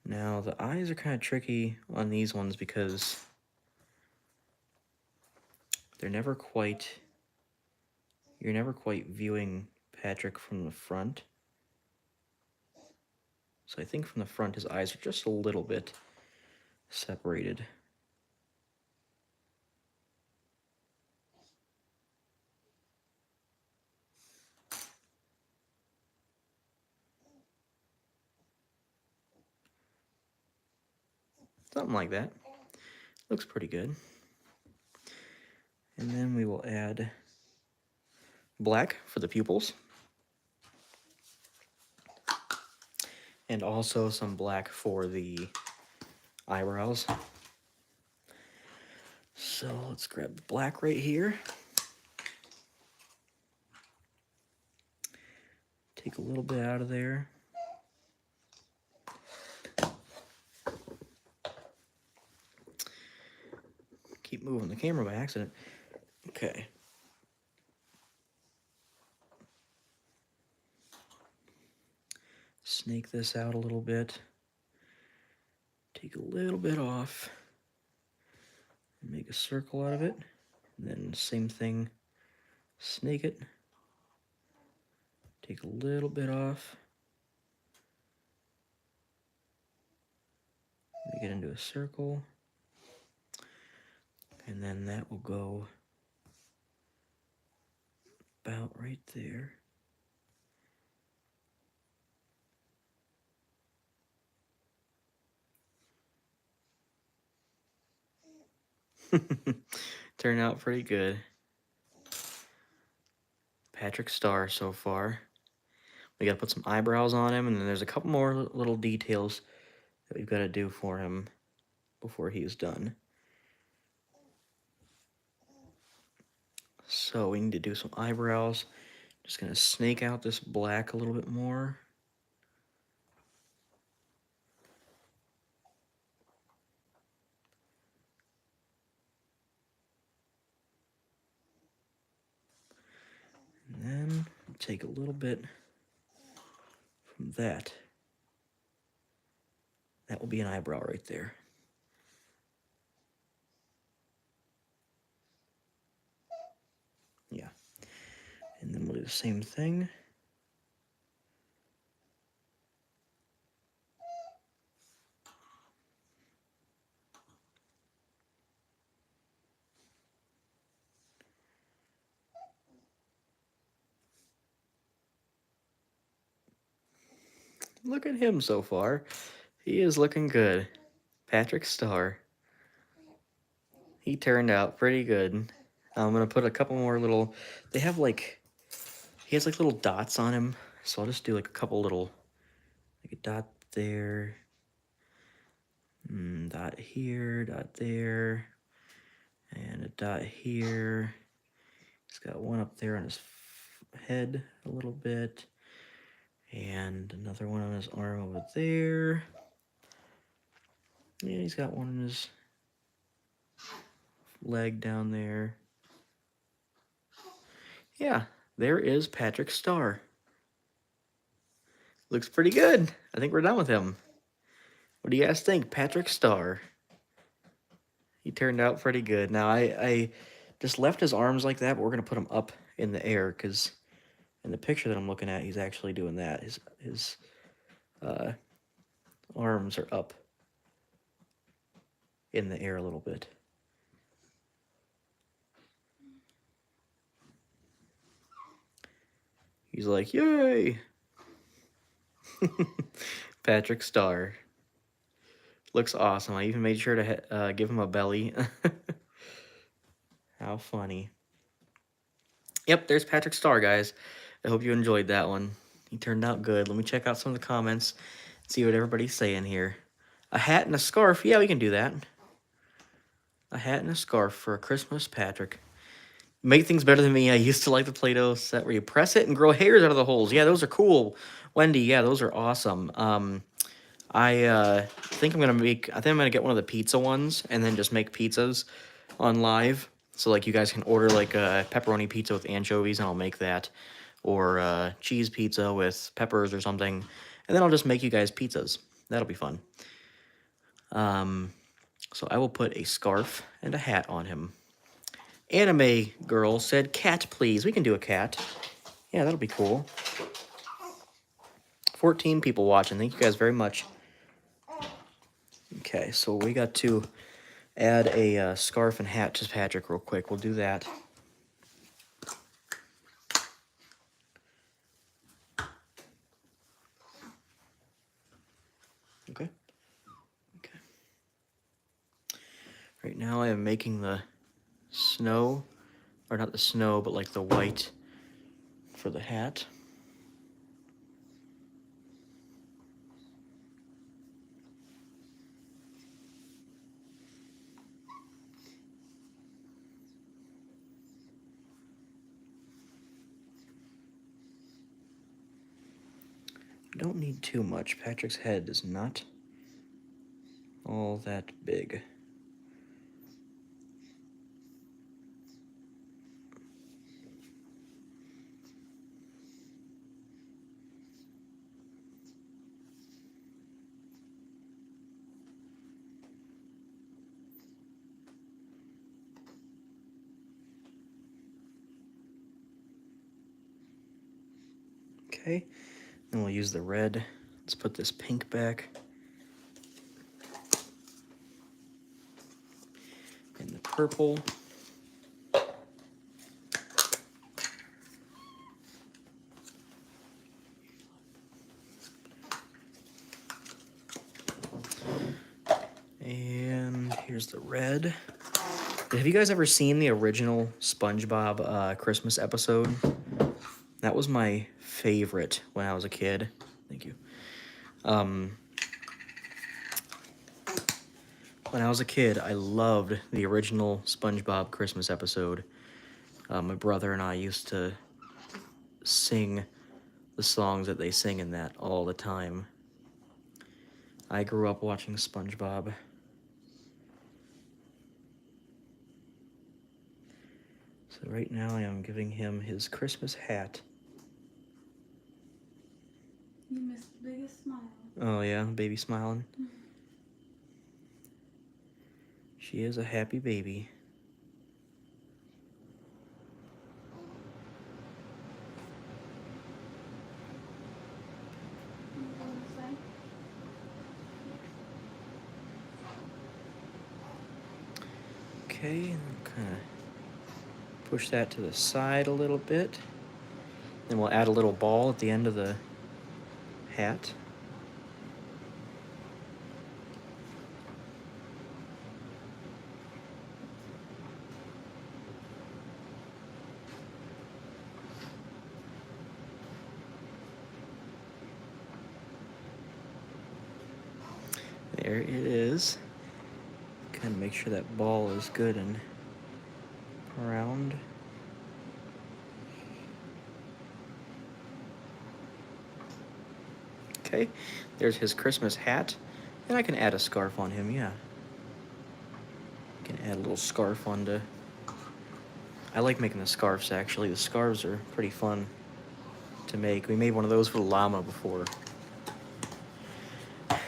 Now, the eyes are kind of tricky on these ones because you're never quite viewing Patrick from the front. So I think from the front his eyes are just a little bit separated. Something like that. Looks pretty good. And then we will add black for the pupils. and also some black for the eyebrows. So let's grab the black right here. Take a little bit out of there. Keep moving the camera by accident. Okay. Snake this out a little bit. Take a little bit off. Make a circle out of it. And then same thing. Snake it. Take a little bit off. Make it into a circle. And then that will go about right there. Turned out pretty good. Patrick Star so far. We gotta put some eyebrows on him, and then there's a couple more little details that we've got to do for him before he's done. So we need to do some eyebrows. Just gonna snake out this black a little bit more. And then take a little bit from that. That will be an eyebrow right there. Yeah. And then we'll do the same thing. Look at him so far. He is looking good. Patrick Star. He turned out pretty good. I'm going to put a couple more little... They have like... He has like little dots on him. So I'll just do like a couple little... Like a dot there. Dot here, dot there. And a dot here. He's got one up there on his head a little bit. And another one on his arm over there. Yeah, he's got one on his leg down there. Yeah, there is Patrick Star. Looks pretty good. I think we're done with him. What do you guys think? Patrick Star. He turned out pretty good. Now, I just left his arms like that, but we're going to put him up in the air because in the picture that I'm looking at, he's actually doing that. His arms are up in the air a little bit. He's like, yay! Patrick Star. Looks awesome. I even made sure to give him a belly. How funny. Yep, there's Patrick Star, guys. I hope you enjoyed that one. He turned out good. Let me check out some of the comments, see what everybody's saying here. A hat and a scarf. Yeah, we can do that. A hat and a scarf for a Christmas Patrick. Make things better than me. I used to like the Play-Doh set where you press it and grow hairs out of the holes. Yeah, those are cool. Wendy, yeah, those are awesome. I think I'm gonna get one of the pizza ones and then just make pizzas on live. So like you guys can order like a pepperoni pizza with anchovies and I'll make that, or cheese pizza with peppers or something, and then I'll just make you guys pizzas. That'll be fun. So I will put a scarf and a hat on him. Anime girl said, cat, please. We can do a cat. Yeah, that'll be cool. 14 people watching. Thank you guys very much. Okay, so we got to add a scarf and hat to Patrick real quick. We'll do that. Okay. Okay. Right now I am making the snow, or not the snow, but like the white for the hat. don't need too much. Patrick's head is not all that big. Okay, then we'll use the red. Let's put this pink back. And the purple. And here's the red. Have you guys ever seen the original SpongeBob Christmas episode? That was my favorite when I was a kid. Thank you. When I was a kid, I loved the original SpongeBob Christmas episode. My brother and I used to sing the songs that they sing in that all the time. I grew up watching SpongeBob. So right now I am giving him his Christmas hat. You missed the biggest smile. Oh yeah, baby smiling. She is a happy baby. Okay, and kind of push that to the side a little bit. Then we'll add a little ball at the end of the hat. There it is. Kind of make sure that ball is good and round. Okay, there's his Christmas hat. And I can add a scarf on him, yeah. I can add a little scarf onto... I like making the scarves, actually. The scarves are pretty fun to make. We made one of those for the llama before.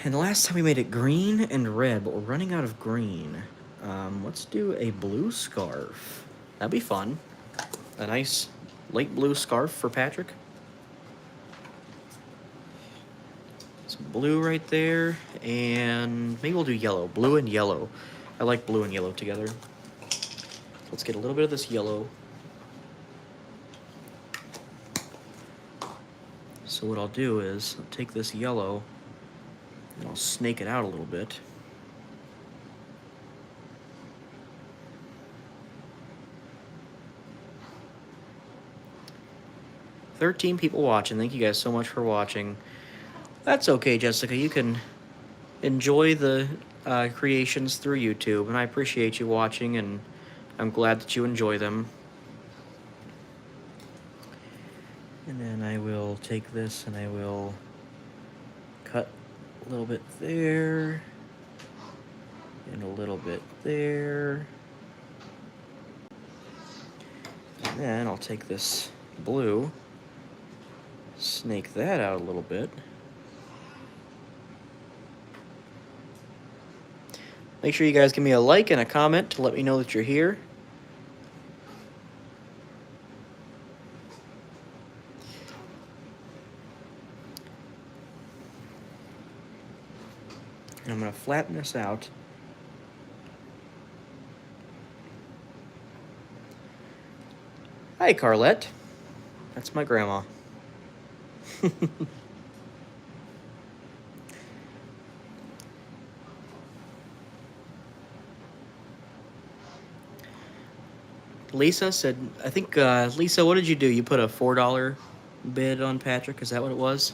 And the last time we made it green and red, but we're running out of green. Let's do a blue scarf. That'd be fun. A nice light blue scarf for Patrick. Some blue right there, and maybe we'll do yellow. Blue and yellow. I like blue and yellow together. Let's get a little bit of this yellow. So what I'll do is I'll take this yellow and I'll snake it out a little bit. "13 people watching. Thank you guys so much for watching." That's okay, Jessica. You can enjoy the creations through YouTube, and I appreciate you watching, and I'm glad that you enjoy them. And then I will take this and I will cut a little bit there, and a little bit there. And then I'll take this blue, snake that out a little bit. Make sure you guys give me a like and a comment to let me know that you're here. And I'm going to flatten this out. Hi, Carlette. That's my grandma. Lisa said, I think, Lisa, what did you do? You put a $4 bid on Patrick? Is that what it was?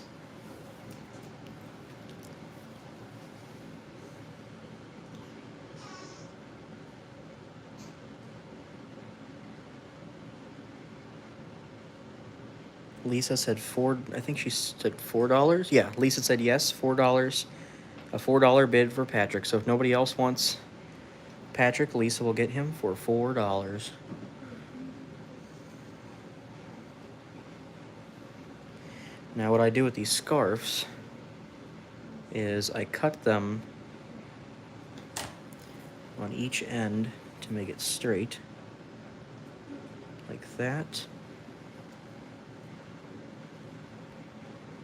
Lisa said I think she said $4. Yeah, Lisa said yes, $4. A $4 bid for Patrick. So if nobody else wants Patrick, Lisa will get him for $4. Now what I do with these scarves is I cut them on each end to make it straight, like that.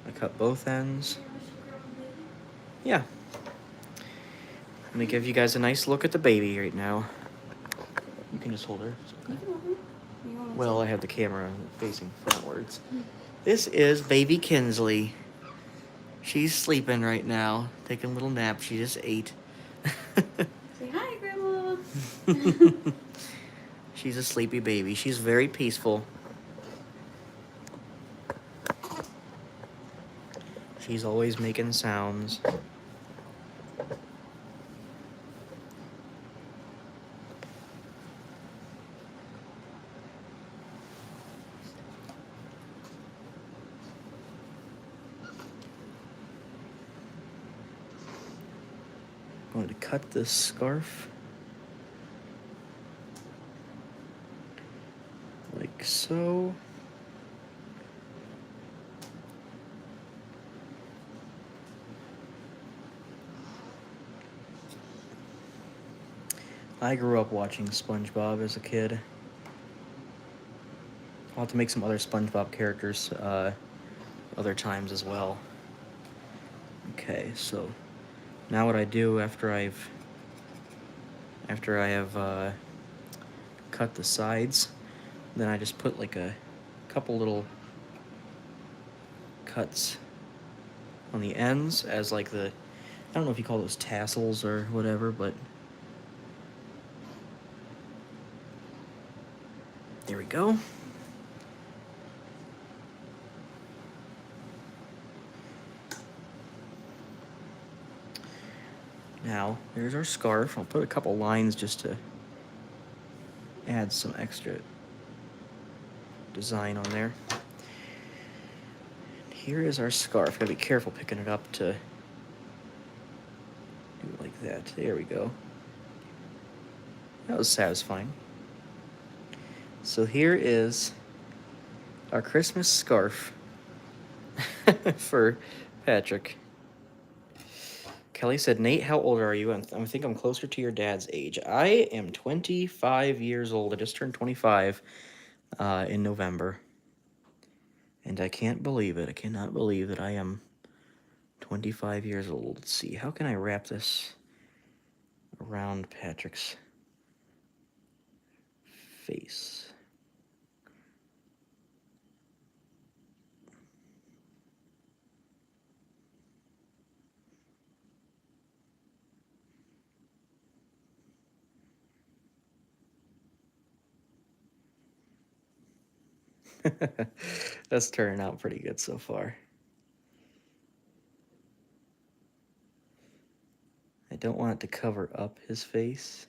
I cut both ends. Yeah. Let me give you guys a nice look at the baby right now. You can just hold her. Okay. Well, I have the camera facing frontwards. This is baby Kinsley. She's sleeping right now, taking a little nap. She just ate. Say hi, Grandma. She's a sleepy baby. She's very peaceful. She's always making sounds. I'm going to cut this scarf like so. I grew up watching SpongeBob as a kid. I'll have to make some other SpongeBob characters other times as well. Okay, so now what I do after I have cut the sides, then I just put like a couple little cuts on the ends as like I don't know if you call those tassels or whatever, but there we go. Now, there's our scarf. I'll put a couple lines just to add some extra design on there. And here is our scarf. Gotta be careful picking it up to do it like that. There we go. That was satisfying. So here is our Christmas scarf for Patrick. Kelly said, Nate, how old are you? I think I'm closer to your dad's age. I am 25 years old. I just turned 25 in November. And I can't believe it. I cannot believe that I am 25 years old. Let's see. How can I wrap this around Patrick's face? That's turning out pretty good so far. I don't want it to cover up his face.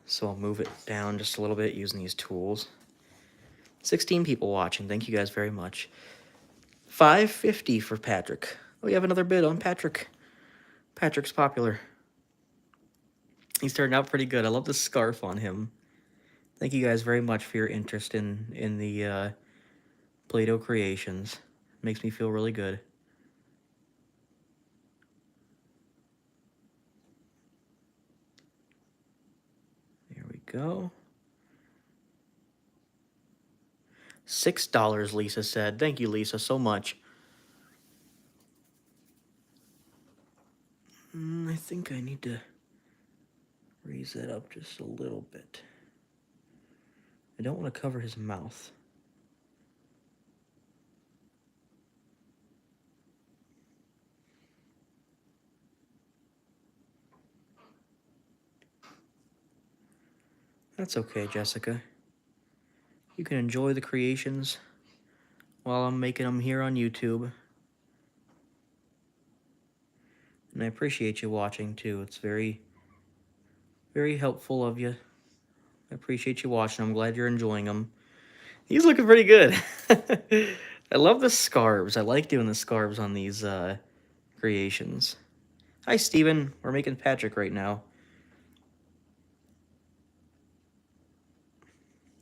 So I'll move it down just a little bit using these tools. 16 people watching. Thank you guys very much. $5.50 for Patrick. Oh, we have another bid on Patrick. Patrick's popular. He's turned out pretty good. I love the scarf on him. Thank you guys very much for your interest in the Play-Doh creations. It makes me feel really good. There we go. $6, Lisa said. Thank you, Lisa, so much. I think I need to raise that up just a little bit. I don't want to cover his mouth. That's okay, Jessica. You can enjoy the creations while I'm making them here on YouTube. And I appreciate you watching, too. It's very, very helpful of you. I appreciate you watching. I'm glad you're enjoying them. He's looking pretty good. I love the scarves. I like doing the scarves on these creations. Hi, Steven. We're making Patrick right now.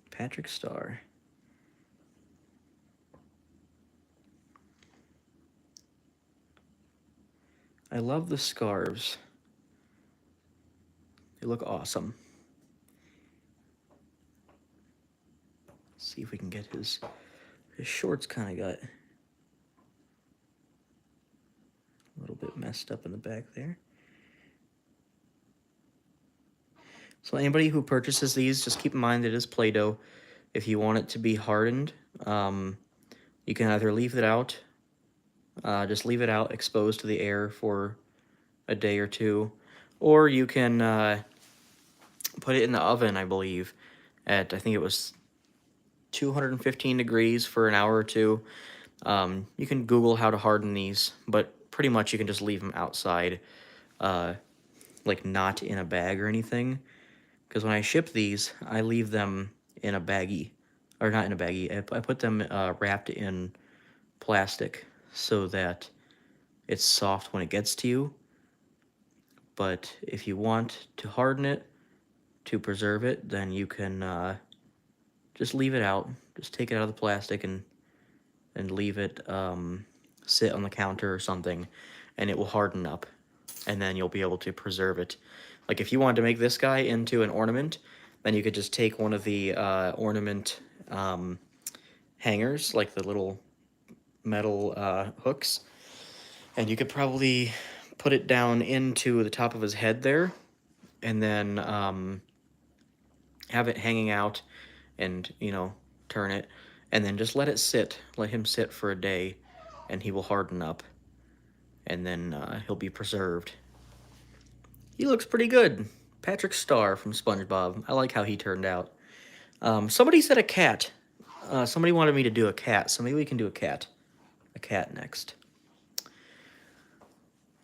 Patrick Star. I love the scarves. They look awesome. Let's see if we can get his shorts kind of got a little bit messed up in the back there. So anybody who purchases these, just keep in mind that it is Play-Doh. If you want it to be hardened, you can either leave it out, just leave it out exposed to the air for a day or two, or you can put it in the oven, I believe, at, I think it was 215 degrees for an hour or two. You can Google how to harden these, but pretty much you can just leave them outside, like not in a bag or anything. Because when I ship these, I leave them in a baggie, or not in a baggie, I put them wrapped in plastic so that it's soft when it gets to you. But if you want to harden it, to preserve it, then you can just leave it out. Just take it out of the plastic and leave it sit on the counter or something, and it will harden up, and then you'll be able to preserve it. Like if you wanted to make this guy into an ornament, then you could just take one of the ornament hangers, like the little metal hooks, and you could probably put it down into the top of his head there, and then have it hanging out, and, you know, turn it, and then just let it sit. Let him sit for a day, and he will harden up, and then he'll be preserved. He looks pretty good. Patrick Star from SpongeBob. I like how he turned out. Somebody said a cat. Somebody wanted me to do a cat, so maybe we can do a cat. A cat next.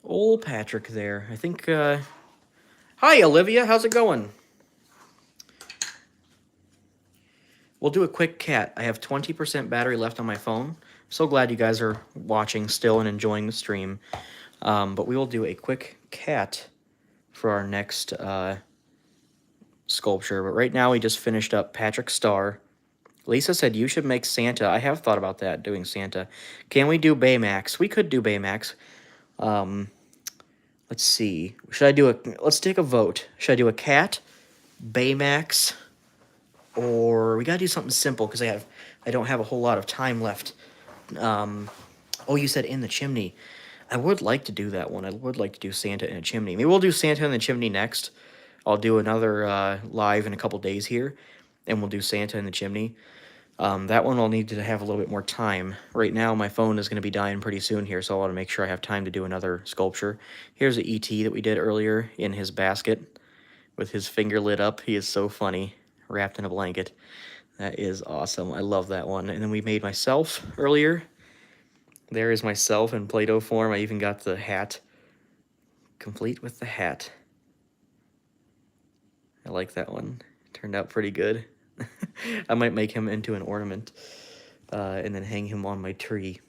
Old Patrick there. I think, Hi, Olivia. How's it going? We'll do a quick cat. I have 20% battery left on my phone. So glad you guys are watching still and enjoying the stream. But we will do a quick cat for our next sculpture. But right now we just finished up Patrick Star. Lisa said you should make Santa. I have thought about that, doing Santa. Can we do Baymax? We could do Baymax. Let's see. Let's take a vote. Should I do a cat, Baymax, or we gotta do something simple because I don't have a whole lot of time left. Oh, you said in the chimney. I would like to do that one. I would like to do Santa in a chimney. Maybe we'll do Santa in the chimney next. I'll do another live in a couple days here, and we'll do Santa in the chimney. That one I'll need to have a little bit more time. Right now, my phone is going to be dying pretty soon here, so I want to make sure I have time to do another sculpture. Here's the E.T. that we did earlier in his basket with his finger lit up. He is so funny, wrapped in a blanket. That is awesome. I love that one. And then we made myself earlier. There is myself in Play-Doh form. I even got the hat, complete with the hat. I like that one. Turned out pretty good. I might make him into an ornament and then hang him on my tree.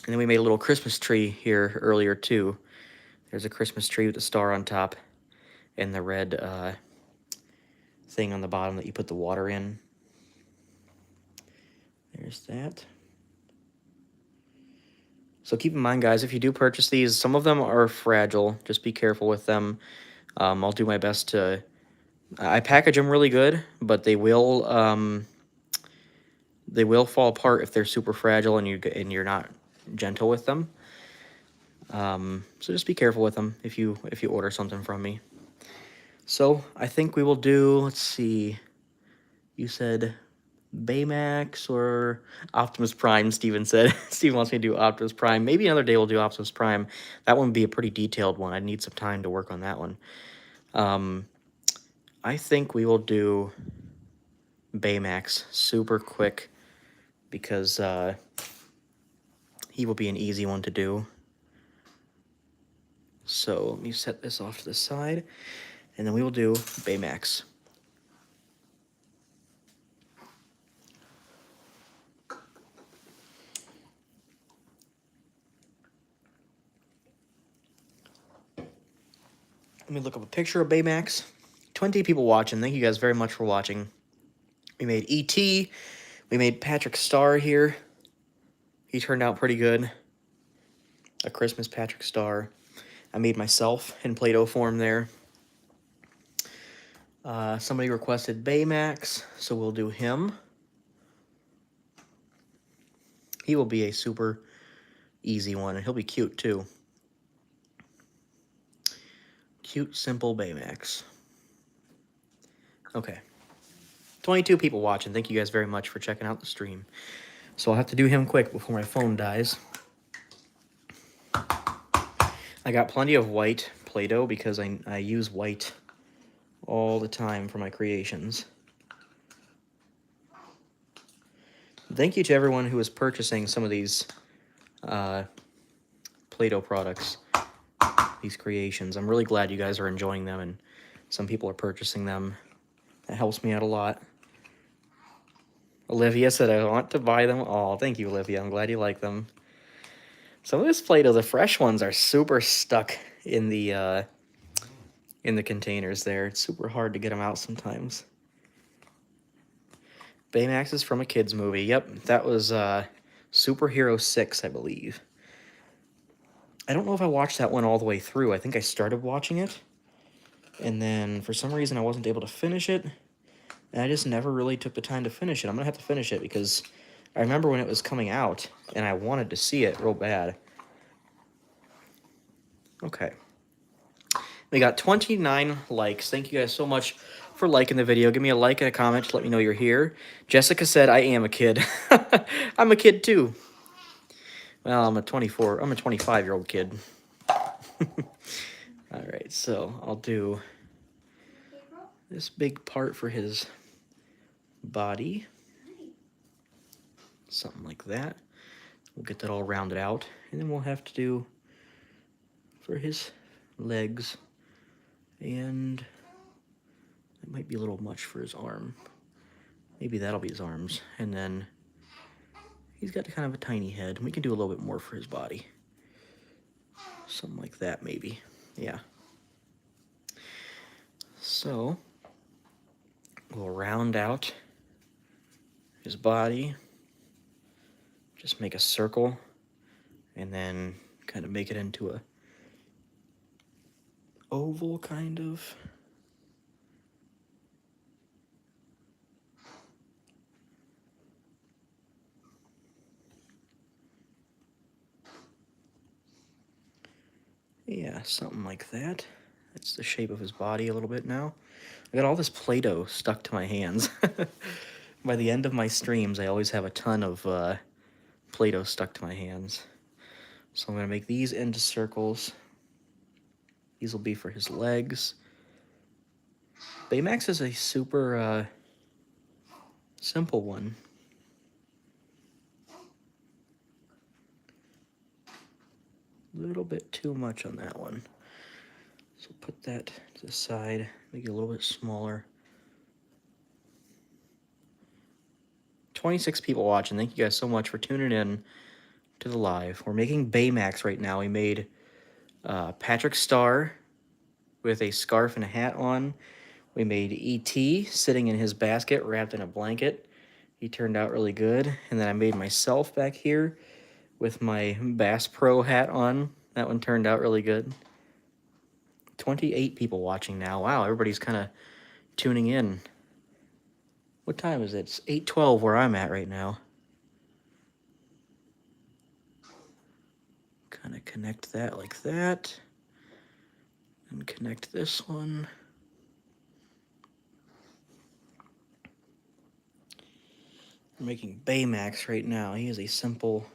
And then we made a little Christmas tree here earlier too. There's a Christmas tree with a star on top and the red thing on the bottom that you put the water in. There's that. So keep in mind, guys, if you do purchase these, some of them are fragile. Just be careful with them. I'll do my best to... I package them really good, but they will fall apart if they're super fragile and you're not gentle with them. So just be careful with them if you order something from me. So I think we will do, let's see, you said Baymax or Optimus Prime, Steven said. Steven wants me to do Optimus Prime. Maybe another day we'll do Optimus Prime. That one would be a pretty detailed one. I'd need some time to work on that one. I think we will do Baymax super quick because he will be an easy one to do. So let me set this off to the side, and then we will do Baymax. Let me look up a picture of Baymax. 20 people watching. Thank you guys very much for watching. We made E.T. We made Patrick Star here. He turned out pretty good. A Christmas Patrick Star. I made myself in Play-Doh form there. Somebody requested Baymax, so we'll do him. He will be a super easy one, and he'll be cute too. Cute, simple Baymax. Okay. 22 people watching. Thank you guys very much for checking out the stream. So I'll have to do him quick before my phone dies. I got plenty of white Play-Doh because I use white all the time for my creations. Thank you to everyone who is purchasing some of these Play-Doh products, these creations. I'm really glad you guys are enjoying them, and some people are purchasing them. That helps me out a lot. Olivia said, I want to buy them all. Thank you, Olivia. I'm glad you like them. Some of this Play-Doh, the fresh ones, are super stuck in the containers there. It's super hard to get them out sometimes. Baymax is from a kid's movie. Yep, that was Superhero 6, I believe. I don't know if I watched that one all the way through. I think I started watching it, and then for some reason I wasn't able to finish it, and I just never really took the time to finish it. I'm going to have to finish it because I remember when it was coming out, and I wanted to see it real bad. Okay. We got 29 likes. Thank you guys so much for liking the video. Give me a like and a comment to let me know you're here. Jessica said, I am a kid. I'm a kid too. Well, I'm a 25-year-old kid. All right, so I'll do this big part for his body. Something like that. We'll get that all rounded out. And then we'll have to do for his legs. And it might be a little much for his arm. Maybe that'll be his arms. And then he's got kind of a tiny head. We can do a little bit more for his body. Something like that, maybe. Yeah. So we'll round out his body. Just make a circle. And then kind of make it into a oval, kind of. Yeah, something like that. That's the shape of his body a little bit now. I got all this Play-Doh stuck to my hands. By the end of my streams, I always have a ton of Play-Doh stuck to my hands. So I'm going to make these into circles. These will be for his legs. Baymax is a super simple one. A little bit too much on that one. So put that to the side, make it a little bit smaller. 26 people watching. Thank you guys so much for tuning in to the live. We're making Baymax right now. We made Patrick Star with a scarf and a hat on. We made E.T. sitting in his basket wrapped in a blanket. He turned out really good. And then I made myself back here with my Bass Pro hat on. That one turned out really good. 28 people watching now. Wow, everybody's kind of tuning in. What time is it? It's 8:12 where I'm at right now. Kind of connect that like that. And connect this one. I'm making Baymax right now. He is a simple,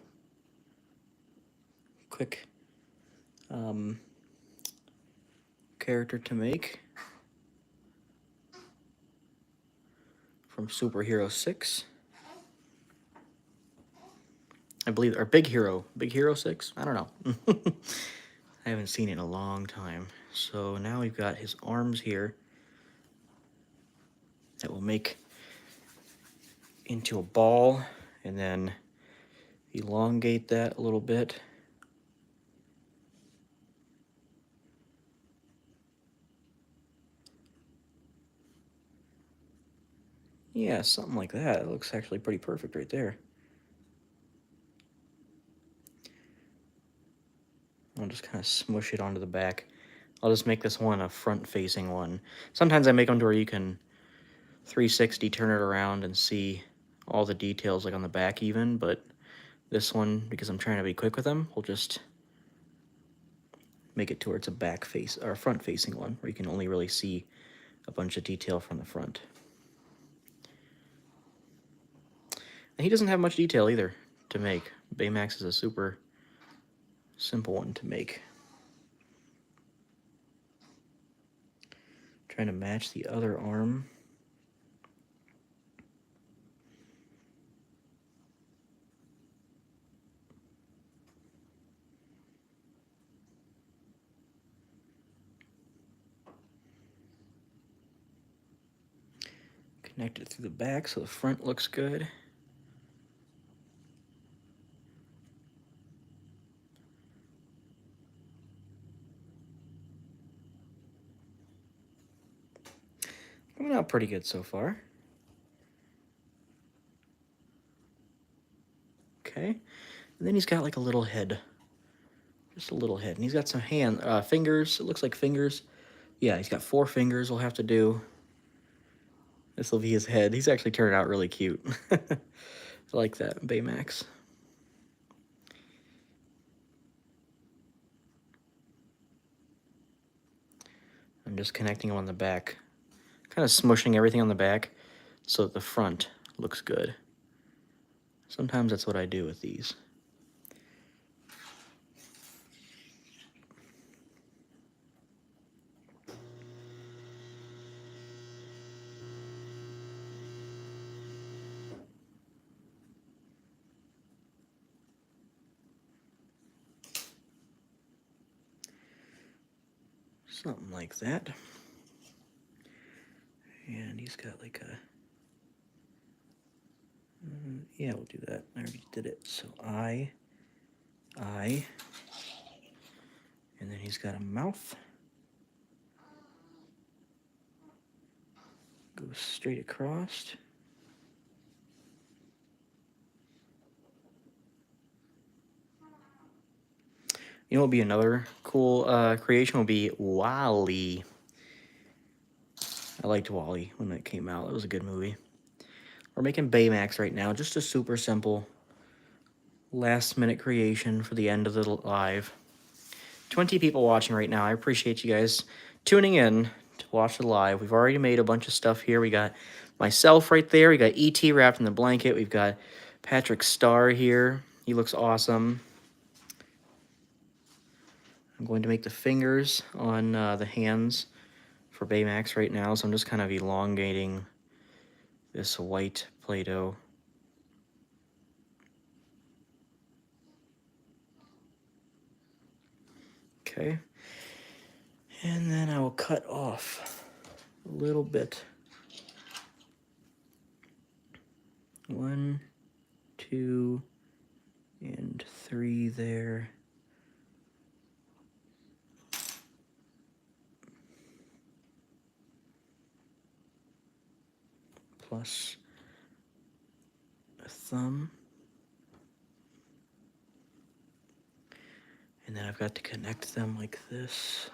quick character to make from Superhero 6. I believe, or Big Hero 6? I don't know. I haven't seen it in a long time. So now we've got his arms here that will make into a ball, and then elongate that a little bit. Yeah, something like that. It looks actually pretty perfect right there. I'll just kind of smush it onto the back. I'll just make this one a front-facing one. Sometimes I make them to where you can 360 turn it around and see all the details like on the back even, but this one, because I'm trying to be quick with them, we'll just make it to where it's a back face or a front-facing one where you can only really see a bunch of detail from the front. And he doesn't have much detail either to make. Baymax is a super simple one to make. Trying to match the other arm. Connect it through the back so the front looks good. Coming out pretty good so far. Okay, and then he's got like a little head. Just a little head. And he's got some fingers. It looks like fingers. Yeah, he's got 4 fingers we'll have to do. This will be his head. He's actually turned out really cute. I like that, Baymax. I'm just connecting them on the back. Kind of smushing everything on the back so that the front looks good. Sometimes that's what I do with these. Something like that. And he's got like a... yeah, we'll do that. I already did it. So I... And then he's got a mouth. Goes straight across. You know what would be another cool creation would be WALL-E. I liked WALL-E when it came out. It was a good movie. We're making Baymax right now. Just a super simple last-minute creation for the end of the live. 20 people watching right now. I appreciate you guys tuning in to watch the live. We've already made a bunch of stuff here. We got myself right there. We got E.T. wrapped in the blanket. We've got Patrick Starr here. He looks awesome. I'm going to make the fingers on the hands for Baymax right now, so I'm just kind of elongating this white Play-Doh. Okay. And then I will cut off a little bit. 1, 2, and 3 there. Plus a thumb. And then I've got to connect them like this.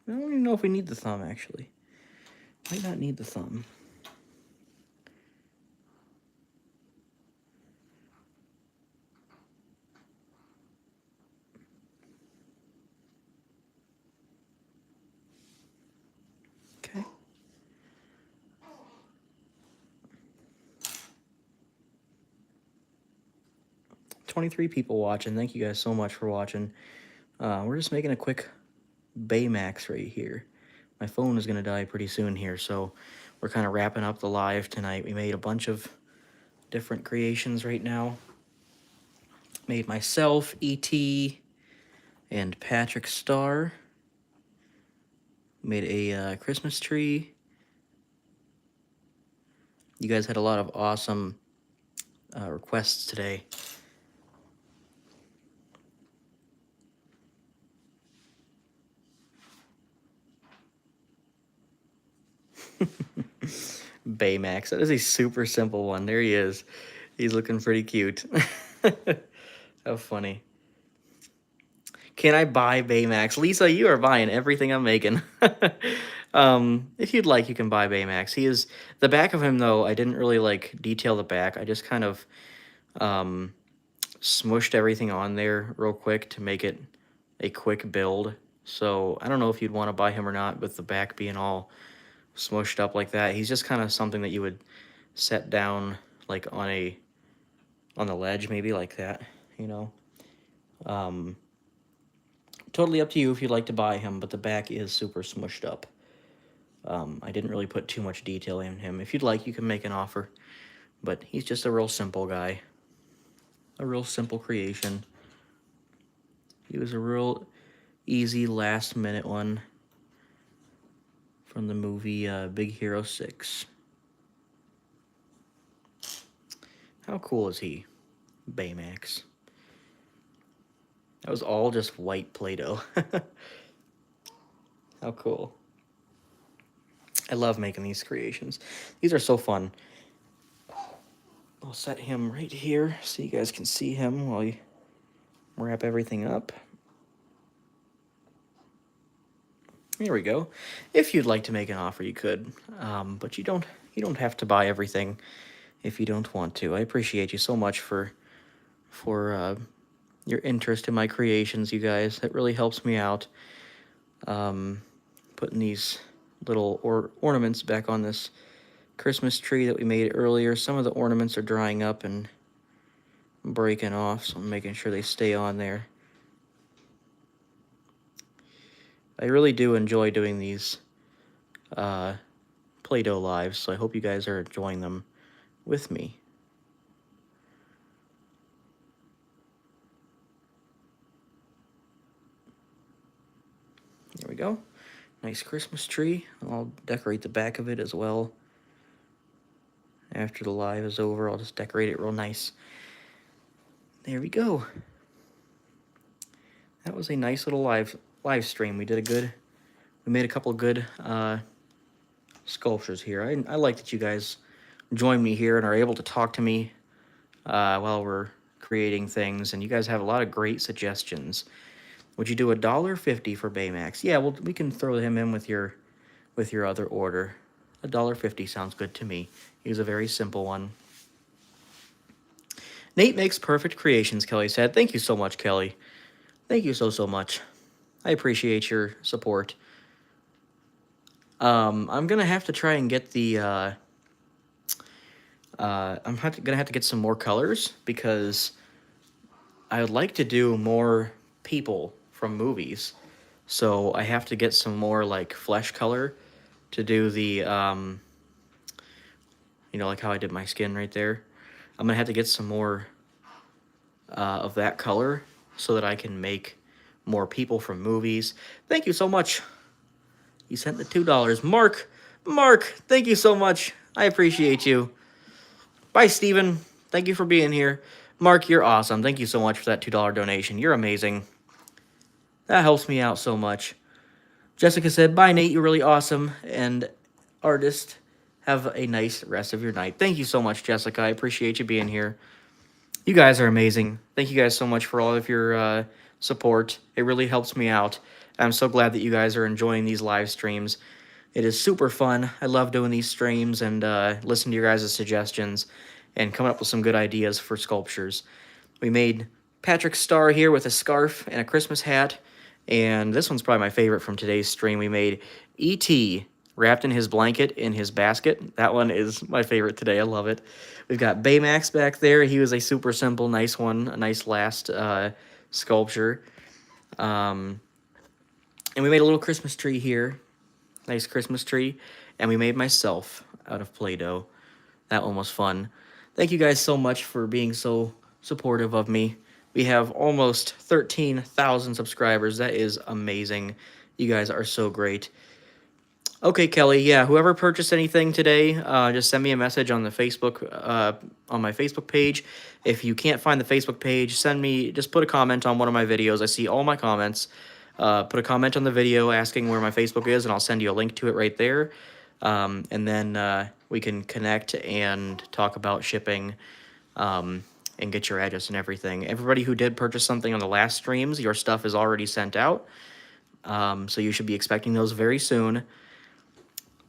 I don't even know if we need the thumb, actually. Might not need the thumb. Okay. "23 people watching. Thank you guys so much for watching. We're just making a quick Baymax right here. my phone is going to die pretty soon here, so we're kind of wrapping up the live tonight. We made a bunch of different creations right now. Made myself, E.T., and Patrick Star. Made a Christmas tree. You guys had a lot of awesome requests today. Baymax. That is a super simple one. There he is. He's looking pretty cute. How funny. Can I buy Baymax? Lisa, you are buying everything I'm making. If you'd like, you can buy Baymax. He is... The back of him, though, I didn't really, like, detail the back. I just kind of smushed everything on there real quick to make it a quick build. So, I don't know if you'd want to buy him or not with the back being all smushed up like that. He's just kind of something that you would set down, like, on the ledge, maybe like that, you know. Totally up to you if you'd like to buy him, but the back is super smushed up. I didn't really put too much detail in him. If you'd like, you can make an offer, but he's just a real simple guy. A real simple creation. He was a real easy last-minute one from the movie Big Hero 6. How cool is he? Baymax. That was all just white Play-Doh. How cool. I love making these creations. These are so fun. I'll set him right here so you guys can see him while you wrap everything up. Here we go. If you'd like to make an offer, you could. But you don't have to buy everything if you don't want to. I appreciate you so much for your interest in my creations, you guys. That really helps me out. Putting these little ornaments back on this Christmas tree that we made earlier. Some of the ornaments are drying up and breaking off, so I'm making sure they stay on there. I really do enjoy doing these Play-Doh lives, so I hope you guys are enjoying them with me. There we go. Nice Christmas tree. I'll decorate the back of it as well. After the live is over, I'll just decorate it real nice. There we go. That was a nice little live stream. We made a couple good sculptures here. I like that you guys join me here and are able to talk to me while we're creating things, and you guys have a lot of great suggestions. Would you do $1.50 for Baymax? Yeah, well, we can throw him in with your other order. $1.50 sounds good to me. He's a very simple one. Nate makes perfect creations, Kelly said. Thank you so much, Kelly. Thank you so much. I appreciate your support. I'm gonna have to try and get the I'm gonna have to get some more colors, because I would like to do more people from movies. So I have to get some more like flesh color to do the you know, like how I did my skin right there. I'm gonna have to get some more of that color so that I can make more people from movies. Thank you so much. You sent the $2. Mark, thank you so much. I appreciate you. Bye, Steven. Thank you for being here. Mark, you're awesome. Thank you so much for that $2 donation. You're amazing. That helps me out so much. Jessica said, bye, Nate. You're really awesome. And artist, have a nice rest of your night. Thank you so much, Jessica. I appreciate you being here. You guys are amazing. Thank you guys so much for all of your support. It really helps me out. I'm so glad that you guys are enjoying these live streams. It is super fun. I love doing these streams and listening to your guys' suggestions and coming up with some good ideas for sculptures. We made Patrick Star here with a scarf and a Christmas hat. And this one's probably my favorite from today's stream. We made E.T. wrapped in his blanket in his basket. That one is my favorite today. I love it. We've got Baymax back there. He was a super simple, nice one. A nice last sculpture. And we made a little Christmas tree here. Nice Christmas tree. And we made myself out of Play-Doh. That one was fun. Thank you guys so much for being so supportive of me. We have almost 13,000 subscribers. That is amazing. You guys are so great. Okay, Kelly, yeah, whoever purchased anything today, just send me a message on the Facebook, on my Facebook page. If you can't find the Facebook page, just put a comment on one of my videos. I see all my comments. Put a comment on the video asking where my Facebook is, and I'll send you a link to it right there. And then we can connect and talk about shipping, and get your address and everything. Everybody who did purchase something on the last streams, your stuff is already sent out. So you should be expecting those very soon.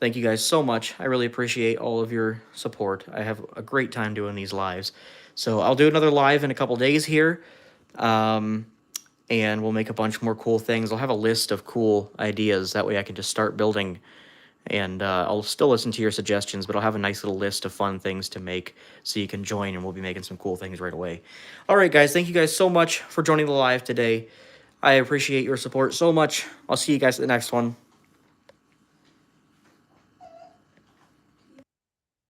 Thank you guys so much. I really appreciate all of your support. I have a great time doing these lives. So I'll do another live in a couple days here. And we'll make a bunch more cool things. I'll have a list of cool ideas. That way I can just start building. And I'll still listen to your suggestions, but I'll have a nice little list of fun things to make so you can join, and we'll be making some cool things right away. All right, guys. Thank you guys so much for joining the live today. I appreciate your support so much. I'll see you guys at the next one.